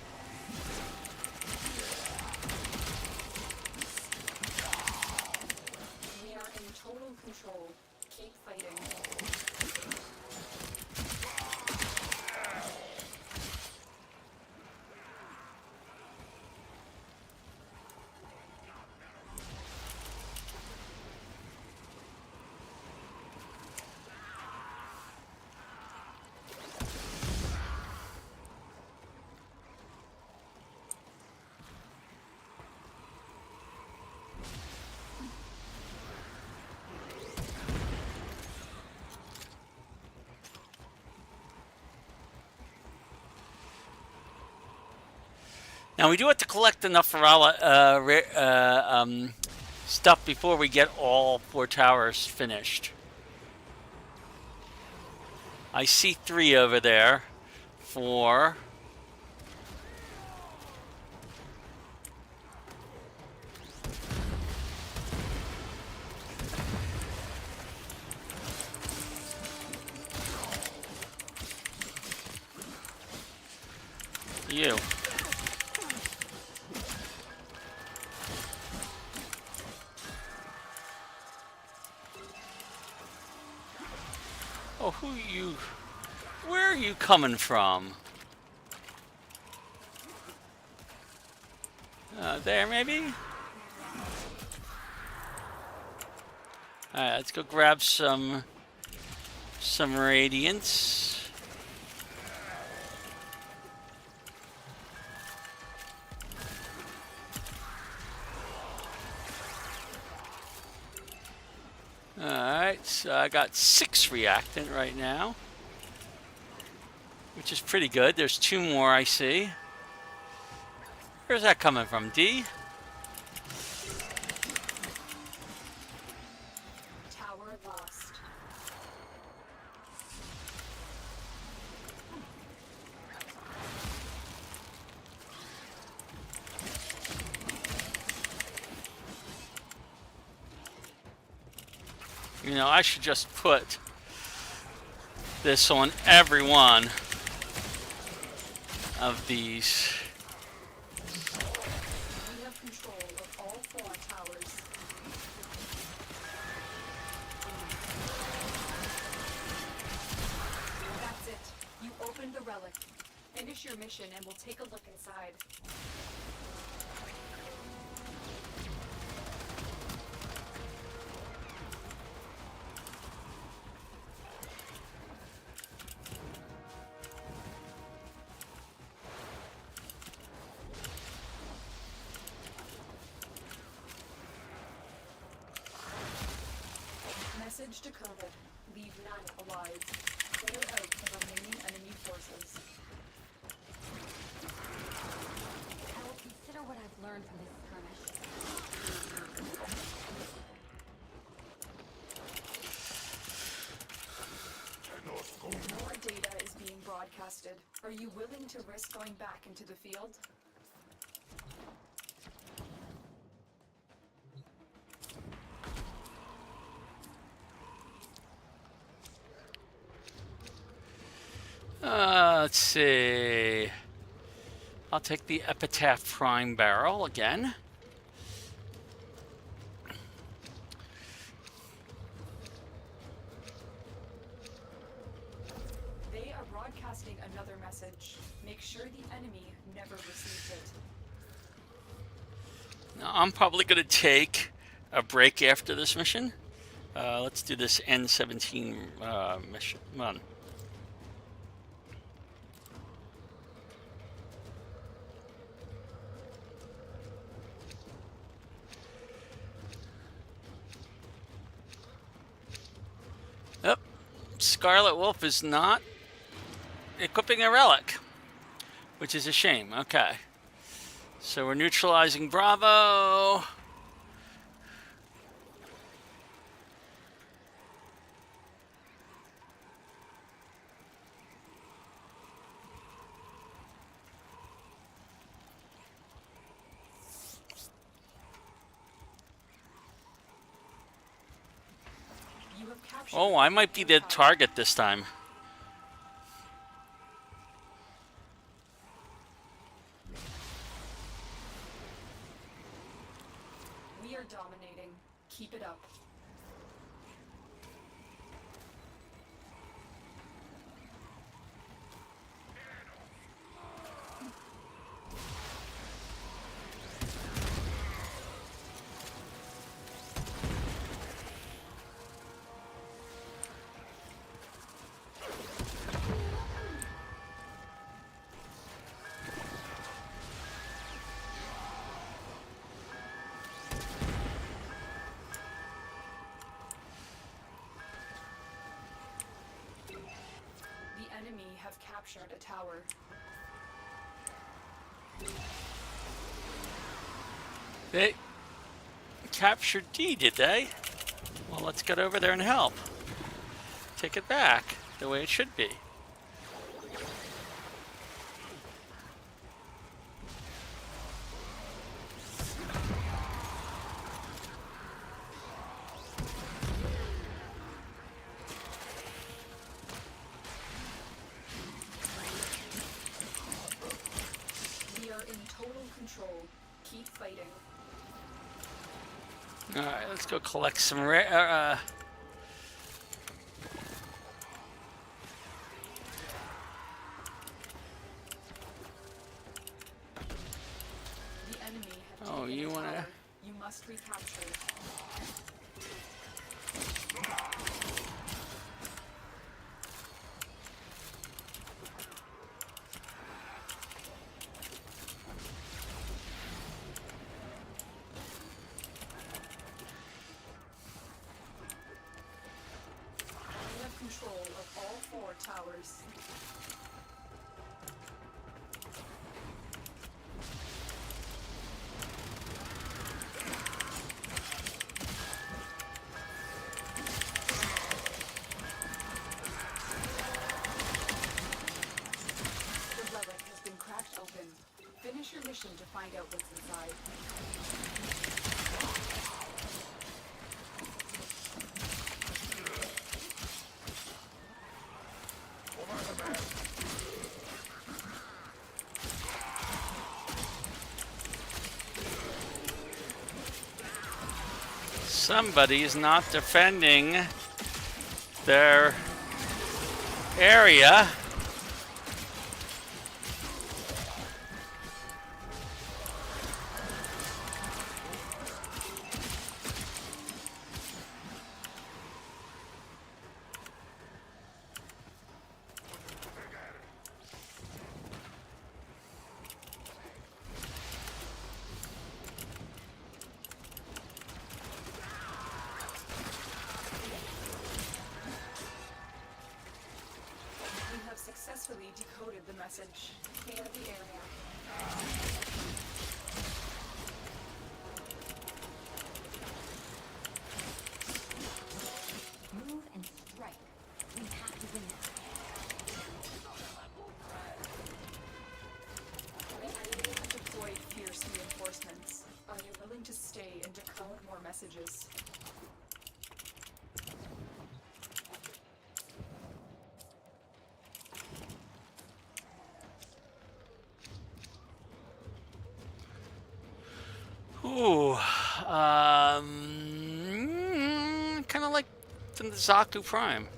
We are in total control. Keep fighting. Now we do have to collect enough stuff before we get all 4 towers finished. I see 3 over there. 4. You. Oh, who are you? Where are you coming from? There, maybe? Alright, let's go grab some radiance. Alright, so I got 6 reactant right now, which is pretty good. There's 2 more I see. Where's that coming from, D? Tower lost. You know, I should just put this on every one of these. We have control of all 4 towers. That's it. You opened the relic. Finish your mission and we'll take a look inside. Message decoded. Leave none alive. Clear out the remaining enemy forces. I will consider what I've learned from this skirmish. More data is being broadcasted. Are you willing to risk going back into the field? Let's see. I'll take the Epitaph Prime barrel again. They are broadcasting another message. Make sure the enemy never receives it. Now, I'm probably going to take a break after this mission. Let's do this N17 mission run. Yep, Scarlet Wolf is not equipping a relic, which is a shame. Okay, so we're neutralizing Bravo. You have captured. Oh, I might be the target this time. We are dominating. Keep it up. The enemy have captured a tower. They captured D, did they? Well, let's get over there and help. Take it back the way it should be. We are in total control. Keep fighting. All right, let's go collect some rare. The enemy have Oh, taken you the wanna- tower. You must recapture it. You have control of all 4 towers. The relic has been cracked open. Finish your mission to find out what's inside. Somebody's not defending their area. more messages. Ooh, kind of like the Zaku Prime.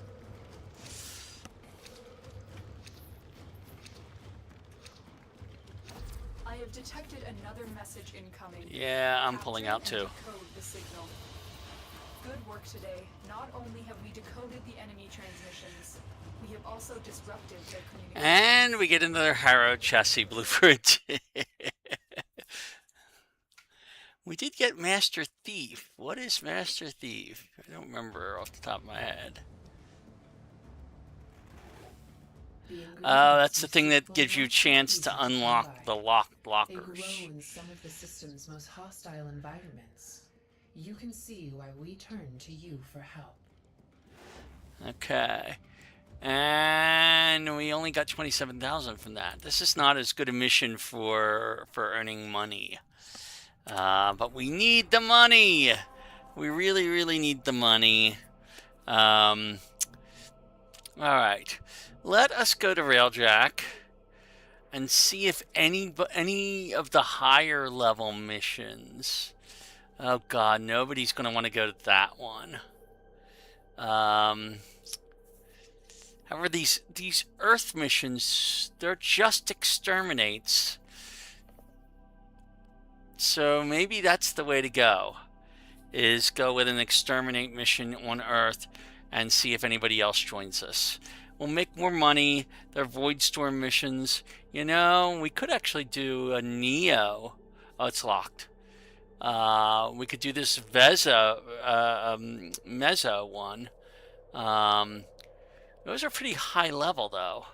I have detected another message incoming. Yeah, I'm pulling out too. Decode the signal. Good work today. Not only have we decoded the enemy transmissions, we have also disrupted their communication. And we get another Harrow chassis blueprint. We did get Master Thief. What is Master Thief? I don't remember off the top of my head. Oh, that's the thing that gives you a chance to unlock the locked They lockers. grow in some of the system's most hostile environments. You can see why we turn to you for help. Okay. And we only got 27,000 from that. This is not as good a mission for earning money. But we need the money. We really, really need the money. All right. Let us go to Railjack and see if any of the higher level missions. Oh God, nobody's going to want to go to that one. However, these Earth missions, they're just exterminates. So maybe that's the way to go, is go with an exterminate mission on Earth and see if anybody else joins us. We'll make more money. They're Void Storm missions. You know, we could actually do a Neo. Oh, it's locked. We could do this Mezzo one. Those are pretty high level, though.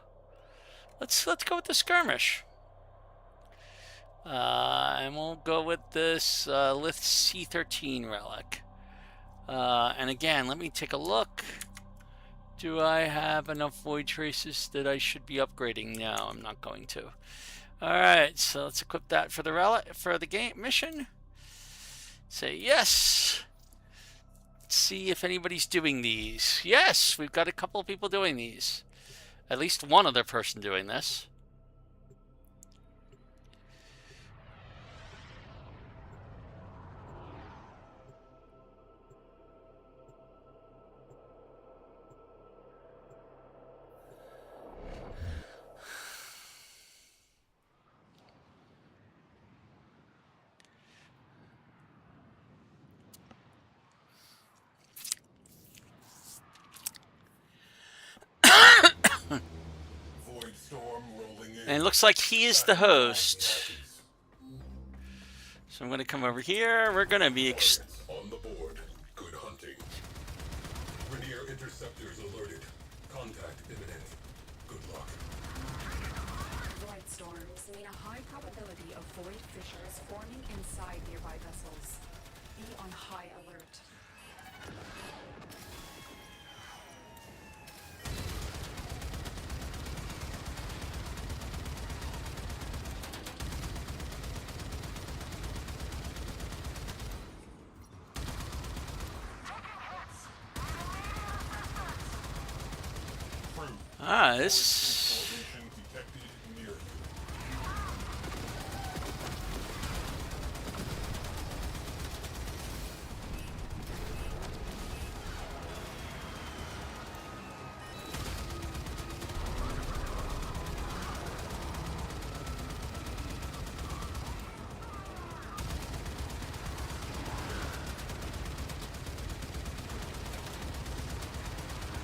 Let's go with the skirmish. And we'll go with this Lith C13 relic. And again, let me take a look. Do I have enough void traces that I should be upgrading? No, I'm not going to. All right, so let's equip that for the relic for the game mission. Say yes. Let's see if anybody's doing these. Yes, we've got a couple of people doing these. At least one other person doing this. And it looks like he is the host. So I'm going to come over here. We're going to be on the board. Good hunting. Rainier interceptors alerted. Contact imminent. Good luck. Void storms mean a high probability of void fissures forming inside nearby vessels. Be on high alert. this.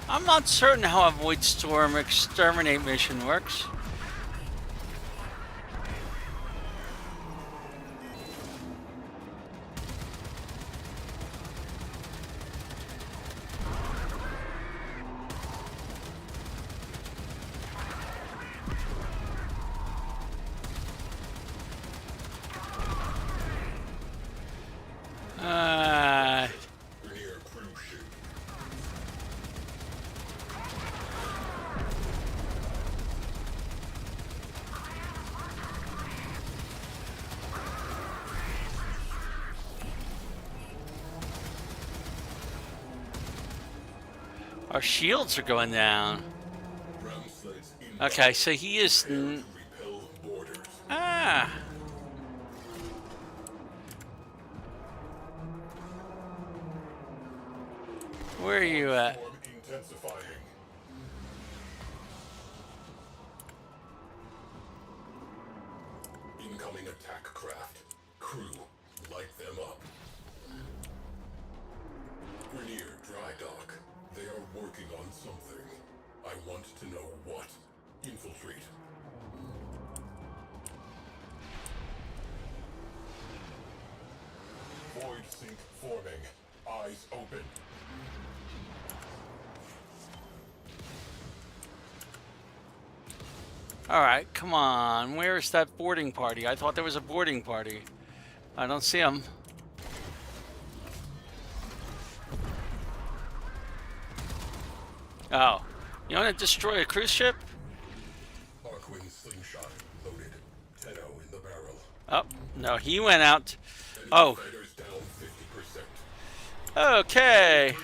I'm not certain how a Void Storm exterminate mission works. Our shields are going down. Okay, so he is. Ah. Where are you at? Incoming attack craft. Crew, light them up. Grenier dry dock. They are working on something. I want to know what. Infiltrate. Void sink forming. Eyes open. All right, come on. Where's that boarding party? I thought there was a boarding party. I don't see him. Oh, you want to destroy a cruise ship? Arcwing slingshot loaded. Tenno in the barrel. Oh, no, he went out. Oh. Okay.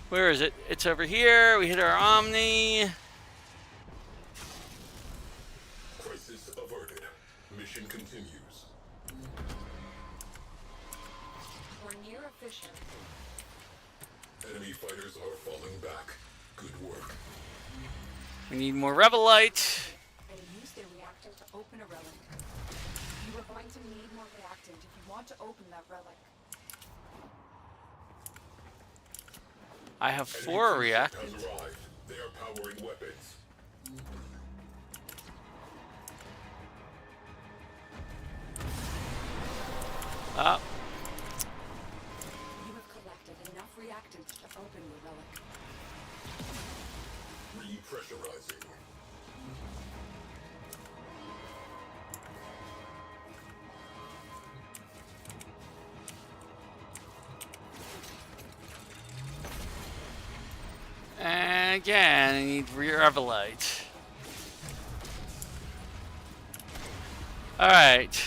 Where is it? It's over here. We hit our Omni. Crisis averted. Mission continues. We're near efficient. Enemy fighters are falling back. Good work. We need more Revelite. And use their reactor to open a relic. You are going to need more reactant if you want to open that relic. I have 4 reactants. Has arrived. They are powering weapons. Up. You have collected enough reactant to open the relic. Repressurizing. And again, I need Revelite. All right.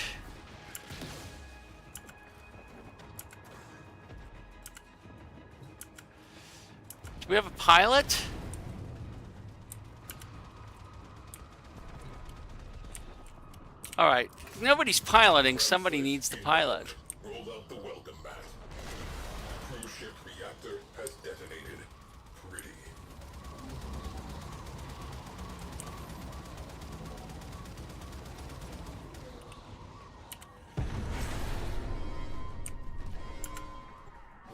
Do we have a pilot? All right. Nobody's piloting. Somebody needs the pilot. Roll out the welcome mat. Cruise ship reactor has detonated. Pretty.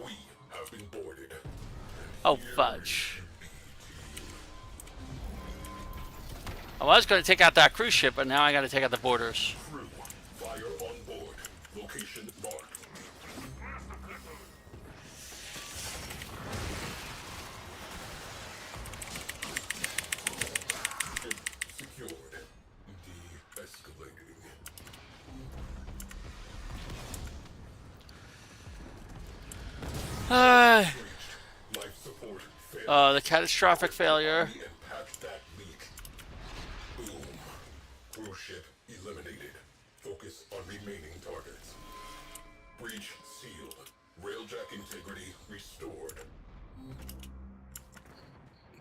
We have been boarded. Oh, fudge. I was going to take out that cruise ship, but now I got to take out the boarders. Crew, fire on board. Location marked. Ship secured. De-escalating. Life support failed. The catastrophic failure. And patch that leak. Boom. Cruise ship eliminated. Focus on remaining targets. Breach sealed. Railjack integrity restored.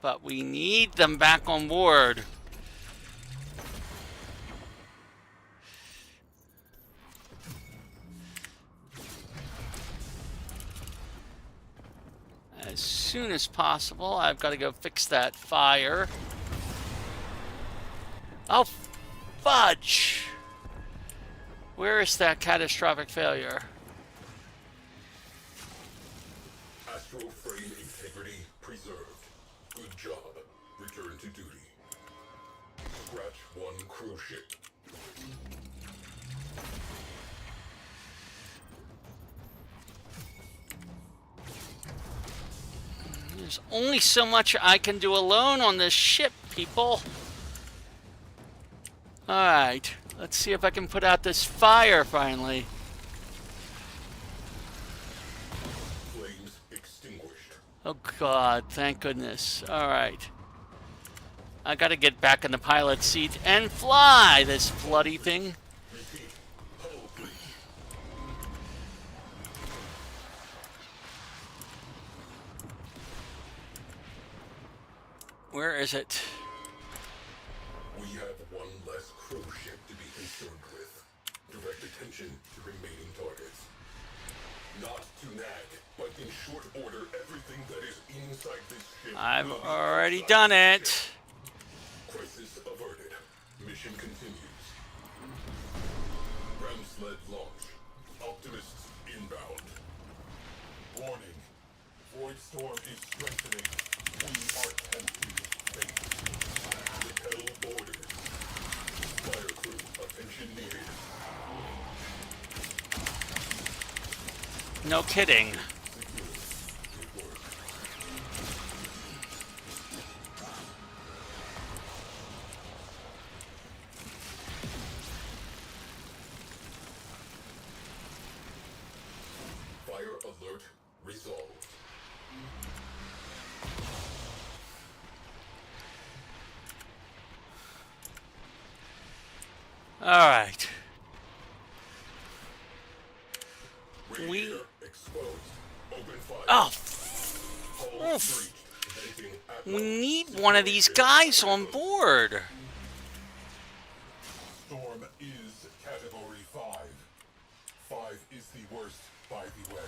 But we need them back on board. As soon as possible. I've got to go fix that fire. Oh, fudge! Where is that catastrophic failure? Astral frame integrity preserved. Good job. Return to duty. Scratch one cruise ship. There's only so much I can do alone on this ship, people. Alright, let's see if I can put out this fire finally. Flames extinguished. Oh god, thank goodness. Alright. I gotta get back in the pilot seat and fly this bloody thing. Repeat. Hull please. Where is it? We have one less crew ship to be concerned with. Direct attention to remaining targets. Not to nag, but in short order, everything that is inside this ship. I've will be already outside done this it. ship. Crisis averted. Mission continues. Ram sled launch. Optimists inbound. Warning. Void storm is strengthening. We are tempting fate. Repel borders. Fire crew, attention needed. No kidding. Fire alert resolved. All right. Radiator exposed. Open fire. Oh, Hull breached. Venting at we need one of these guys on board. Storm is category 5. 5 is the worst, by the way.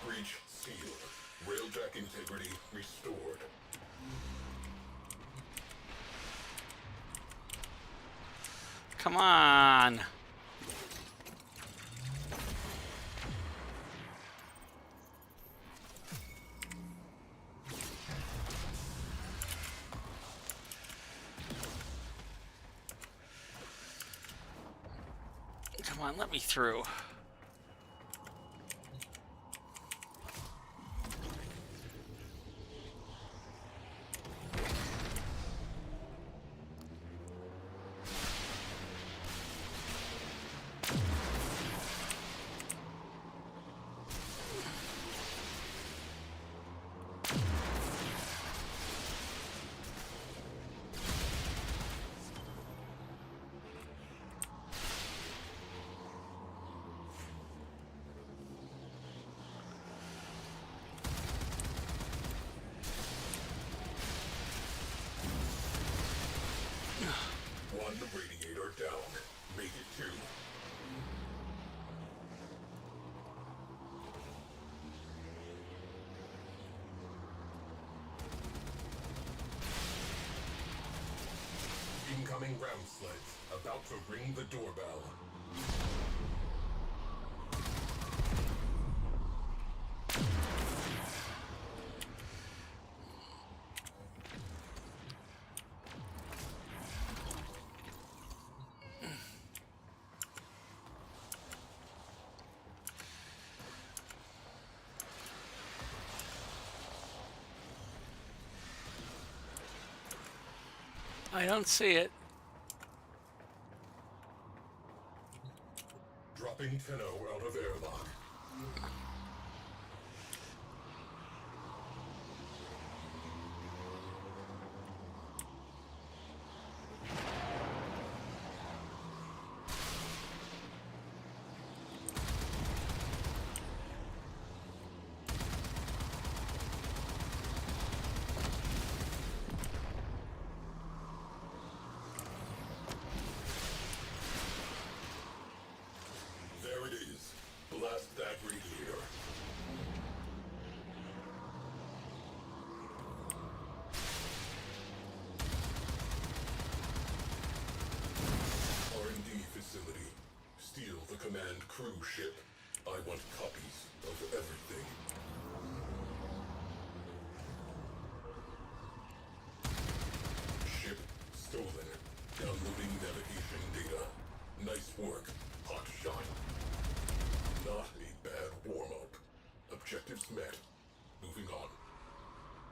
Breach sealed. Railjack integrity restored. Come on. Come on, let me through. One radiator down. Make it 2. Incoming ram sleds. About to ring the doorbell. I don't see it. Dropping Tenno out of airlock. There it is. Blast that radiator. R&D facility. Steal the command crew ship. I want copies of everything. Ship stolen. Downloading navigation data. Nice work, hot shot. Not a bad warm-up. Objectives met. Moving on.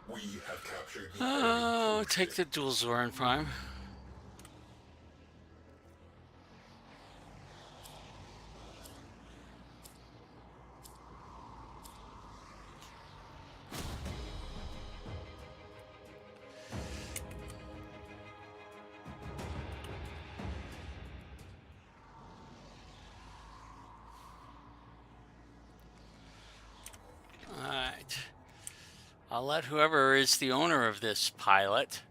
We have captured the enemy Oh, crew take ship. the dual Zoran Prime. I'll let whoever is the owner of this pilot.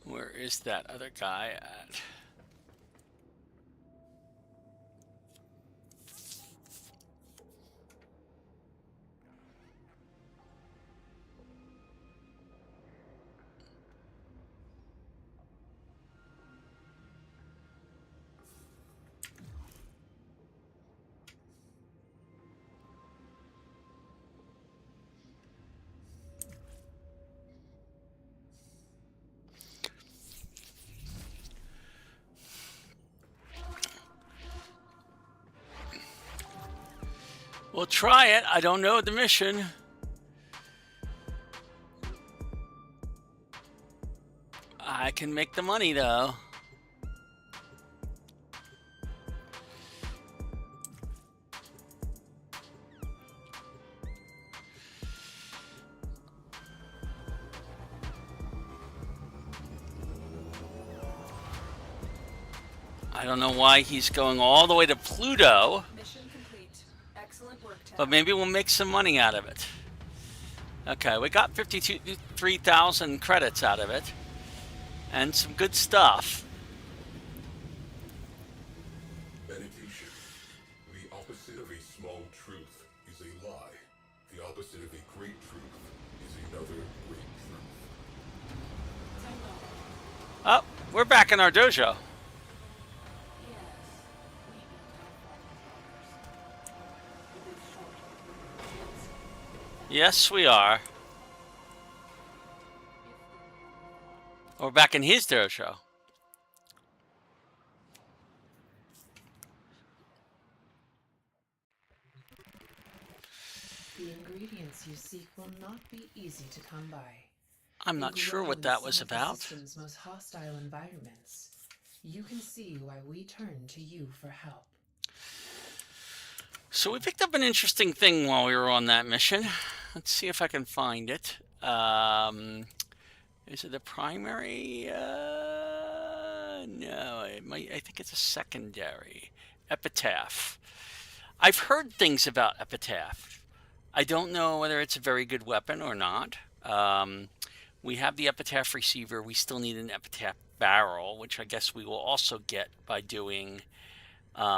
Where is that other guy at? We'll try it. I don't know the mission. I can make the money though. I don't know why he's going all the way to Pluto. But maybe we'll make some money out of it. Okay, we got 53,000 credits out of it. And some good stuff. Meditation. The opposite of a small truth is a lie. The opposite of a great truth is another great truth. Oh, we're back in our dojo. Yes, we are. We're back in his dojo. The ingredients you seek will not be easy to come by. I'm not sure what that was about. The system's most hostile environments. You can see why we turn to you for help. So we picked up an interesting thing while we were on that mission. Let's see if I can find it. Is it the primary? No, I think it's a secondary. Epitaph. I've heard things about Epitaph. I don't know whether it's a very good weapon or not. We have the Epitaph receiver. We still need an Epitaph barrel, which I guess we will also get by doing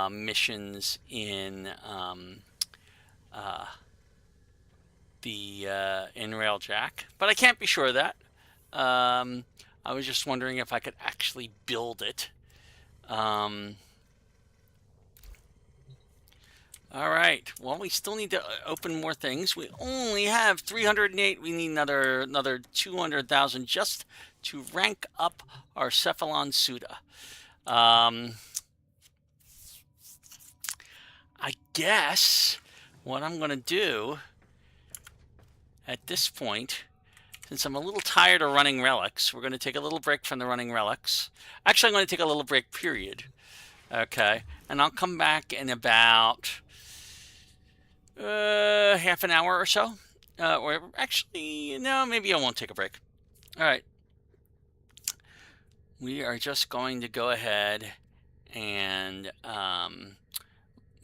missions in in Railjack, but I can't be sure of that. I was just wondering if I could actually build it. All right. Well, we still need to open more things. We only have 308. We need another 200,000 just to rank up our Cephalon Suda. I guess what I'm going to do at this point, since I'm a little tired of running relics, we're going to take a little break from the running relics. Actually, I'm going to take a little break, period. Okay. And I'll come back in about half an hour or so. Or actually, no, maybe I won't take a break. All right. We are just going to go ahead and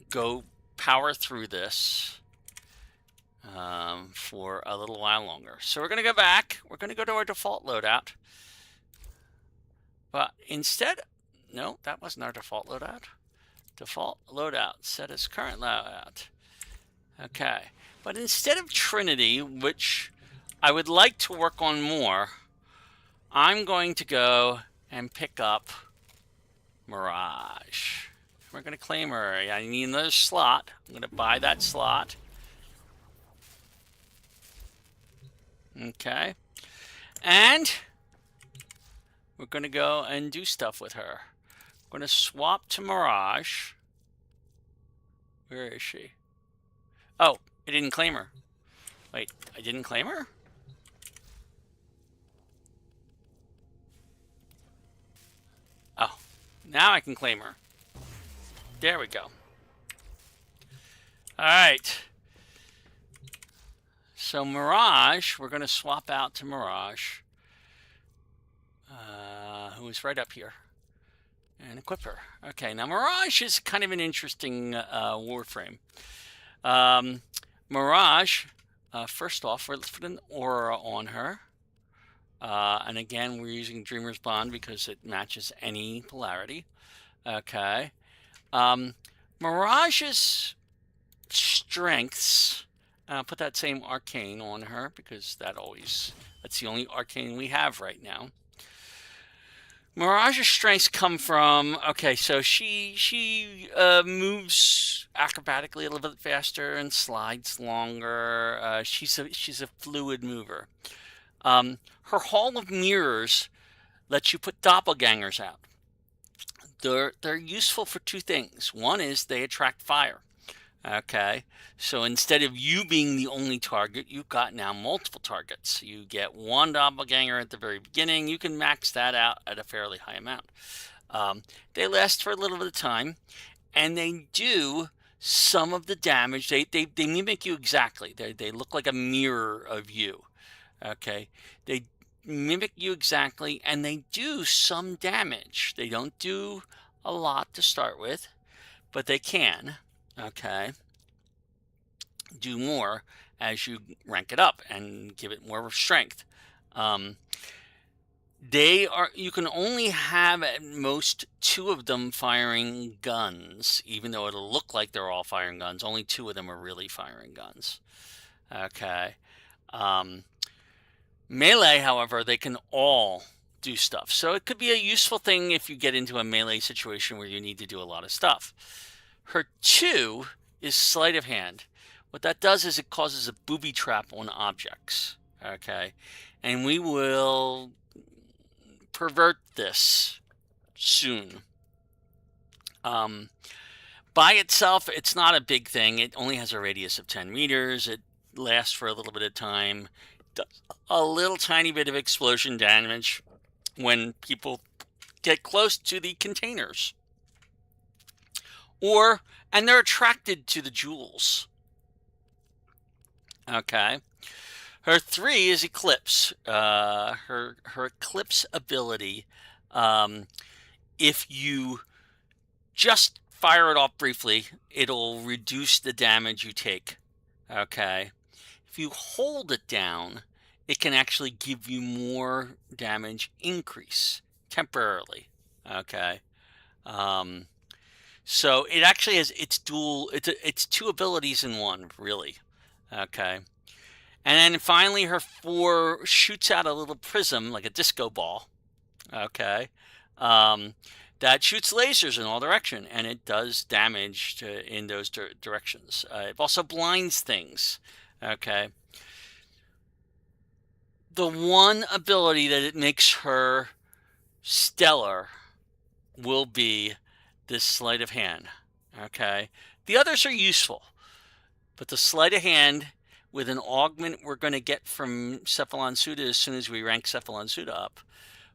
go power through this for a little while longer. So we're going to go back. We're going to go to our default loadout. But instead, no, that wasn't our default loadout. Default loadout set as current loadout. Okay. But instead of Trinity, which I would like to work on more, I'm going to go and pick up Mirage. We're going to claim her. I need another slot. I'm going to buy that slot. Okay. And we're going to go and do stuff with her. We're going to swap to Mirage. Where is she? Oh, I didn't claim her. Wait, I didn't claim her? Oh, now I can claim her. There we go. All right. So Mirage, we're going to swap out to Mirage, who is right up here, and equip her. Okay, now Mirage is kind of an interesting Warframe. Mirage, first off, let's put an aura on her. And again, we're using Dreamer's Bond because it matches any polarity. Okay. Mirage's strengths, put that same arcane on her because that's the only arcane we have right now. Mirage's strengths come from, okay, so she moves acrobatically a little bit faster and slides longer. She's a fluid mover. Her Hall of Mirrors lets you put doppelgangers out. They're useful for two things. One is they attract fire. Okay, so instead of you being the only target, you've got now multiple targets. You get one doppelganger at the very beginning. You can max that out at a fairly high amount. They last for a little bit of time, and they do some of the damage. They mimic you exactly. They look like a mirror of you. Okay, they mimic you exactly, and they do some damage. They don't do a lot to start with, but they can. Okay, do more as you rank it up and give it more strength. You can only have at most two of them firing guns, even though it'll look like they're all firing guns. Only two of them are really firing guns. Okay. Melee, however, they can all do stuff. So it could be a useful thing if you get into a melee situation where you need to do a lot of stuff. Her 2 is sleight of hand. What that does is it causes a booby trap on objects. Okay. And we will pervert this soon. By itself, it's not a big thing. It only has a radius of 10 meters. It lasts for a little bit of time. Does a little tiny bit of explosion damage when people get close to the containers. And they're attracted to the jewels. Okay. Her 3 is Eclipse. Her Eclipse ability, if you just fire it off briefly, it'll reduce the damage you take. Okay. If you hold it down, it can actually give you more damage increase temporarily. Okay. So it actually has it's two abilities in one, really. Okay. And then finally her 4 shoots out a little prism like a disco ball. Okay. That shoots lasers in all directions, and it does damage in those directions. It also blinds things. Okay. The one ability that it makes her stellar will be this sleight of hand. Okay. The others are useful, but the sleight of hand with an augment we're going to get from Cephalon Suda as soon as we rank Cephalon Suda up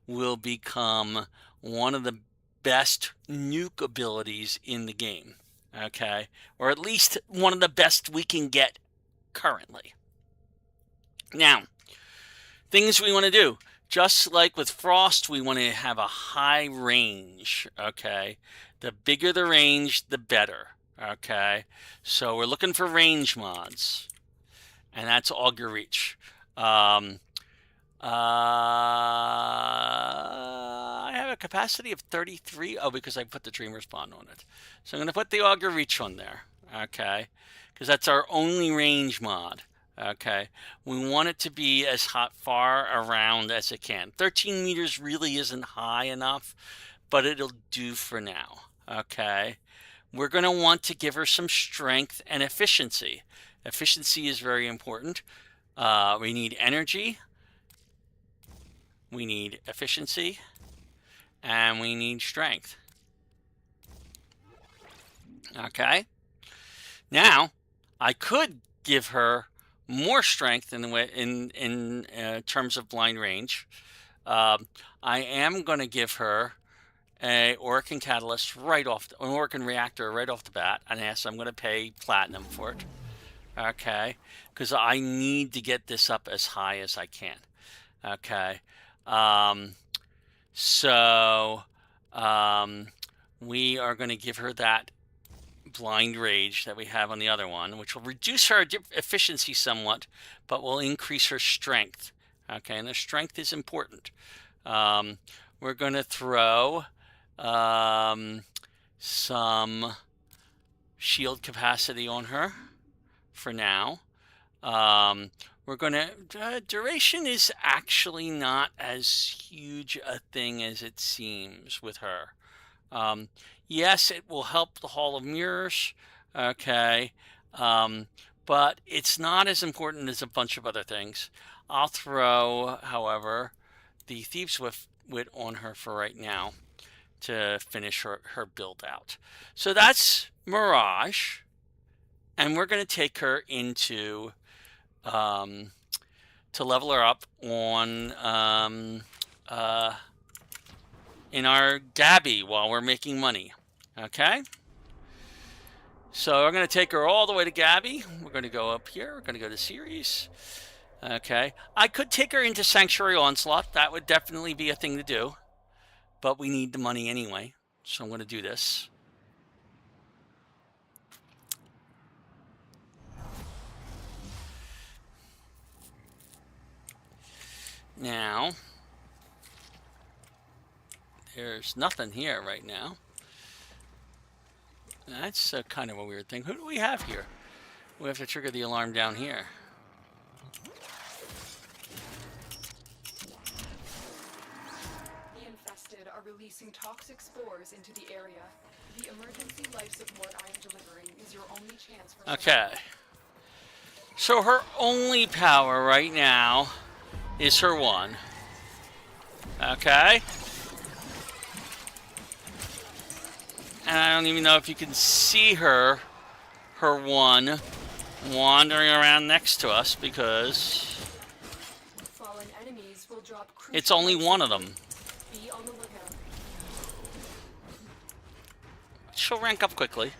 will become one of the best nuke abilities in the game. Okay. Or at least one of the best we can get currently. Now, things we want to do. Just like with Frost, we want to have a high range. Okay. The bigger the range, the better. Okay. So we're looking for range mods. And that's Augur Reach. I have a capacity of 33. Oh, because I put the Dreamer's Bond on it. So I'm going to put the Augur Reach on there. Okay. Because that's our only range mod. Okay. We want it to be as far around as it can. 13 meters really isn't high enough, but it'll do for now. Okay. We're going to want to give her some strength and efficiency. Efficiency is very important. We need energy. We need efficiency. And we need strength. Okay. Now, I could give her more strength in the way in terms of blind range. I am going to give her a Orokin catalyst right off, an Orokin reactor right off the bat, and yes, I'm going to pay platinum for it. Okay, because I need to get this up as high as I can. Okay, so we are going to give her that blind rage that we have on the other one, which will reduce her efficiency somewhat, but will increase her strength. Okay, and the strength is important. We're going to throw some shield capacity on her for now. We're going to... duration is actually not as huge a thing as it seems with her. Yes, it will help the Hall of Mirrors, okay, but it's not as important as a bunch of other things. I'll throw, however, the Thieves' Wit on her for right now to finish her build out. So that's Mirage, and we're going to take her into, to level her up on, in our Gabby while we're making money. Okay? So we're going to take her all the way to Gabby. We're going to go up here. We're going to go to Series. Okay. I could take her into Sanctuary Onslaught. That would definitely be a thing to do. But we need the money anyway. So I'm going to do this. Now, there's nothing here right now. That's kind of a weird thing. Who do we have here? We have to trigger the alarm down here. The infested are releasing toxic spores into the area. The emergency life support I am delivering is your only chance for... Okay. So her only power right now is her one. Okay. And I don't even know if you can see her one, wandering around next to us because fallen enemies will drop it's only one of them. Be on the lookout. She'll rank up quickly.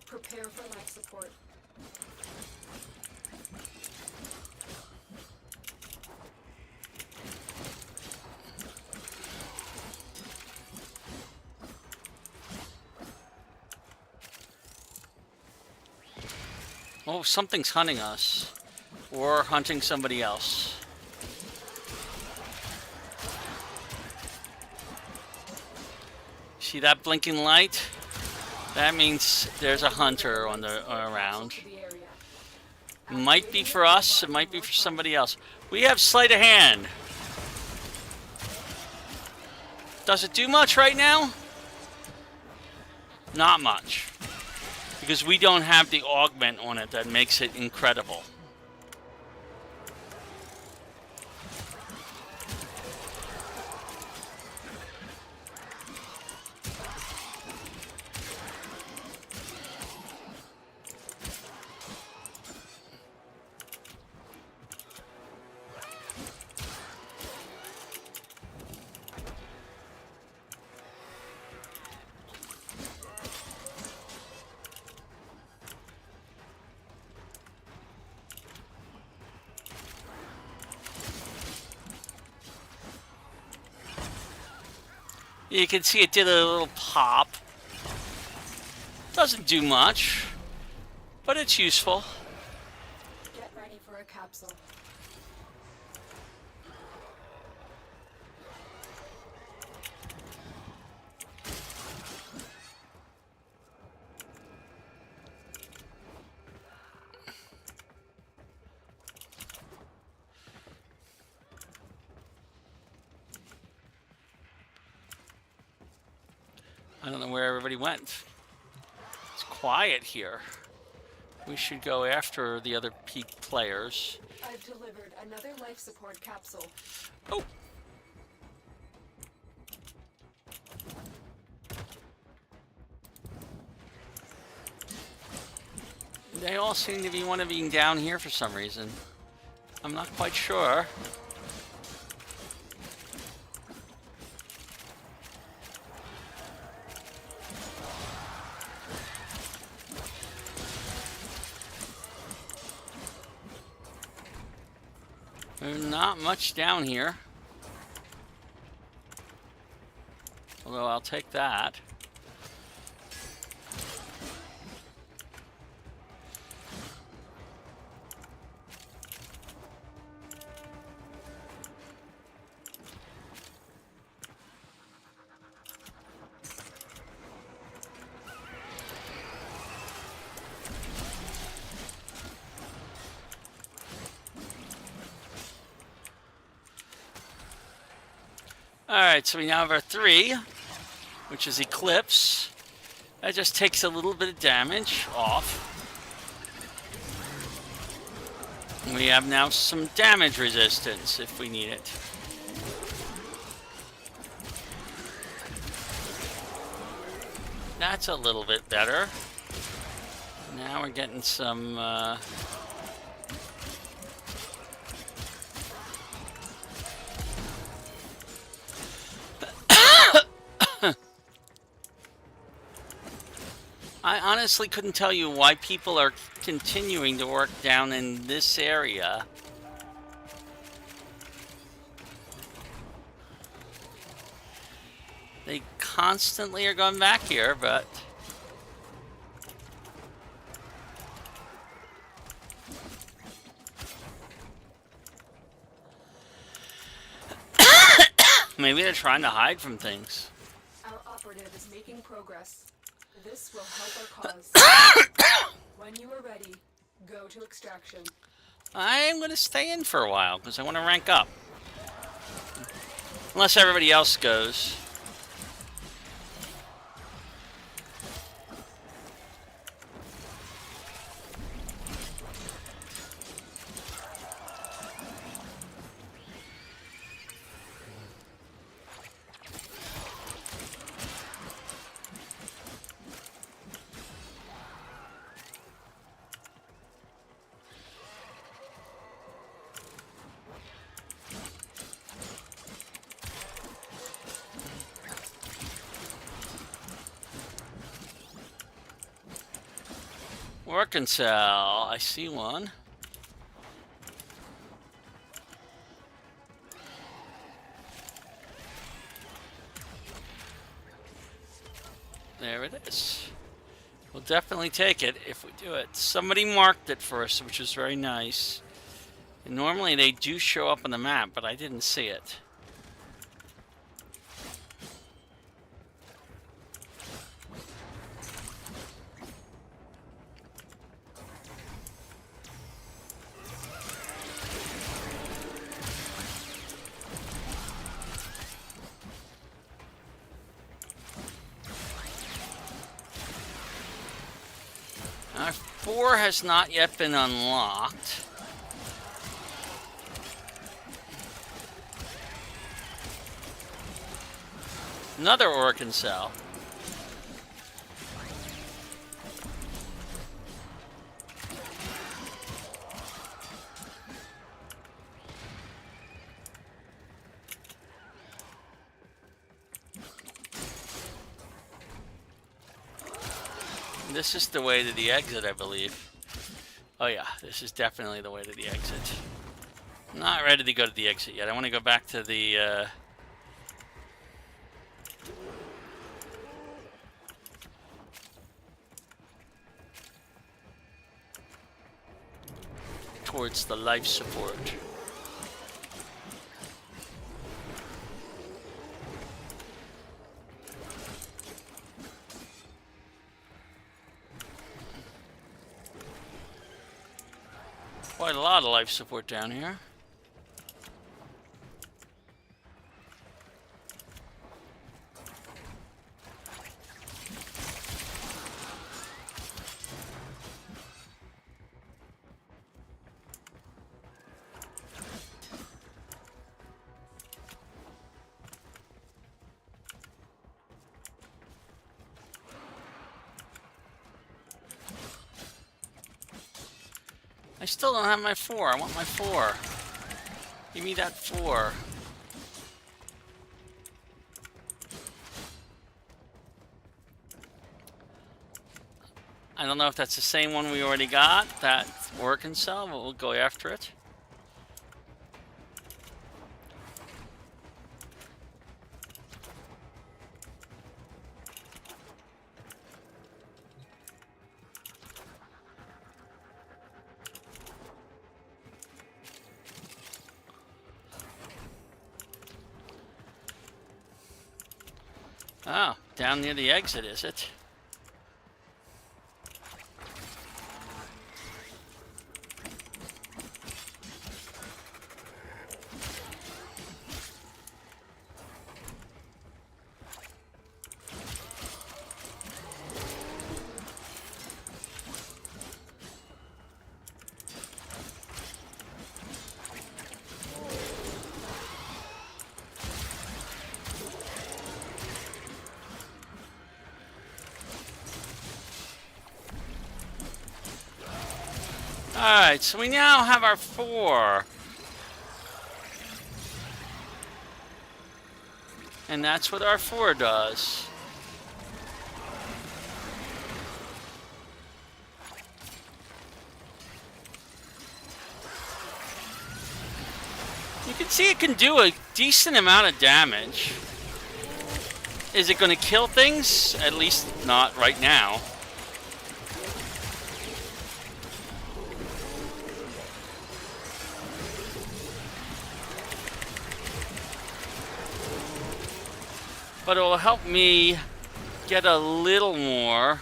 Prepare for life support. Oh, something's hunting us. Or hunting somebody else. See that blinking light? That means there's a hunter on the around. Might be for us, it might be for somebody else. We have sleight of hand. Does it do much right now? Not much. Because we don't have the augment on it that makes it incredible. You can see it did a little pop. Doesn't do much, but it's useful. Get ready for a capsule. I don't know where everybody went. It's quiet here. We should go after the other peak players. I've delivered another life support capsule. Oh! They all seem to be want to be down here for some reason. I'm not quite sure. There's not much down here. Although I'll take that. Alright, so we now have our 3, which is Eclipse. That just takes a little bit of damage off. We have now some damage resistance if we need it. That's a little bit better. Now we're getting some... I honestly couldn't tell you why people are continuing to work down in this area. They constantly are going back here, but... maybe they're trying to hide from things. Our operative is making progress. This will help our cause. When you are ready, go to extraction. I'm going to stay in for a while because I want to rank up. Unless everybody else goes. Working cell. I see one. There it is. We'll definitely take it if we do it. Somebody marked it for us, which is very nice. And normally they do show up on the map, but I didn't see it. Our 4 has not yet been unlocked. Another organ cell. This is the way to the exit, I believe. Oh yeah, this is definitely the way to the exit. I'm not ready to go to the exit yet. I want to go back to the... towards the life support. Quite a lot of life support down here. I still don't have my 4. I want my 4. Give me that 4. I don't know if that's the same one we already got, that working cell, but we'll go after it. Oh, down near the exit, is it? Alright, so we now have our 4. And that's what our 4 does. You can see it can do a decent amount of damage. Is it going to kill things? At least not right now. But it will help me get a little more.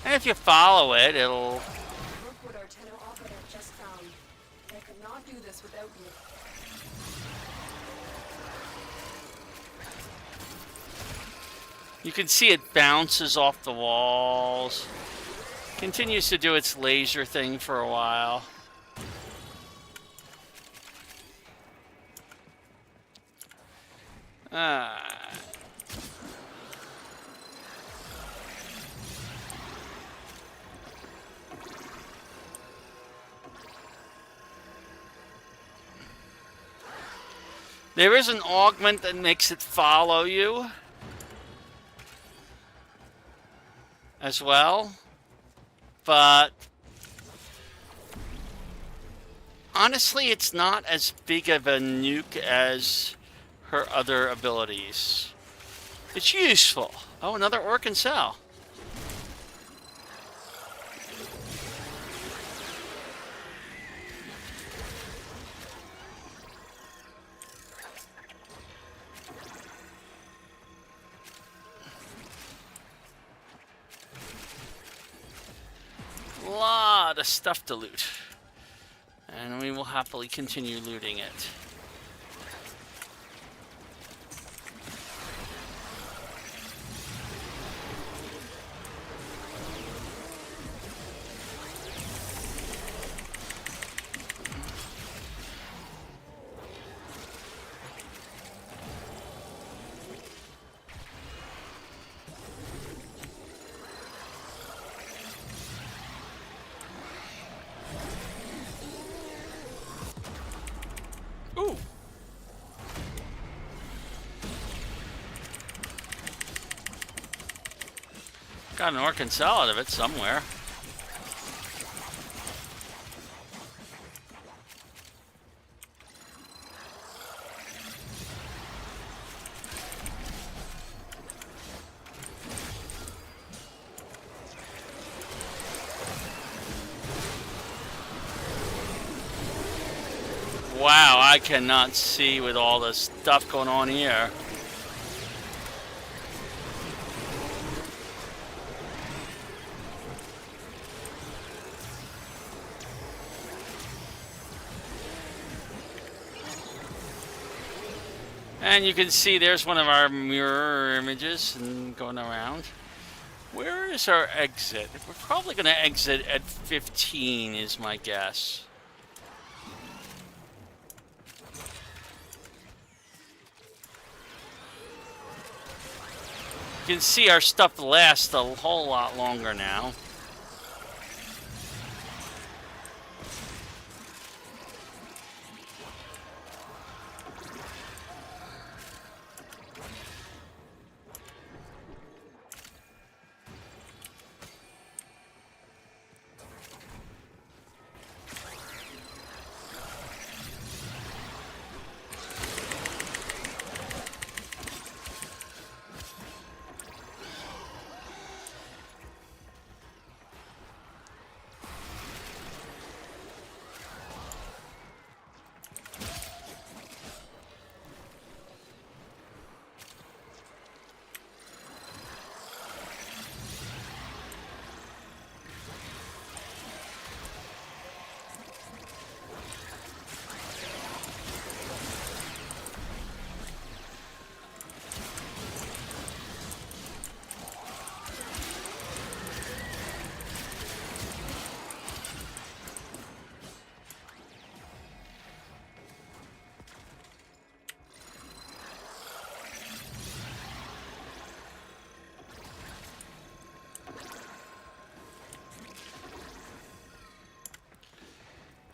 And if you follow it, it'll... Look what our Tenno operative just found. I could not do this without you. You can see it bounces off the walls. Continues to do its laser thing for a while. There is an augment that makes it follow you as well. But honestly, it's not as big of a nuke as her other abilities. It's useful. Oh, another Orc cell. Lot of stuff to loot, and we will happily continue looting it. Ooh. Got an Orc cell out of it somewhere. Wow, I cannot see with all the stuff going on here. And you can see there's one of our mirror images and going around. Where is our exit? We're probably going to exit at 15 is my guess. You can see our stuff lasts a whole lot longer now.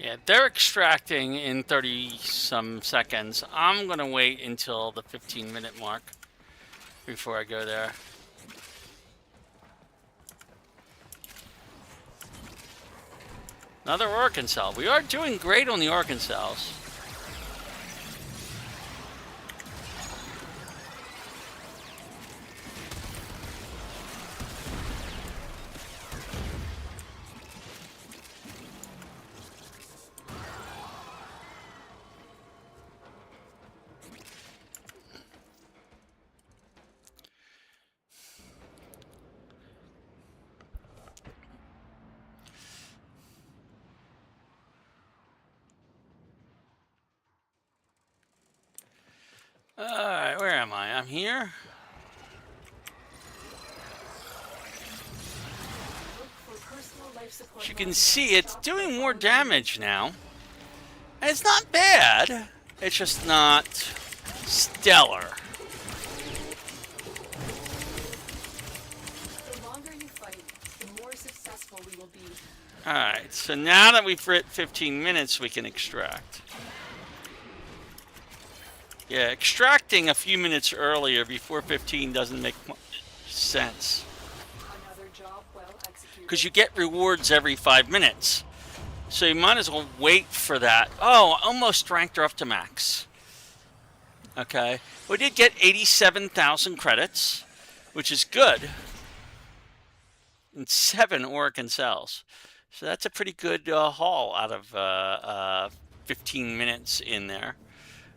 Yeah, they're extracting in 30 some seconds. I'm gonna wait until the 15-minute mark before I go there. Another organ cell. We are doing great on the organ cells. Alright, where am I? I'm here. As you can see, it's doing more damage now. And it's not bad. It's just not stellar. The longer you fight, the more successful we will be. Alright, so now that we've hit 15 minutes, we can extract. Yeah, extracting a few minutes earlier before 15 doesn't make much sense. Another job well executed. Because you get rewards every 5 minutes. So you might as well wait for that. Oh, almost ranked her up to max. Okay. We did get 87,000 credits, which is good. And 7 Organ cells. So that's a pretty good haul out of 15 minutes in there.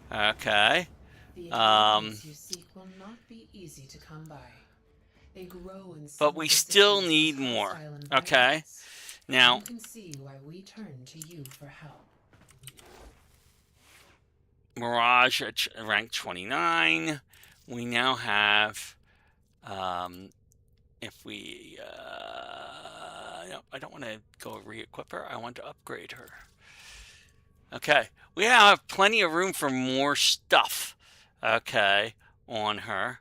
Okay. The ingredients you seek will not be easy to come by. They grow in But we still need more. Okay. Now, you can see why we turn to you for help. Mirage at rank 29. We now have, if we, no, I don't want to go re-equip her. I want to upgrade her. Okay, we have plenty of room for more stuff, okay, on her.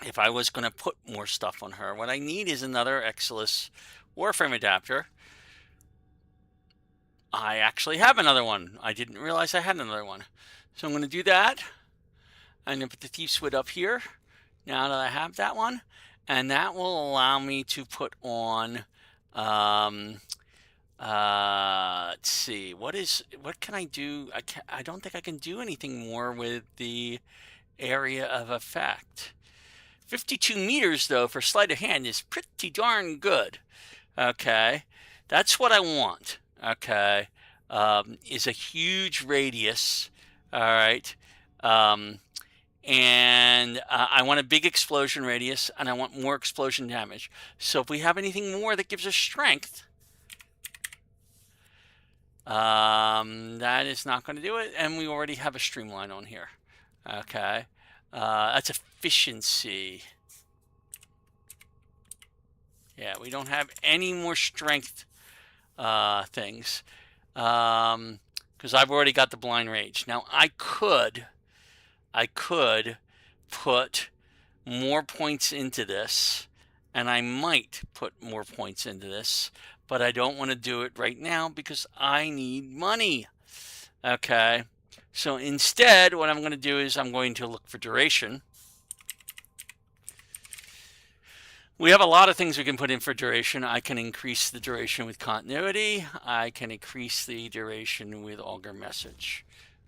If I was going to put more stuff on her, what I need is another Exilus Warframe adapter. I actually have another one. I didn't realize I had another one. So I'm going to do that. I'm going to put the Thief's Wit up here, now that I have that one. And that will allow me to put on... let's see, what can I do? I don't think I can do anything more with the area of effect. 52 meters though for sleight of hand is pretty darn good. Okay, that's what I want. Okay, is a huge radius. All right. And I want a big explosion radius, and I want more explosion damage. So if we have anything more that gives us strength, that is not going to do it. And we already have a streamline on here. Okay. That's efficiency. Yeah, we don't have any more strength things. Because I've already got the blind rage. Now I could put more points into this, and I might put more points into this, but I don't want to do it right now because I need money. Okay, so instead what I'm going to do is I'm going to look for duration. We have a lot of things we can put in for duration. I can increase the duration with continuity. I can increase the duration with augur message.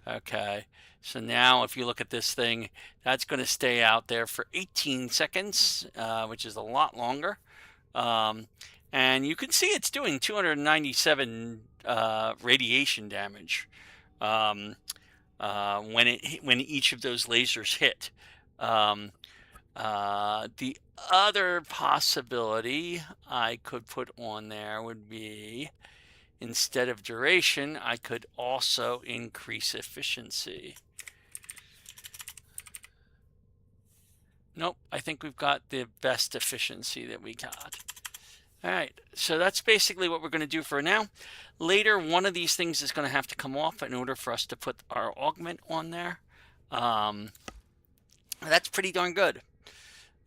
Okay, so now if you look at this thing, that's going to stay out there for 18 seconds, which is a lot longer. And you can see it's doing 297 radiation damage when each of those lasers hit. The other possibility I could put on there would be, instead of duration, I could also increase efficiency. Nope, I think we've got the best efficiency that we got. All right, so that's basically what we're going to do for now. Later, one of these things is going to have to come off in order for us to put our augment on there. That's pretty darn good.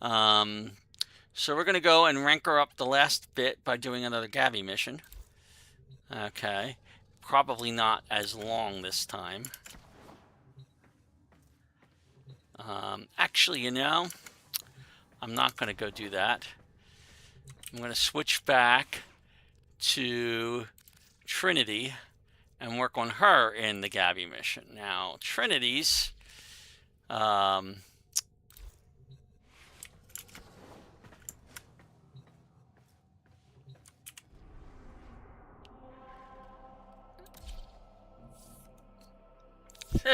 So we're going to go and rank her up the last bit by doing another Gavi mission. Okay, probably not as long this time. Actually, you know, I'm not going to go do that. I'm going to switch back to Trinity and work on her in the Gavi mission. Now, Trinity's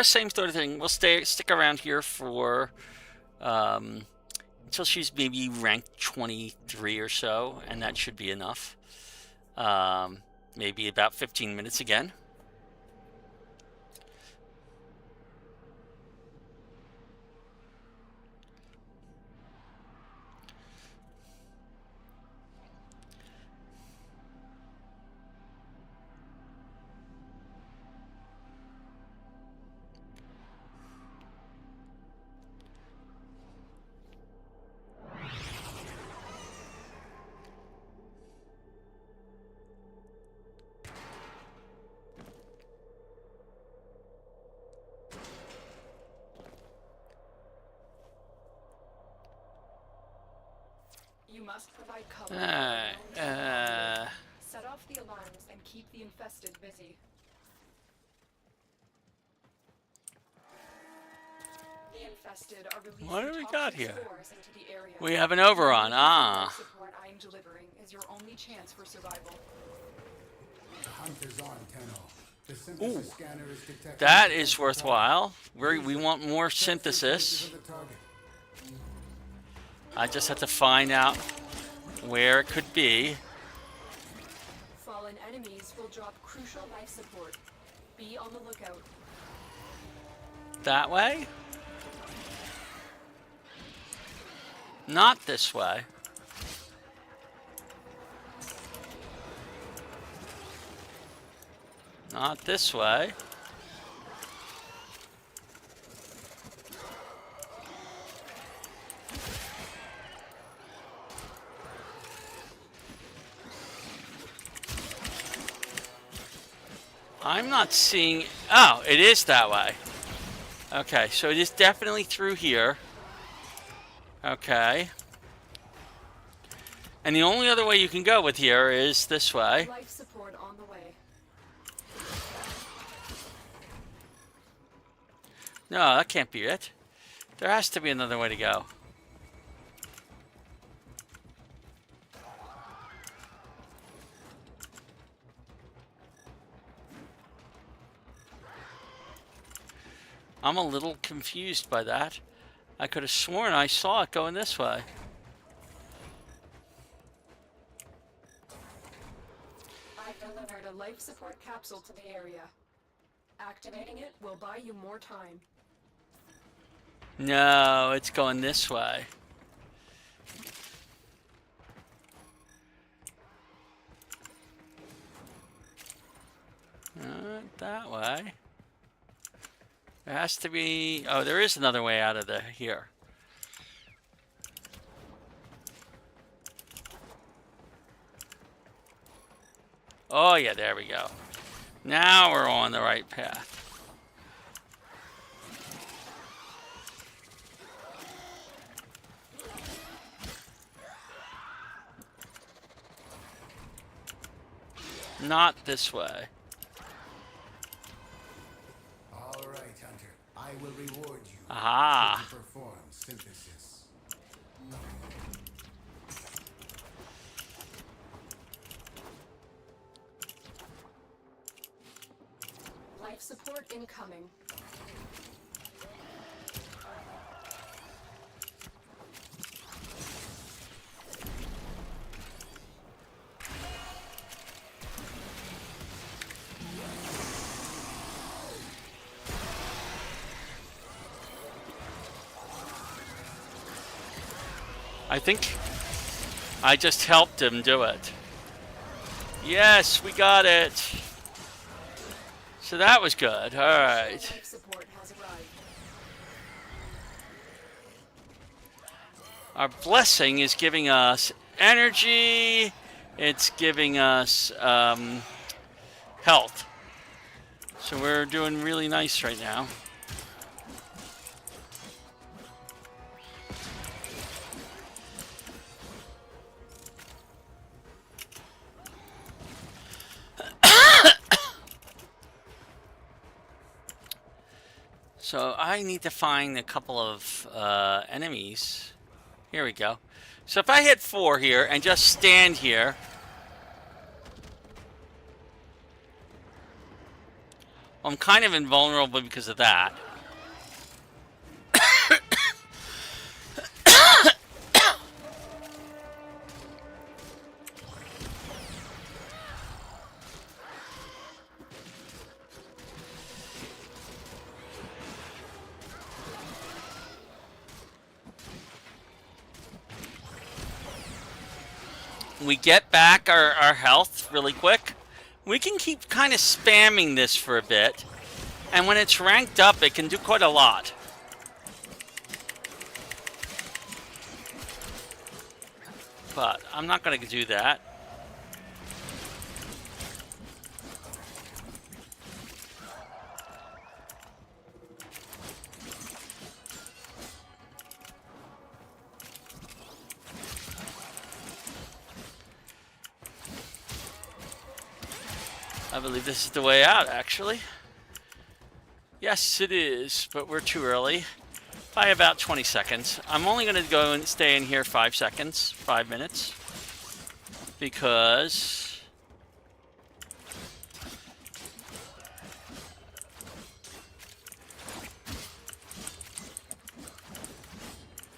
same sort of thing. We'll stick around here for until she's maybe ranked 23 or so, and that should be enough. Maybe about 15 minutes again. You must provide cover. Set off the alarms and keep the infested busy. The infested are releasing What do we got here? spores into the area. We have an overrun. The support I am delivering is your only chance for survival. The hunt is on, Tenno. The synthesis scanner is detecting. That is worthwhile. We want more synthesis. I just have to find out where it could be. Fallen enemies will drop crucial life support. Be on the lookout. That way? Not this way. Not this way. I'm not seeing... Oh, it is that way. Okay, so it is definitely through here. Okay. And the only other way you can go with here is this way. Life support on the way. No, that can't be it. There has to be another way to go. I'm a little confused by that. I could have sworn I saw it going this way. I've delivered a life support capsule to the area. Activating it will buy you more time. No, it's going this way. Not that way. There has to be... Oh, there is another way out of here. Oh, yeah, there we go. Now we're on the right path. Not this way. All right, Hunter. I will reward you. Aha. Should you perform synthesis. Life support incoming. I think I just helped him do it. Yes, we got it. So that was good. All right. Life support has arrived. Our blessing is giving us energy. It's giving us health. So we're doing really nice right now. So I need to find a couple of enemies. Here we go. So if I hit 4 here and just stand here, I'm kind of invulnerable because of that. We get back our health really quick. We can keep kind of spamming this for a bit. And when it's ranked up, it can do quite a lot. But I'm not going to do that. I believe this is the way out, actually. Yes, it is, but we're too early. By about 20 seconds. I'm only going to go and stay in here 5 seconds, 5 minutes. Because...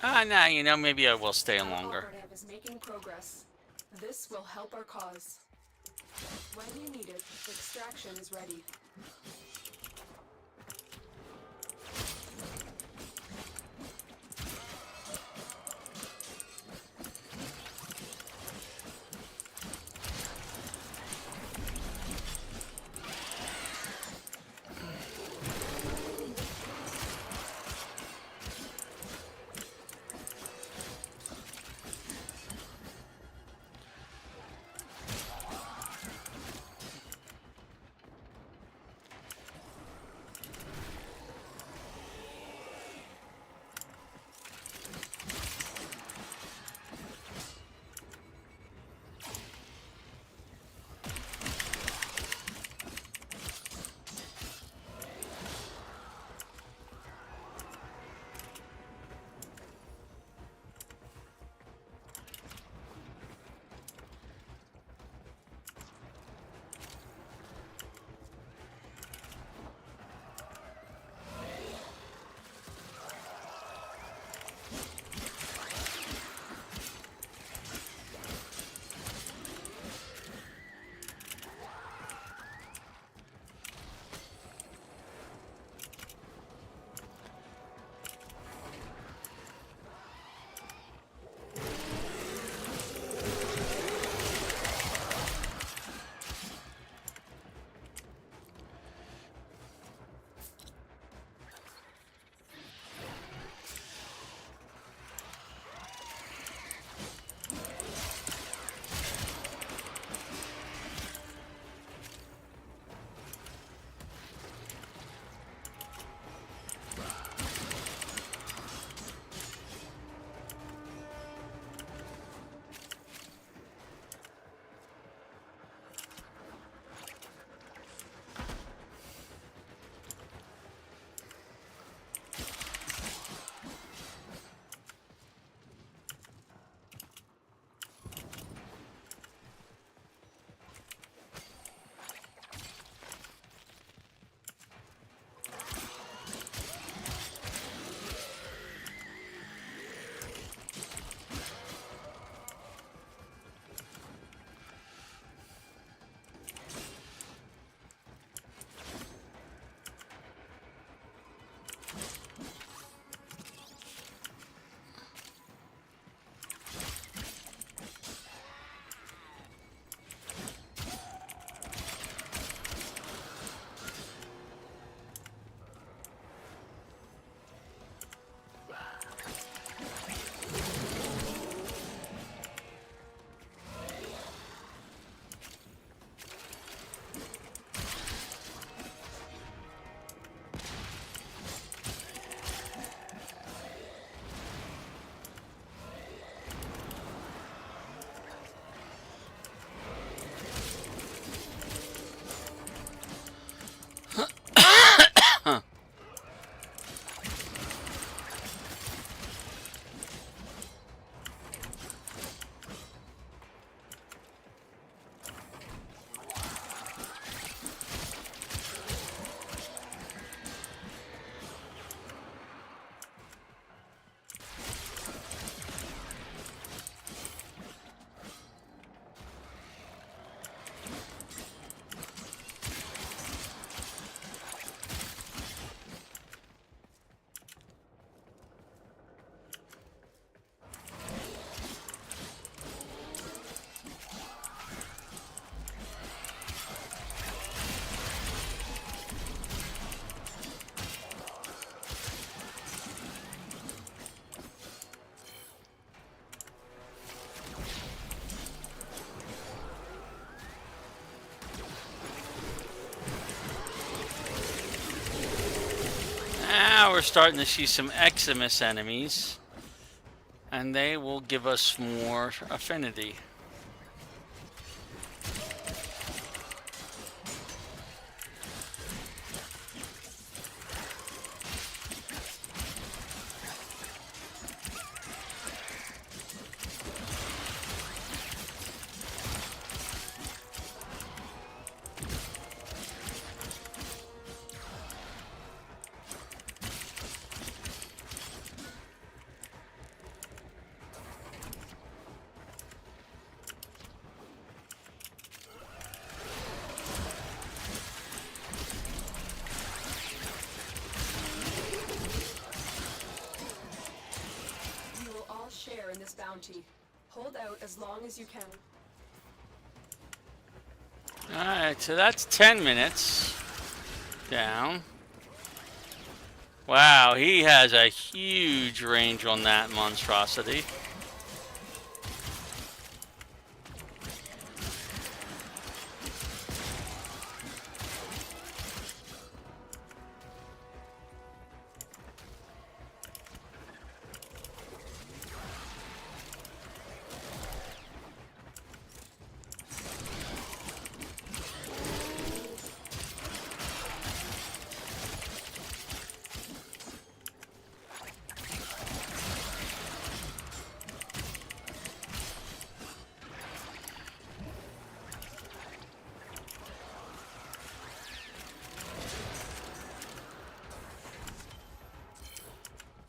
nah, you know, maybe I will stay in longer. Operative is making progress. This will help our cause. When you need it, extraction is ready. we're starting to see some Eximus enemies, and they will give us more affinity. Share in this bounty. Hold out as long as you can. Alright, so that's 10 minutes down. Wow, he has a huge range on that monstrosity.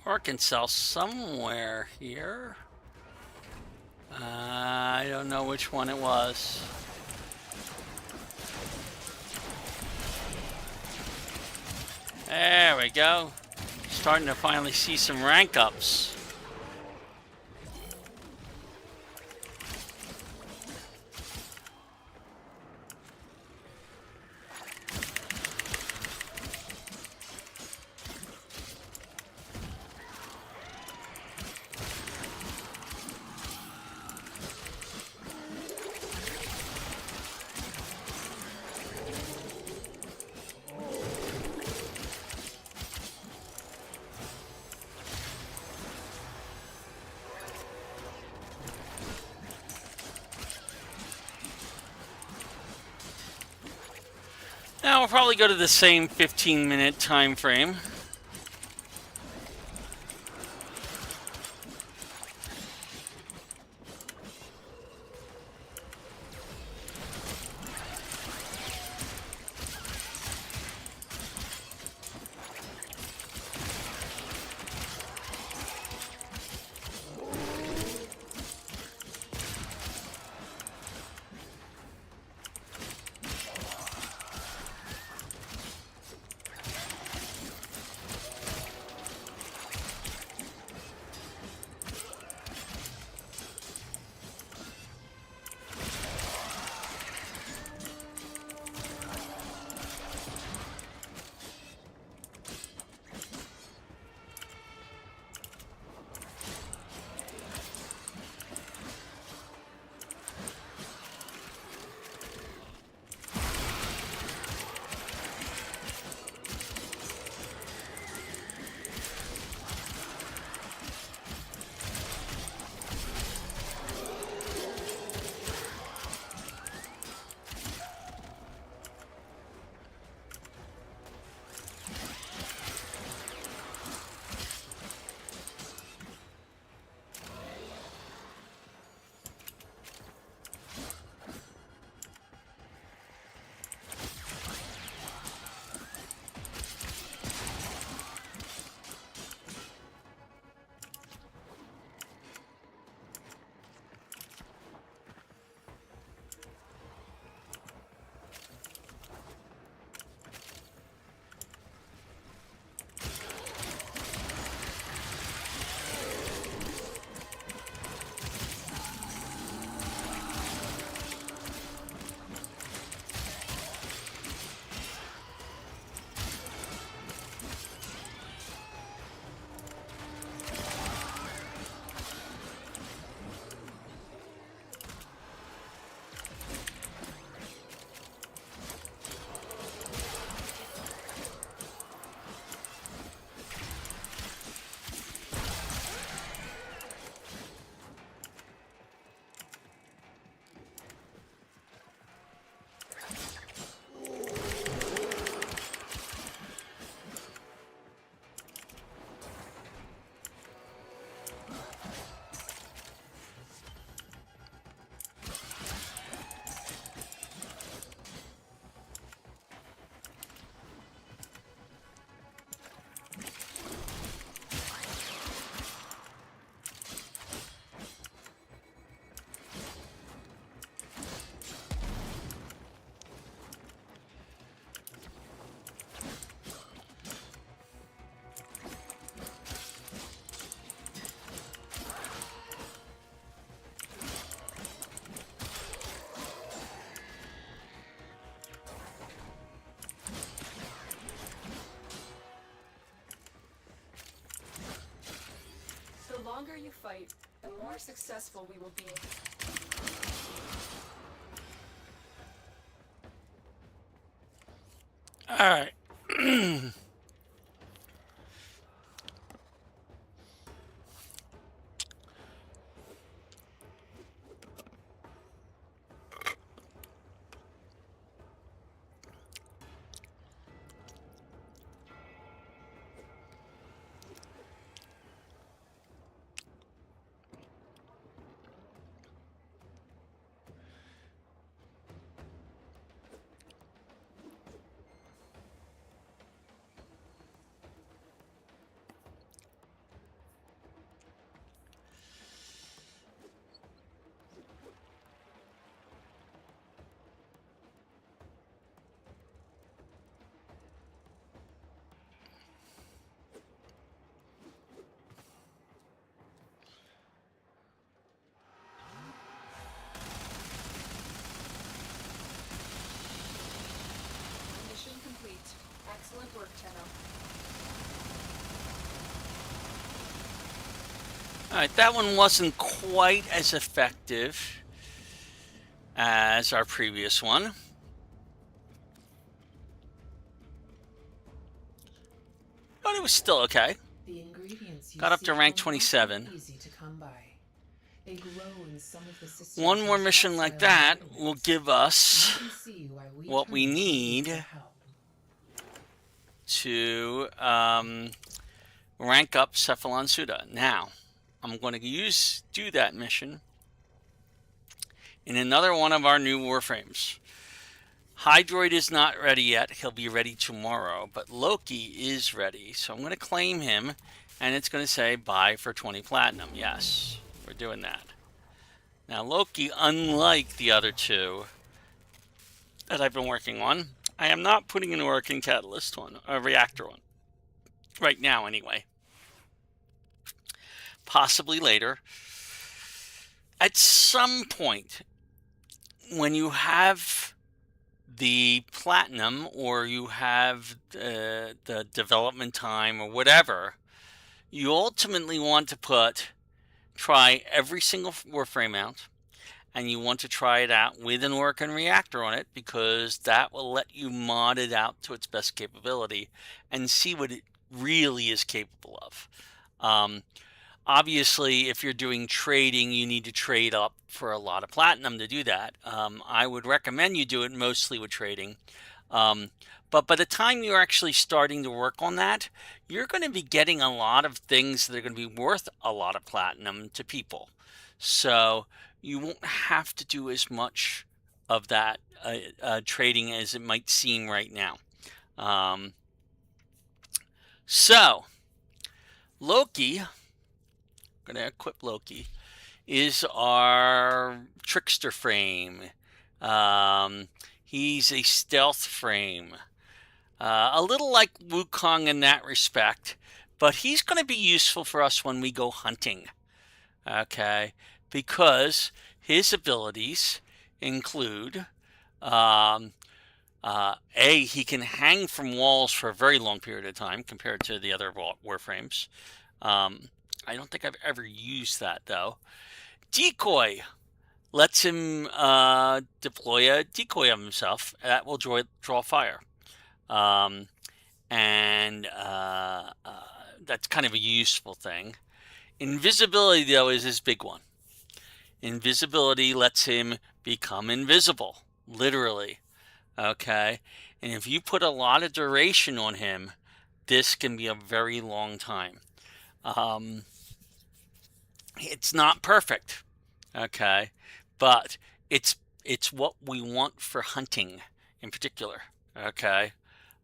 Or can sell somewhere here. I don't know which one it was. There we go. Starting to finally see some rank ups. Now we'll probably go to the same 15-minute time frame. you fight, the more successful we will be. All right. Mission complete. Excellent work, Tenno. All right, that one wasn't quite as effective as our previous one. But it was still okay. The ingredients you Got up to seek rank will not be 27. easy to come by. They grow in some of the systems One more most mission like hostile that environments. will give us You can see why we what we turn to you need for help. to rank up Cephalon Suda. Now, I'm going to do that mission in another one of our new Warframes. Hydroid is not ready yet. He'll be ready tomorrow, but Loki is ready. So I'm going to claim him, and it's going to say buy for 20 platinum. Yes, we're doing that. Now, Loki, unlike the other two that I've been working on, I am not putting in working catalyst on, a reactor on. Right now, anyway. Possibly later. At some point, when you have the platinum or you have the development time or whatever, you ultimately want to try every single Warframe out, and you want to try it out with an working reactor on it, because that will let you mod it out to its best capability and see what it really is capable of. Obviously, if you're doing trading, you need to trade up for a lot of platinum to do that. I would recommend you do it mostly with trading. But by the time you're actually starting to work on that, you're going to be getting a lot of things that are going to be worth a lot of platinum to people. So you won't have to do as much of that trading as it might seem right now. So Loki, going to equip Loki, is our trickster frame. He's a stealth frame. A little like Wukong in that respect, but he's going to be useful for us when we go hunting. Okay, because his abilities include he can hang from walls for a very long period of time compared to the other Warframes. I don't think I've ever used that, though. Decoy lets him deploy a decoy of himself that will draw fire. That's kind of a useful thing. Invisibility, though, is his big one. Invisibility lets him become invisible, literally. Okay? And if you put a lot of duration on him, this can be a very long time. It's not perfect, okay, but it's what we want for hunting in particular, okay.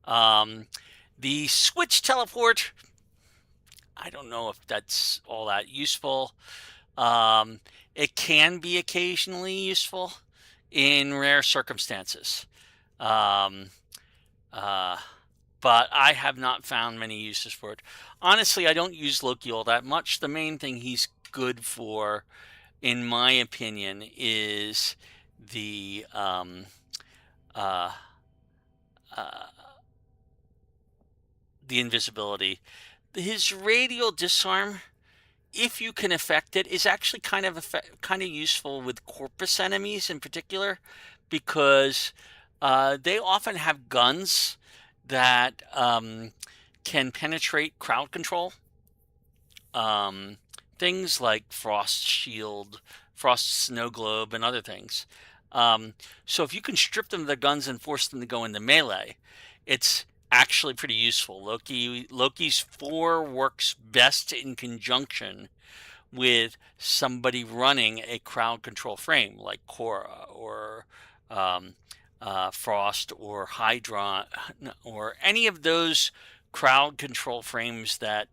The switch teleport, I don't know if that's all that useful. It can be occasionally useful in rare circumstances, but I have not found many uses for it. Honestly, I don't use Loki all that much. The main thing he's good for, in my opinion, is the invisibility. His radial disarm if you can affect it, is actually kind of useful with corpus enemies in particular, because they often have guns that can penetrate crowd control. Things like Frost Shield, Frost Snow Globe, and other things. So if you can strip them of their guns and force them to go into melee, it's actually pretty useful. Loki's 4 works best in conjunction with somebody running a crowd control frame like Korra or Frost or Hydra or any of those crowd control frames that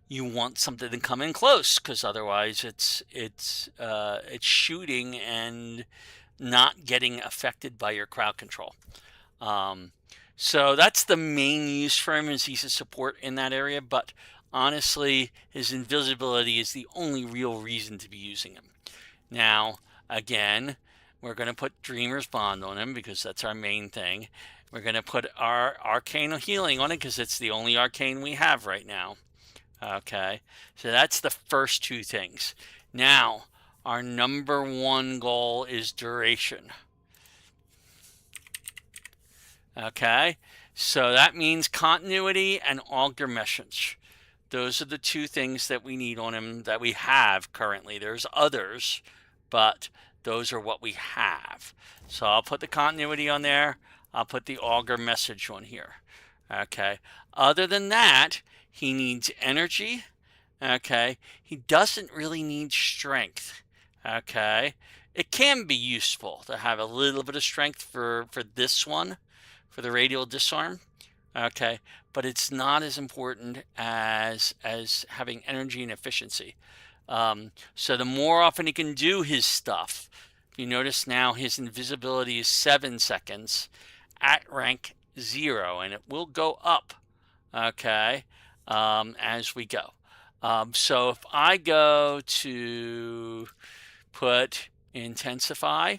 you want something to come in close, because otherwise it's shooting and not getting affected by your crowd control. So that's the main use for him, is he's a support in that area, but honestly his invisibility is the only real reason to be using him. Now again, we're going to put Dreamer's Bond on him because that's our main thing. We're going to put our Arcane Healing on it because it's the only arcane we have right now. Okay, so that's the first 2 things. Now, our number 1 goal is duration. Okay, so that means continuity and augur message. Those are the 2 things that we need on him, that we have currently. There's others, but those are what we have. So I'll put the continuity on there. I'll put the augur message on here. Okay, other than that, he needs energy. Okay, he doesn't really need strength. Okay, it can be useful to have a little bit of strength for this one, for the radial disarm. Okay, but it's not as important as having energy and efficiency. So the more often he can do his stuff, you notice now his invisibility is 7 seconds at rank 0, and it will go up. Okay, as we go. So if I go to put Intensify,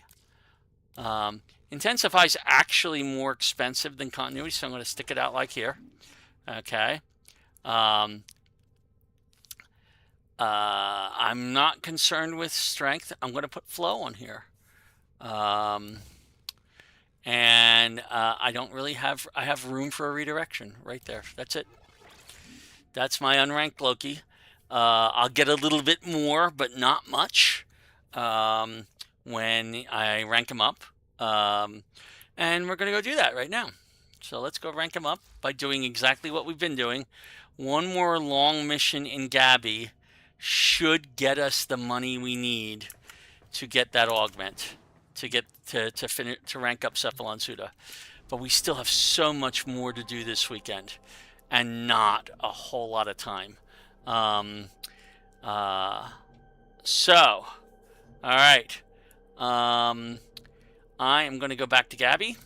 Intensify is actually more expensive than Continuity, so I'm going to stick it out like here. Okay. I'm not concerned with strength. I'm going to put Flow on here. And I don't really have, I have room for a redirection right there. That's it. That's my unranked Loki. I'll get a little bit more, but not much, when I rank him up. And we're going to go do that right now. So let's go rank him up by doing exactly what we've been doing. One more long mission in Gabby should get us the money we need to get that augment, to get to rank up Cephalon Suda. But we still have so much more to do this weekend, and not a whole lot of time. So, all right. I am going to go back to Gabby.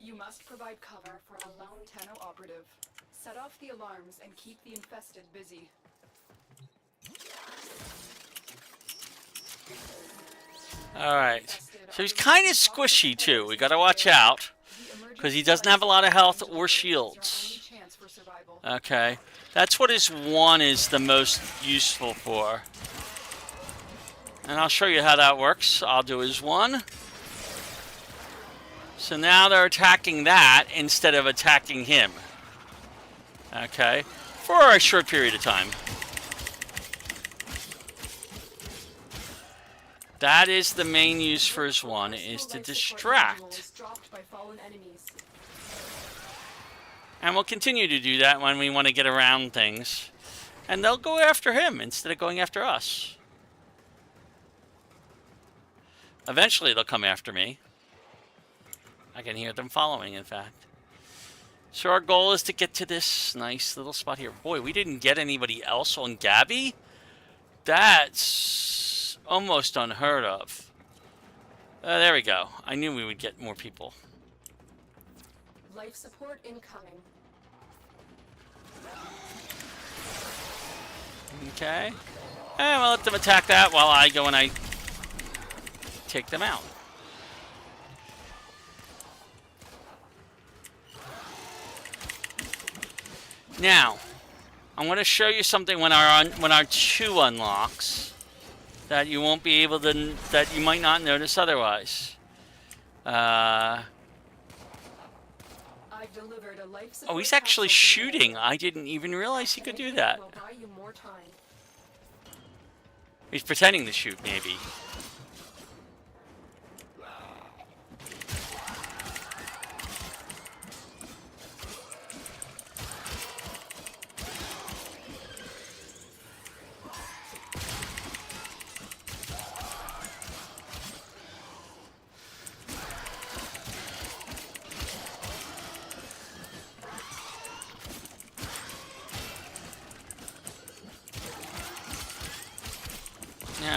You must provide cover for a lone Tenno operative. Set off the alarms and keep the infested busy. Alright. So he's kind of squishy too. We gotta watch out, because he doesn't have a lot of health or shields. Okay. That's what his 1 is the most useful for. And I'll show you how that works. I'll do his 1. So now they're attacking that instead of attacking him. Okay. For a short period of time. That is the main use for his 1, is to distract. And we'll continue to do that when we want to get around things. And they'll go after him instead of going after us. Eventually they'll come after me. I can hear them following, in fact. So our goal is to get to this nice little spot here. Boy, we didn't get anybody else on Gabby. That's almost unheard of. There we go. I knew we would get more people. Life support incoming. Okay. And we'll let them attack that while I go and I take them out. Now, I'm going to show you something when our 2 unlocks that you won't be able to, that you might not notice otherwise. I've delivered a life Oh, support he's actually capsule to the shooting. I didn't even realize he could do that. Will buy you more time. He's pretending to shoot, maybe.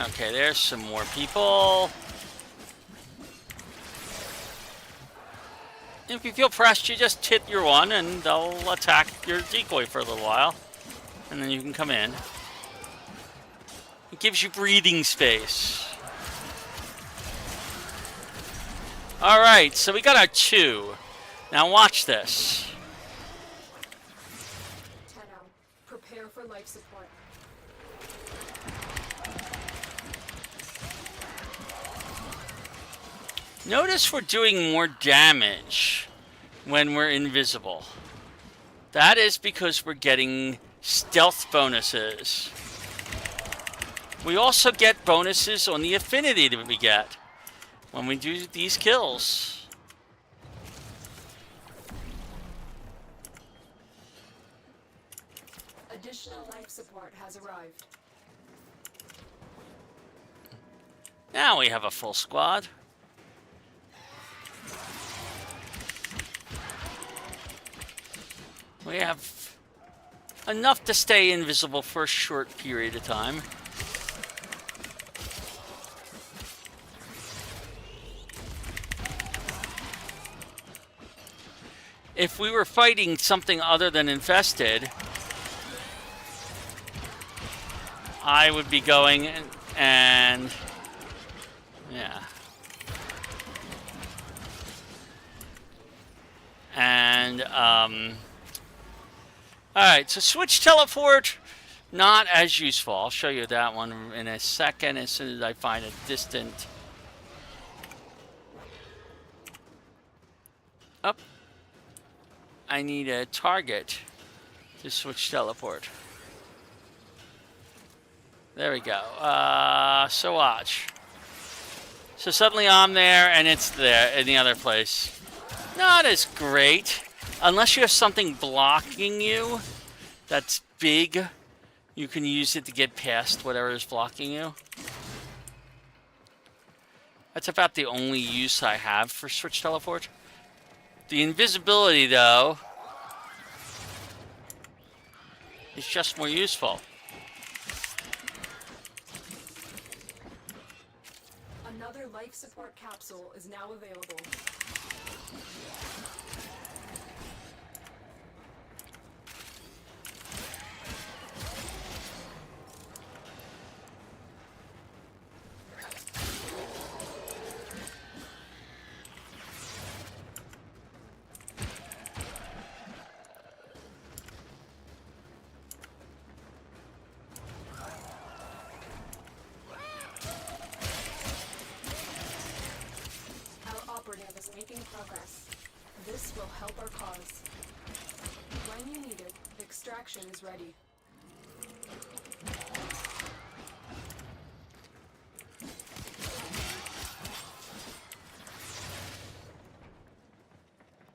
Okay, there's some more people. If you feel pressed, you just hit your 1 and they'll attack your decoy for a little while. And then you can come in. It gives you breathing space. Alright, so we got our 2. Now watch this. Tenno, prepare for life support. Notice we're doing more damage when we're invisible. That is because we're getting stealth bonuses. We also get bonuses on the affinity that we get when we do these kills. Additional life support has arrived. Now we have a full squad. We have enough to stay invisible for a short period of time. If we were fighting something other than infested, I would be going and yeah. And alright, so switch teleport, not as useful. I'll show you that one in a second as soon as I find a distant. Up. I need a target to switch teleport. There we go. So watch. So suddenly I'm there and it's there in the other place. Not as great. Unless you have something blocking you that's big, you can use it to get past whatever is blocking you. That's about the only use I have for switch teleport. The invisibility, though, is just more useful. Another life support capsule is now available. Is making progress. This will help our cause. When you need it, extraction is ready.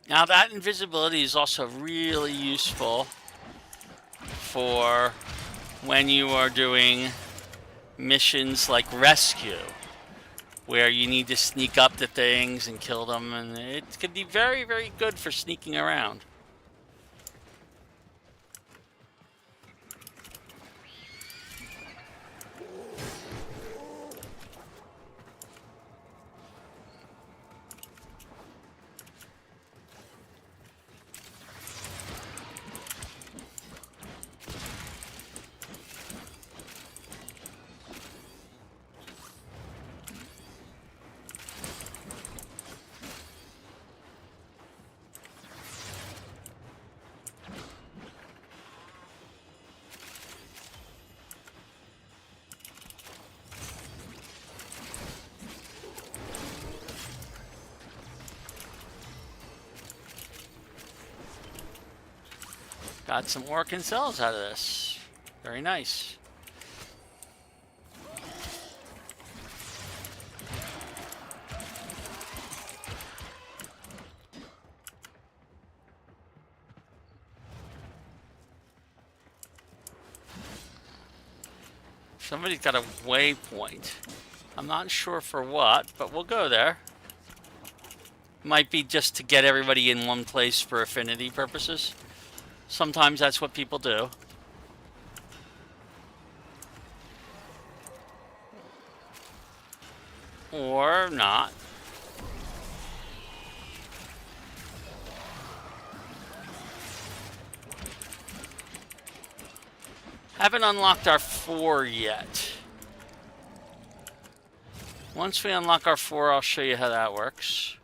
Now that invisibility is also really useful for when you are doing missions like rescue, where you need to sneak up to things and kill them, and it can be very, very good for sneaking around. Got some Orkin cells out of this. Very nice. Somebody's got a waypoint. I'm not sure for what, but we'll go there. Might be just to get everybody in one place for affinity purposes. Sometimes that's what people do. Or not. Haven't unlocked our 4 yet. Once we unlock our 4, I'll show you how that works.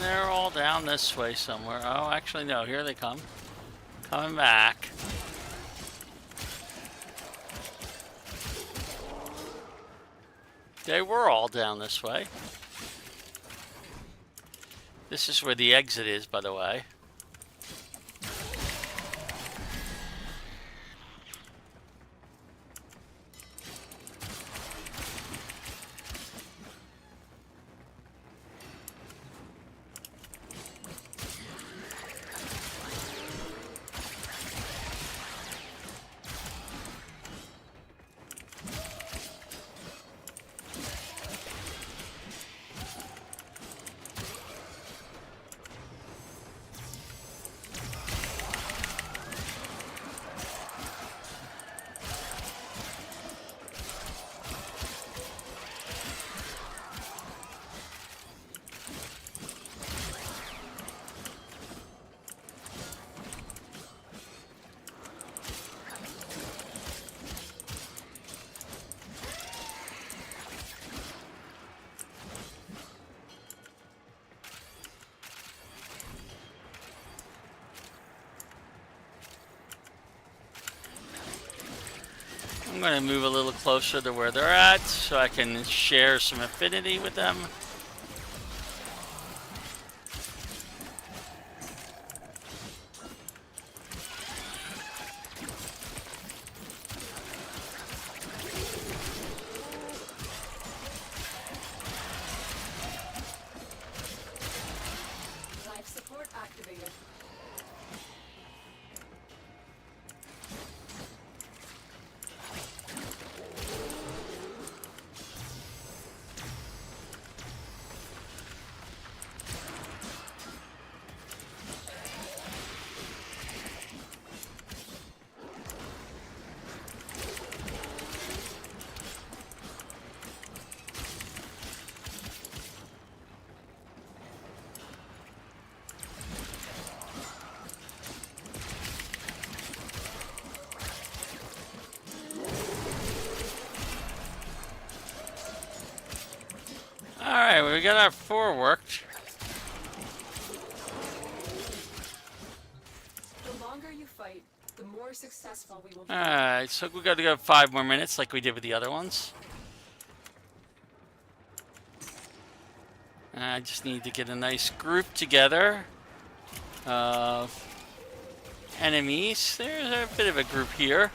They're all down this way somewhere. Oh, actually, no. Here they come. Coming back. They were all down this way. This is where the exit is, by the way. I'm going to move a little closer to where they're at so I can share some affinity with them. Life support activated. Alright, we got our 4 worked. The longer you fight, the more successful we will be. Alright, so we got to go 5 more minutes like we did with the other ones. I just need to get a nice group together of enemies. There's a bit of a group here.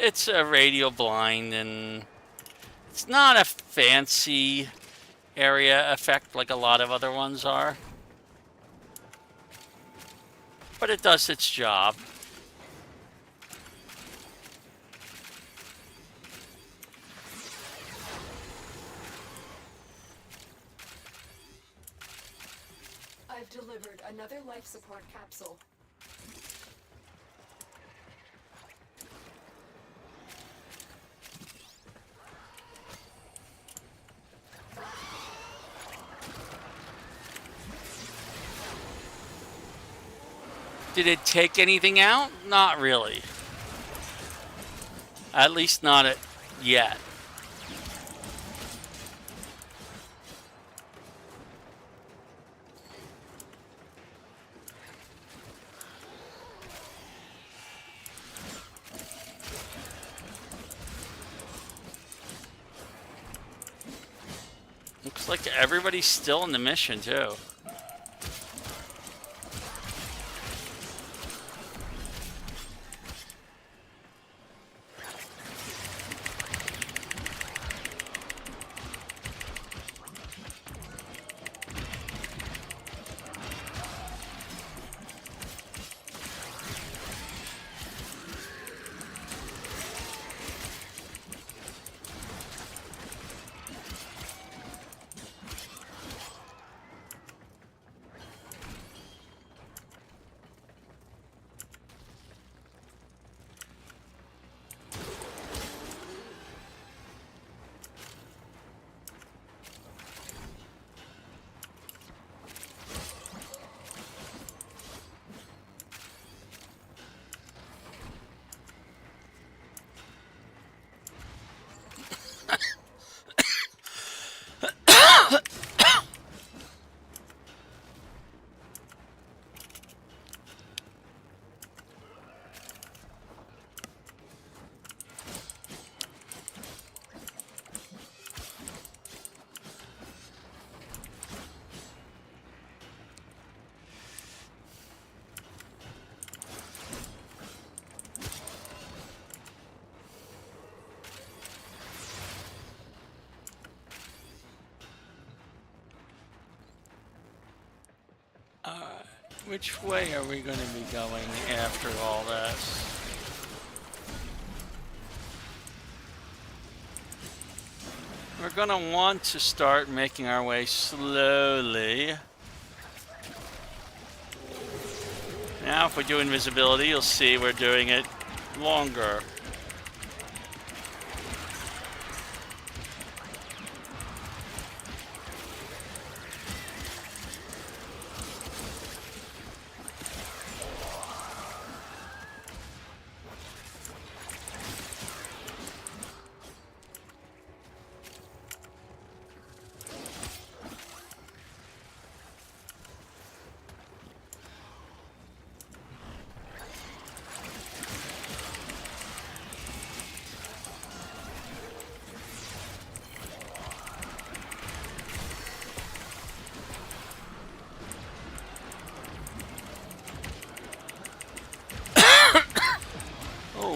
It's a radial blind, and it's not a fancy area effect like a lot of other ones are. But it does its job. I've delivered another life support capsule. Did it take anything out? Not really. At least not yet. Looks like everybody's still in the mission, too. Which way are we going to be going after all this? We're going to want to start making our way slowly. Now if we do invisibility, you'll see we're doing it longer.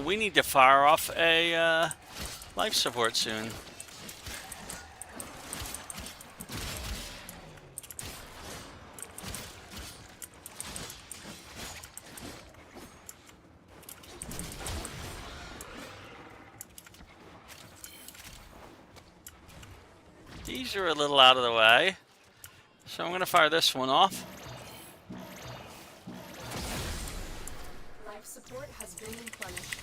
We need to fire off a life support soon. These are a little out of the way, so I'm going to fire this one off. Life support has been replenished.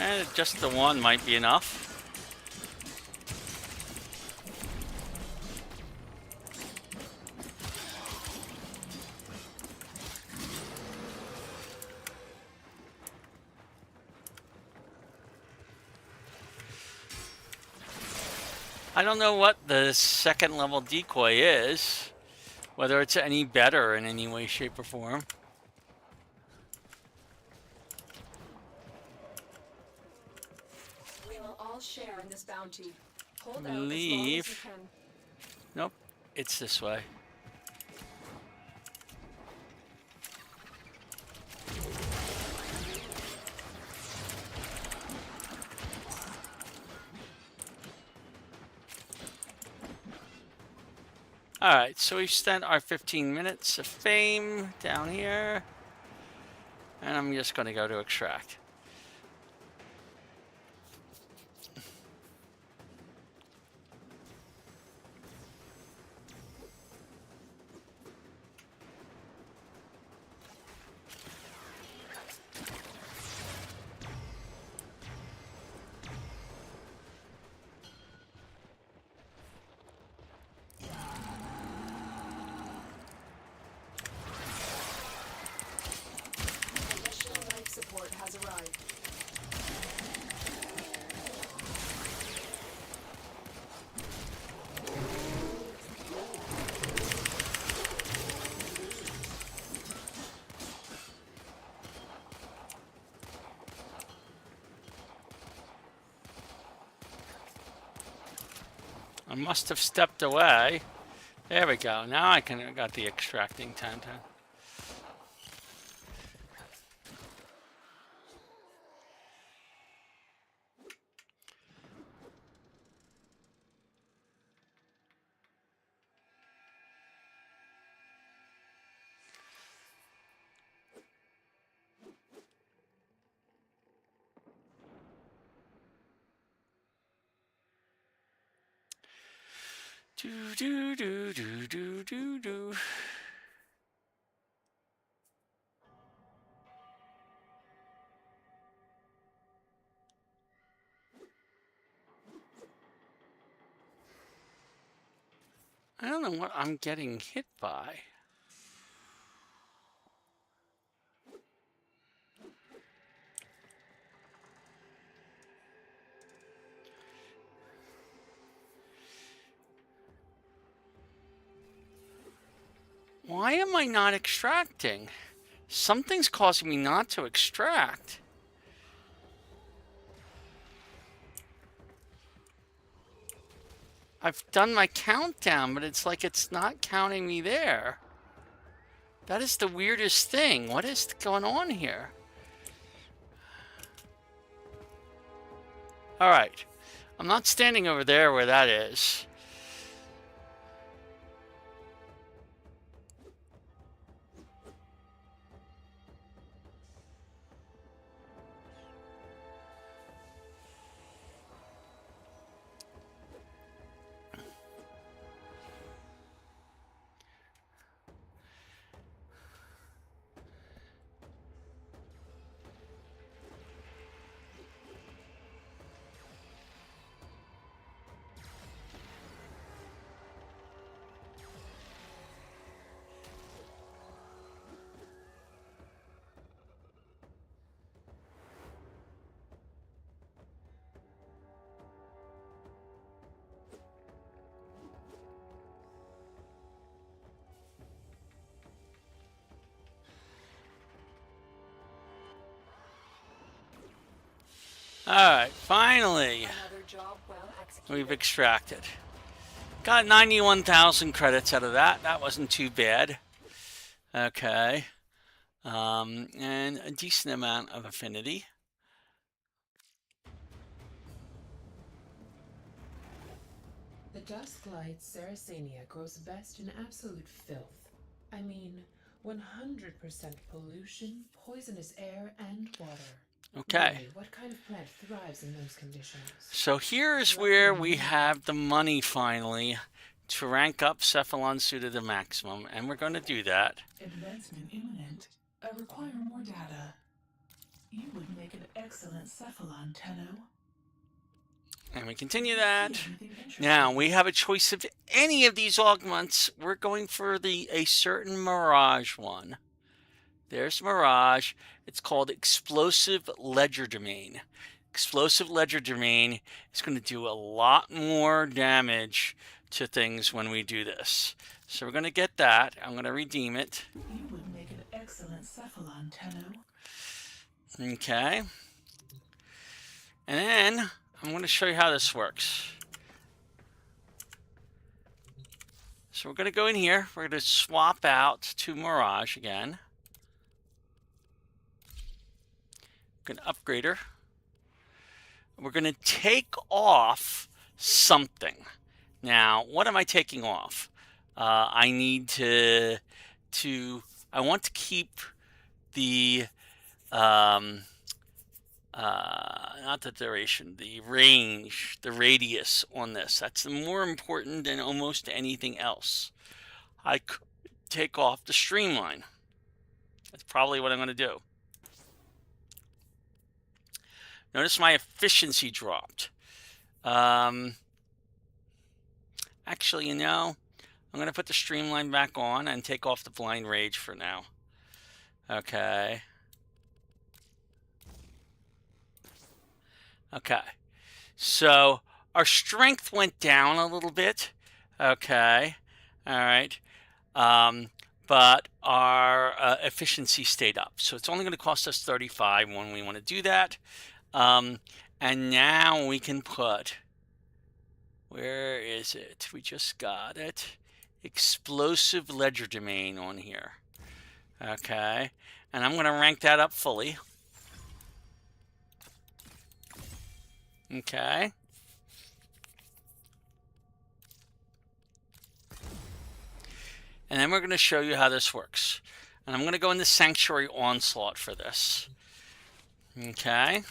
And just the one might be enough. I don't know what the second level decoy is, whether it's any better in any way, shape, or form. Share in this bounty. Hold out Leave. as long as you can. Nope, it's this way. Alright, so we've spent our 15 minutes of fame down here. And I'm just going to go to extract. must have stepped away. There we go. Now I got the extracting time. Do do do do do do do. I don't know what I'm getting hit by. Why am I not extracting? Something's causing me not to extract. I've done my countdown, but it's like it's not counting me there. That is the weirdest thing. What is going on here? All right. I'm not standing over there where that is. All right, finally, we've extracted. Got 91,000 credits out of that. That wasn't too bad. Okay. And a decent amount of affinity. The dusk-light Saracenia grows best in absolute filth. I mean, 100% pollution, poisonous air, and water. Okay. Really, what kind of plant thrives in those conditions? So here's where we have the money finally to rank up Cephalon Suit to the maximum, and we're going to do that. Advancement imminent. I require more data. You would make an excellent Cephalon, Tenno. And we continue that. Now we have a choice of any of these augments. We're going for a certain Mirage one. There's Mirage. It's called Explosive Legerdemain. Explosive Legerdemain is going to do a lot more damage to things when we do this. So we're going to get that. I'm going to redeem it. You would make an excellent Cephalon, Tenno. Okay. And then I'm going to show you how this works. So we're going to go in here. We're going to swap out to Mirage again. We're going to upgrade her. We're going to take off something. Now, what am I taking off? I need I want to keep the, not the duration, the range, the radius on this. That's more important than almost anything else. I could take off the streamline. That's probably what I'm going to do. Notice my efficiency dropped. Actually, you know, I'm going to put the streamline back on and take off the blind rage for now. Okay. Okay. So our strength went down a little bit. Okay. All right. But our efficiency stayed up. So it's only going to cost us 35 when we want to do that. And now we can put Where is it? We just got it. Explosive legerdemain on here. Okay. And I'm going to rank that up fully. Okay. And then we're going to show you how this works. And I'm going to go into Sanctuary Onslaught for this. Okay.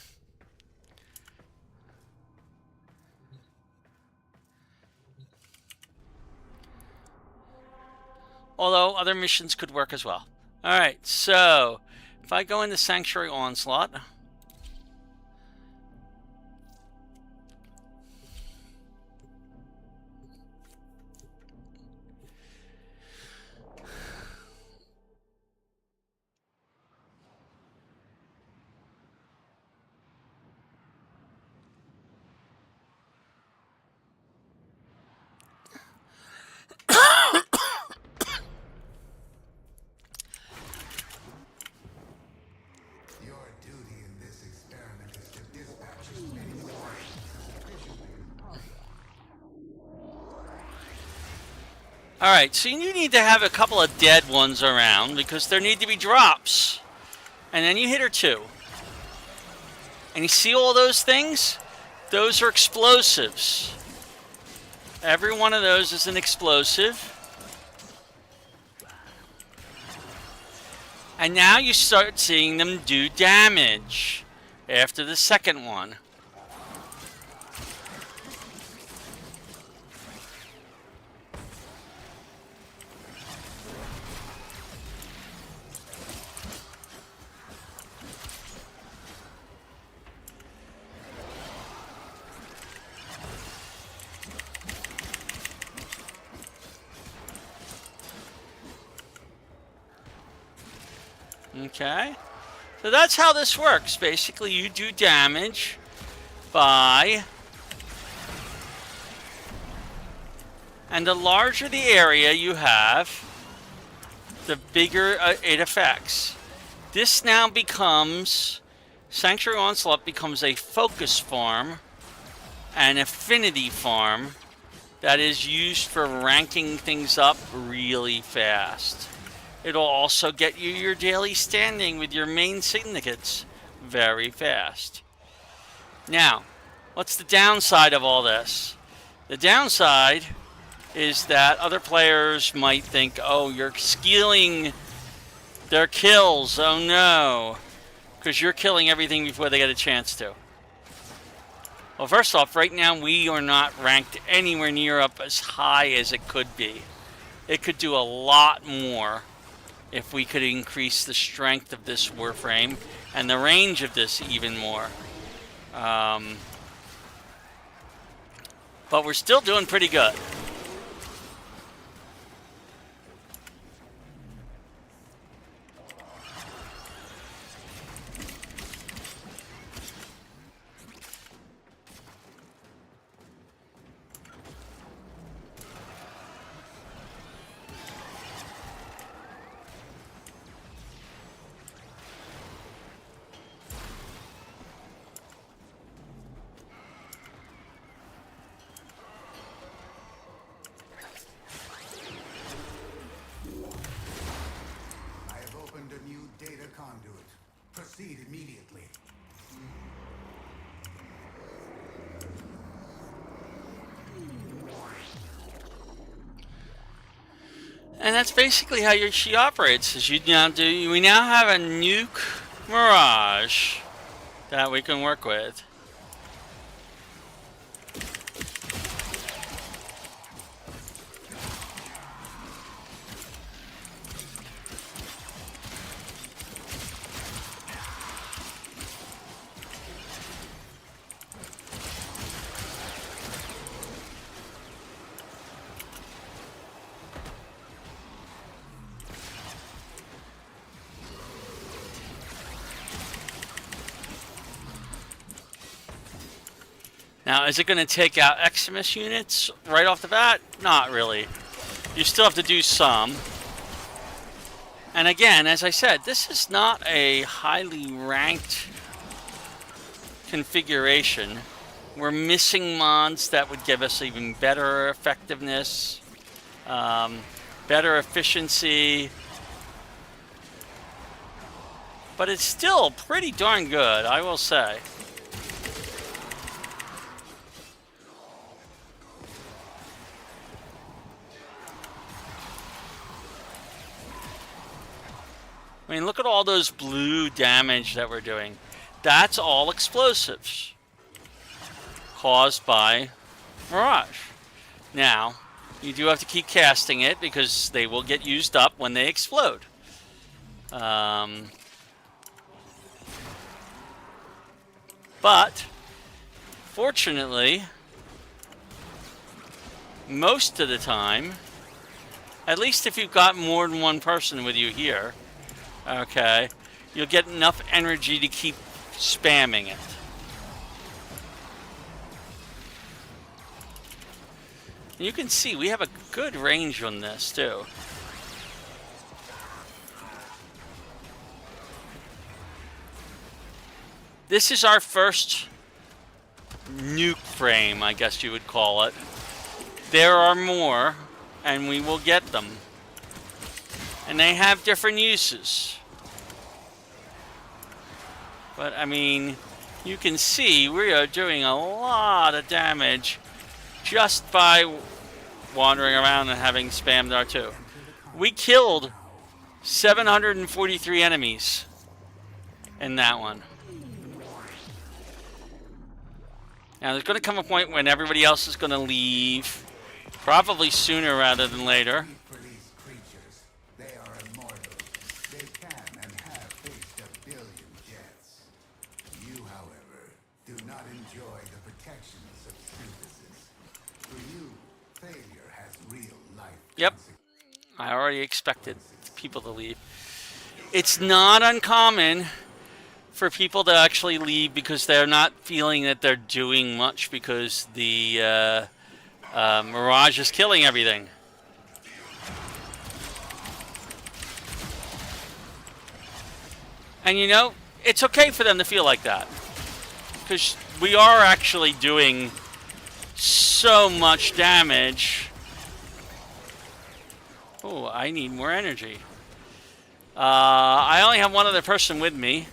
Although other missions could work as well. Alright, so if I go into Sanctuary Onslaught. Alright, so you need to have a couple of dead ones around because there need to be drops. And then you hit her 2. And you see all those things? Those are explosives. Every one of those is an explosive. And now you start seeing them do damage after the second one. Okay, so that's how this works. Basically, you do damage by, and the larger the area you have, the bigger it affects. This now becomes, Sanctuary Onslaught becomes a focus farm, an affinity farm that is used for ranking things up really fast. It'll also get you your daily standing with your main syndicates very fast. Now, what's the downside of all this? The downside is that other players might think, oh, you're stealing their kills. Oh no. Because you're killing everything before they get a chance to. Well, first off, right now we are not ranked anywhere near up as high as it could be. It could do a lot more if we could increase the strength of this Warframe and the range of this even more. But we're still doing pretty good. Proceed immediately. And that's basically how she operates. Is we now have a nuke Mirage that we can work with. Now, is it going to take out Eximus units right off the bat? Not really. You still have to do some. And again, as I said, this is not a highly ranked configuration. We're missing mods that would give us even better effectiveness, better efficiency. But it's still pretty darn good, I will say. I mean, look at all those blue damage that we're doing. That's all explosives caused by Mirage. Now, you do have to keep casting it because they will get used up when they explode. But, fortunately, most of the time, at least if you've got more than one person with you here, okay, you'll get enough energy to keep spamming it. You can see we have a good range on this too. This is our first nuke frame, I guess you would call it. There are more, and we will get them. And they have different uses. But, I mean, you can see we are doing a lot of damage just by wandering around and having spammed R2. We killed 743 enemies in that one. Now, there's going to come a point when everybody else is going to leave, probably sooner rather than later. For these creatures, they are immortal. They can and have faced 1 billion deaths. You, however, do not enjoy the protections of synthesis. For you, failure has real life. Yep. I already expected people to leave. It's not uncommon for people to actually leave because they're not feeling that they're doing much because the Mirage is killing everything. And you know, it's okay for them to feel like that. Because we are actually doing so much damage. Oh, I need more energy. I only have one other person with me.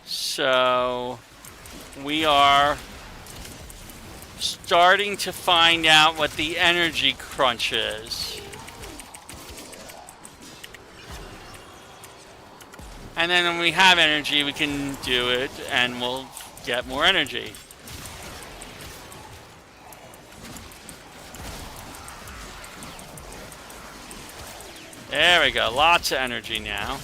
So we are starting to find out what the energy crunch is. And then when we have energy, we can do it and we'll get more energy. There we go, lots of energy now.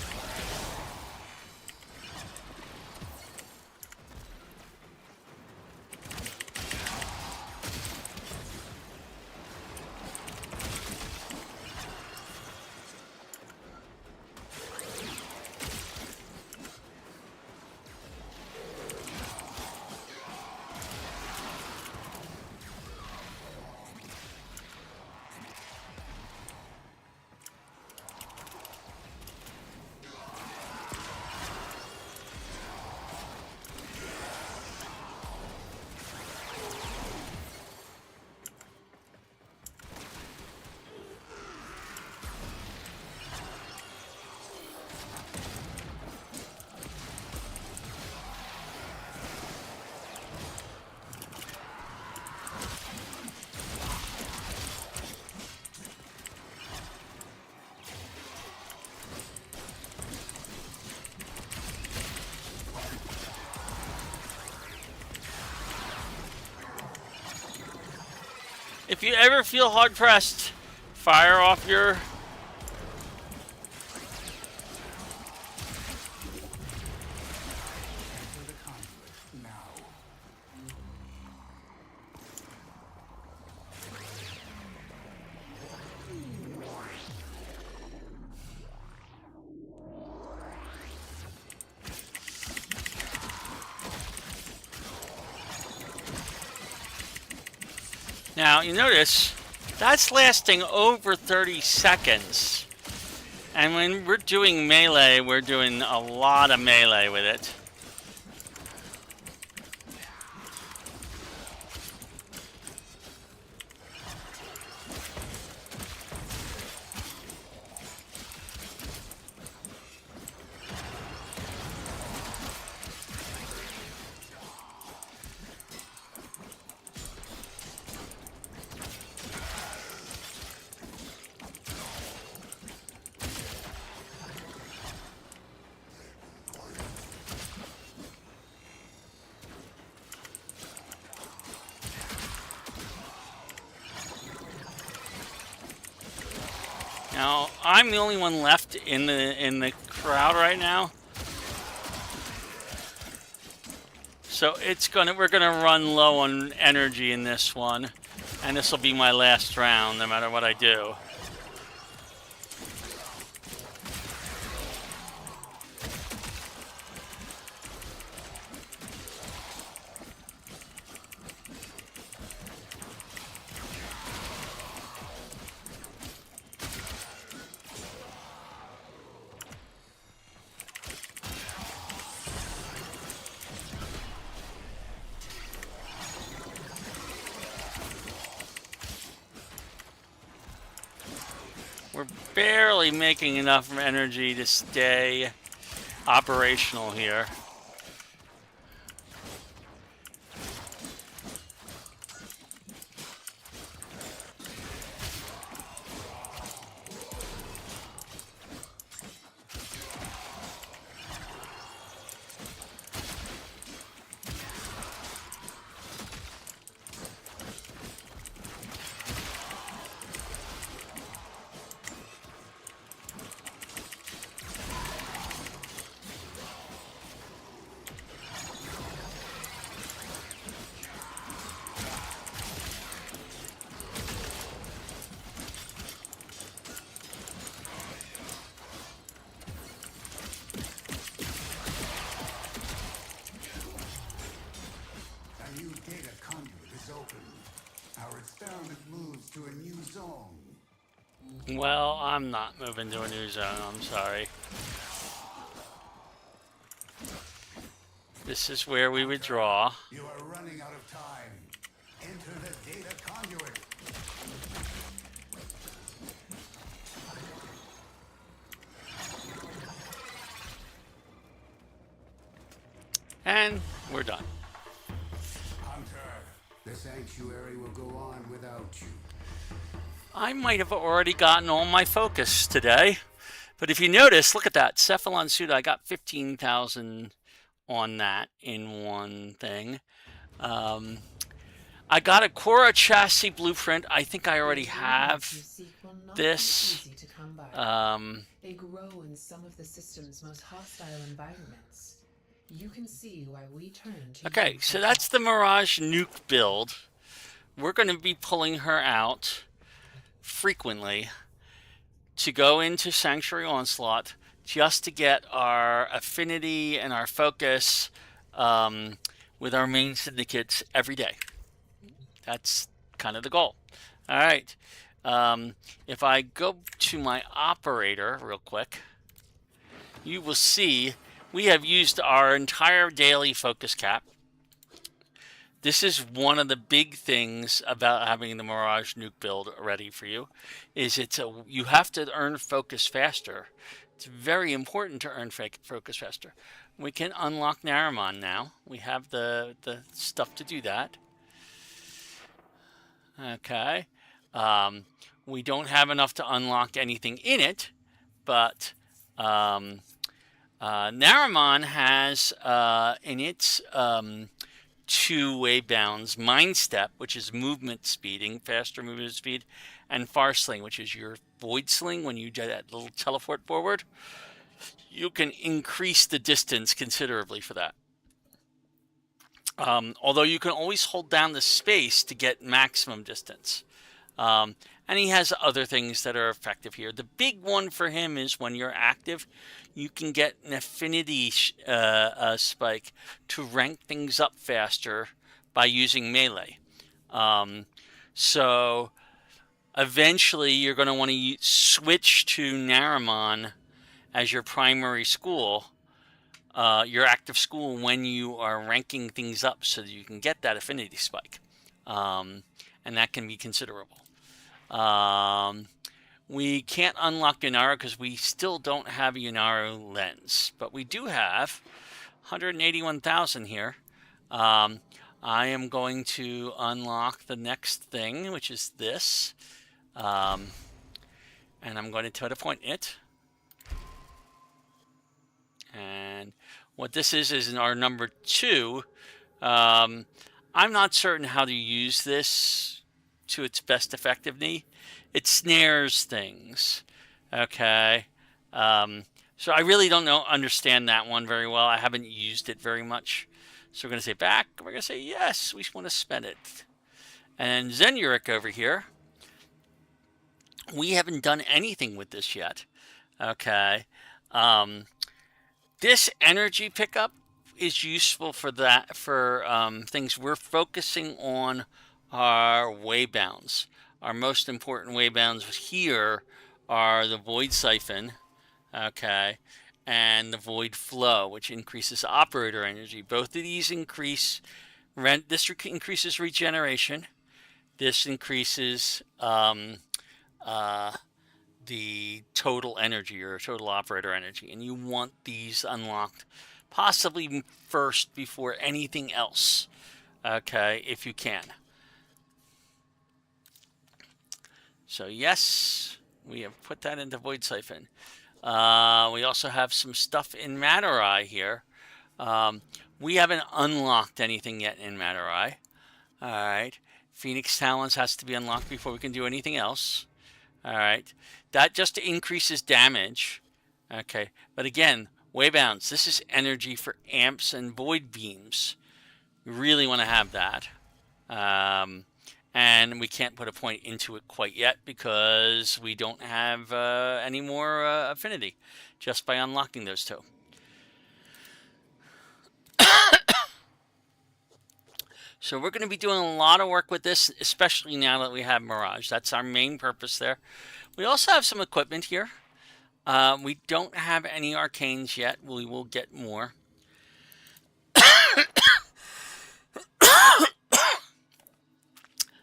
If you ever feel hard-pressed, fire off your... Now, you notice, that's lasting over 30 seconds. And when we're doing melee, we're doing a lot of melee with it. Now, I'm the only one left in the crowd right now. So we're gonna run low on energy in this one, and this will be my last round, no matter what I do. We're barely making enough energy to stay operational here. A new data conduit is open. Our experiment moves to a new zone. Well, I'm not moving to a new zone, I'm sorry. This is where we withdraw. You are running out of time. Enter the data conduit. And we're done. Hunter, the sanctuary will go on without you. I might have already gotten all my focus today. But if you notice, look at that. Cephalon suit, I got 15,000 on that in one thing. I got a Quora chassis blueprint. I think I already have this. They grow in some of the system's most hostile environments. You can see why we turn to Okay, so that's the Mirage nuke build. We're going to be pulling her out frequently to go into Sanctuary Onslaught just to get our affinity and our focus with our main syndicates every day. That's kind of the goal. All right. If I go to my operator real quick, you will see we have used our entire daily focus cap. This is one of the big things about having the Mirage nuke build ready for you, is you have to earn focus faster. It's very important to earn focus faster. We can unlock Naramon now. We have the stuff to do that. Okay. We don't have enough to unlock anything in it, but Naramon has in its two-way bounds Mind Step, which is movement speeding, faster movement speed, and Far Sling, which is your void sling. When you do that little teleport forward, you can increase the distance considerably for that. Although you can always hold down the space to get maximum distance. And he has other things that are effective here. The big one for him is when you're active, you can get an affinity spike to rank things up faster by using melee. So eventually you're going to want to switch to Naramon as your primary school, your active school, when you are ranking things up so that you can get that affinity spike. And that can be considerable. We can't unlock Yunaro because we still don't have a Yunaro lens, but we do have 181,000 here. I am going to unlock the next thing, which is this, and I'm going to try to point it. And what this is our number 2. I'm not certain how to use this to its best effectiveness. It snares things. Okay. So I really don't understand that one very well. I haven't used it very much. So we're going to say back. We're going to say yes, we want to spend it. And Zenuric over here, we haven't done anything with this yet. Okay. This energy pickup is useful for things. We're focusing on our waybounds. Our most important waybounds here are the Void Siphon, okay, and the Void Flow, which increases operator energy. Both of these increase this increases regeneration. This increases the total energy or total operator energy, and you want these unlocked possibly first before anything else, okay, if you can. So yes, we have put that into Void Siphon. We also have some stuff in Matterai here. We haven't unlocked anything yet in Matterai. All right, Phoenix Talons has to be unlocked before we can do anything else. All right, that just increases damage. Okay, but again, waybounds. This is energy for amps and void beams. We really want to have that. And we can't put a point into it quite yet because we don't have any more affinity just by unlocking those two. So we're going to be doing a lot of work with this, especially now that we have Mirage. That's our main purpose there. We also have some equipment here. We don't have any arcanes yet. We will get more.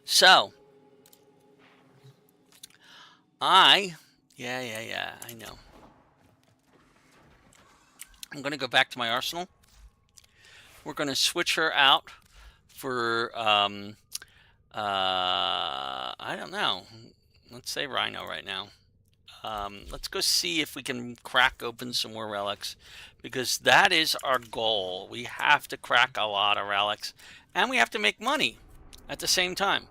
So, I know. I'm going to go back to my arsenal. We're going to switch her out for, I don't know. Let's say Rhino right now. Let's go see if we can crack open some more relics, because that is our goal. We have to crack a lot of relics, and we have to make money at the same time.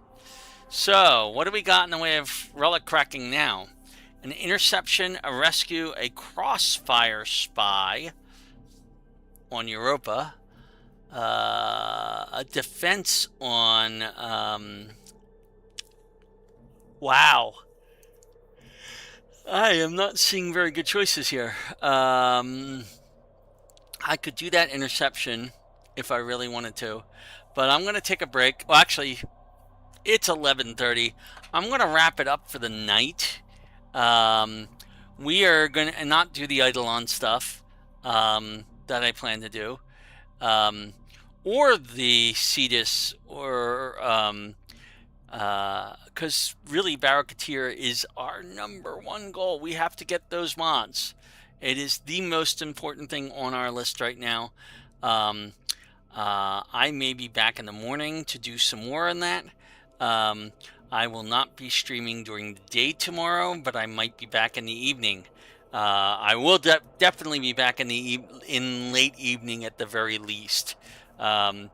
So, what do we got in the way of relic cracking now? An interception, a rescue, a crossfire spy on Europa, a defense on, wow. I am not seeing very good choices here. I could do that interception if I really wanted to, but I'm going to take a break. Well, actually, it's 11:30. I'm going to wrap it up for the night. We are going to not do the Eidolon stuff that I plan to do, or the Cetus, or because really Baro Kiteer is our #1 goal. We have to get those mods. It is the most important thing on our list right now. I may be back in the morning to do some more on that. I will not be streaming during the day tomorrow, but I might be back in the evening. I will definitely be back in late evening at the very least. And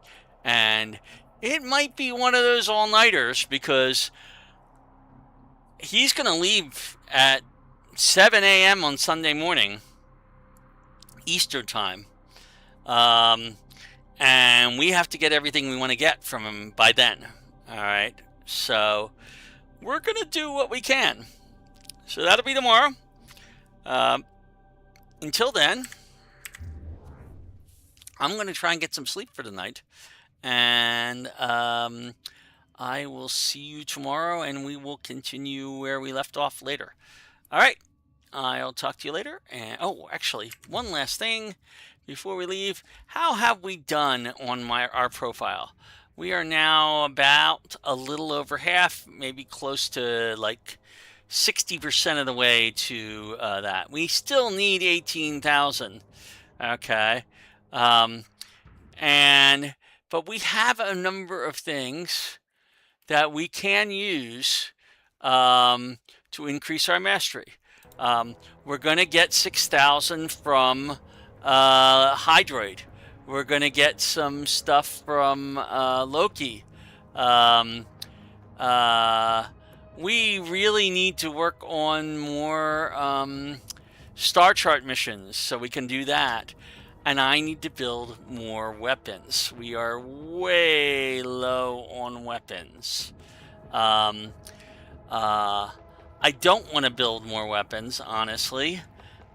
it might be one of those all-nighters, because he's going to leave at 7 a.m. on Sunday morning, Eastern time. And we have to get everything we want to get from him by then. All right. So we're going to do what we can. So that'll be tomorrow. Until then, I'm going to try and get some sleep for tonight. And I will see you tomorrow, and we will continue where we left off later. All right. I'll talk to you later. And oh, actually, one last thing before we leave. How have we done on our profile? We are now about a little over half, maybe close to like 60% of the way to that. We still need 18,000. Okay. But we have a number of things that we can use to increase our mastery. We're going to get 6,000 from Hydroid. We're going to get some stuff from Loki. we really need to work on more star chart missions so we can do that. And I need to build more weapons. We are way low on weapons. I don't want to build more weapons, honestly.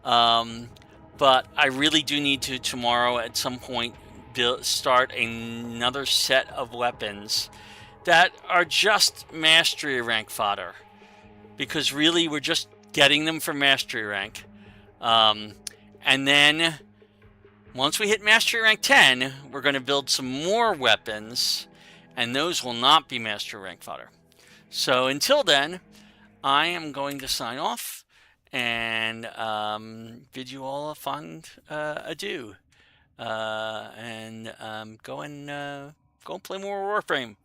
But I really do need to tomorrow at some point start another set of weapons that are just mastery rank fodder. Because really we're just getting them for mastery rank. And then once we hit mastery rank 10, we're going to build some more weapons, and those will not be mastery rank fodder. So until then, I am going to sign off and bid you all a fond adieu. And go and play more Warframe.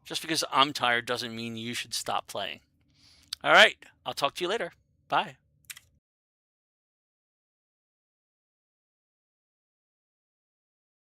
Just because I'm tired doesn't mean you should stop playing. All right, I'll talk to you later. Bye.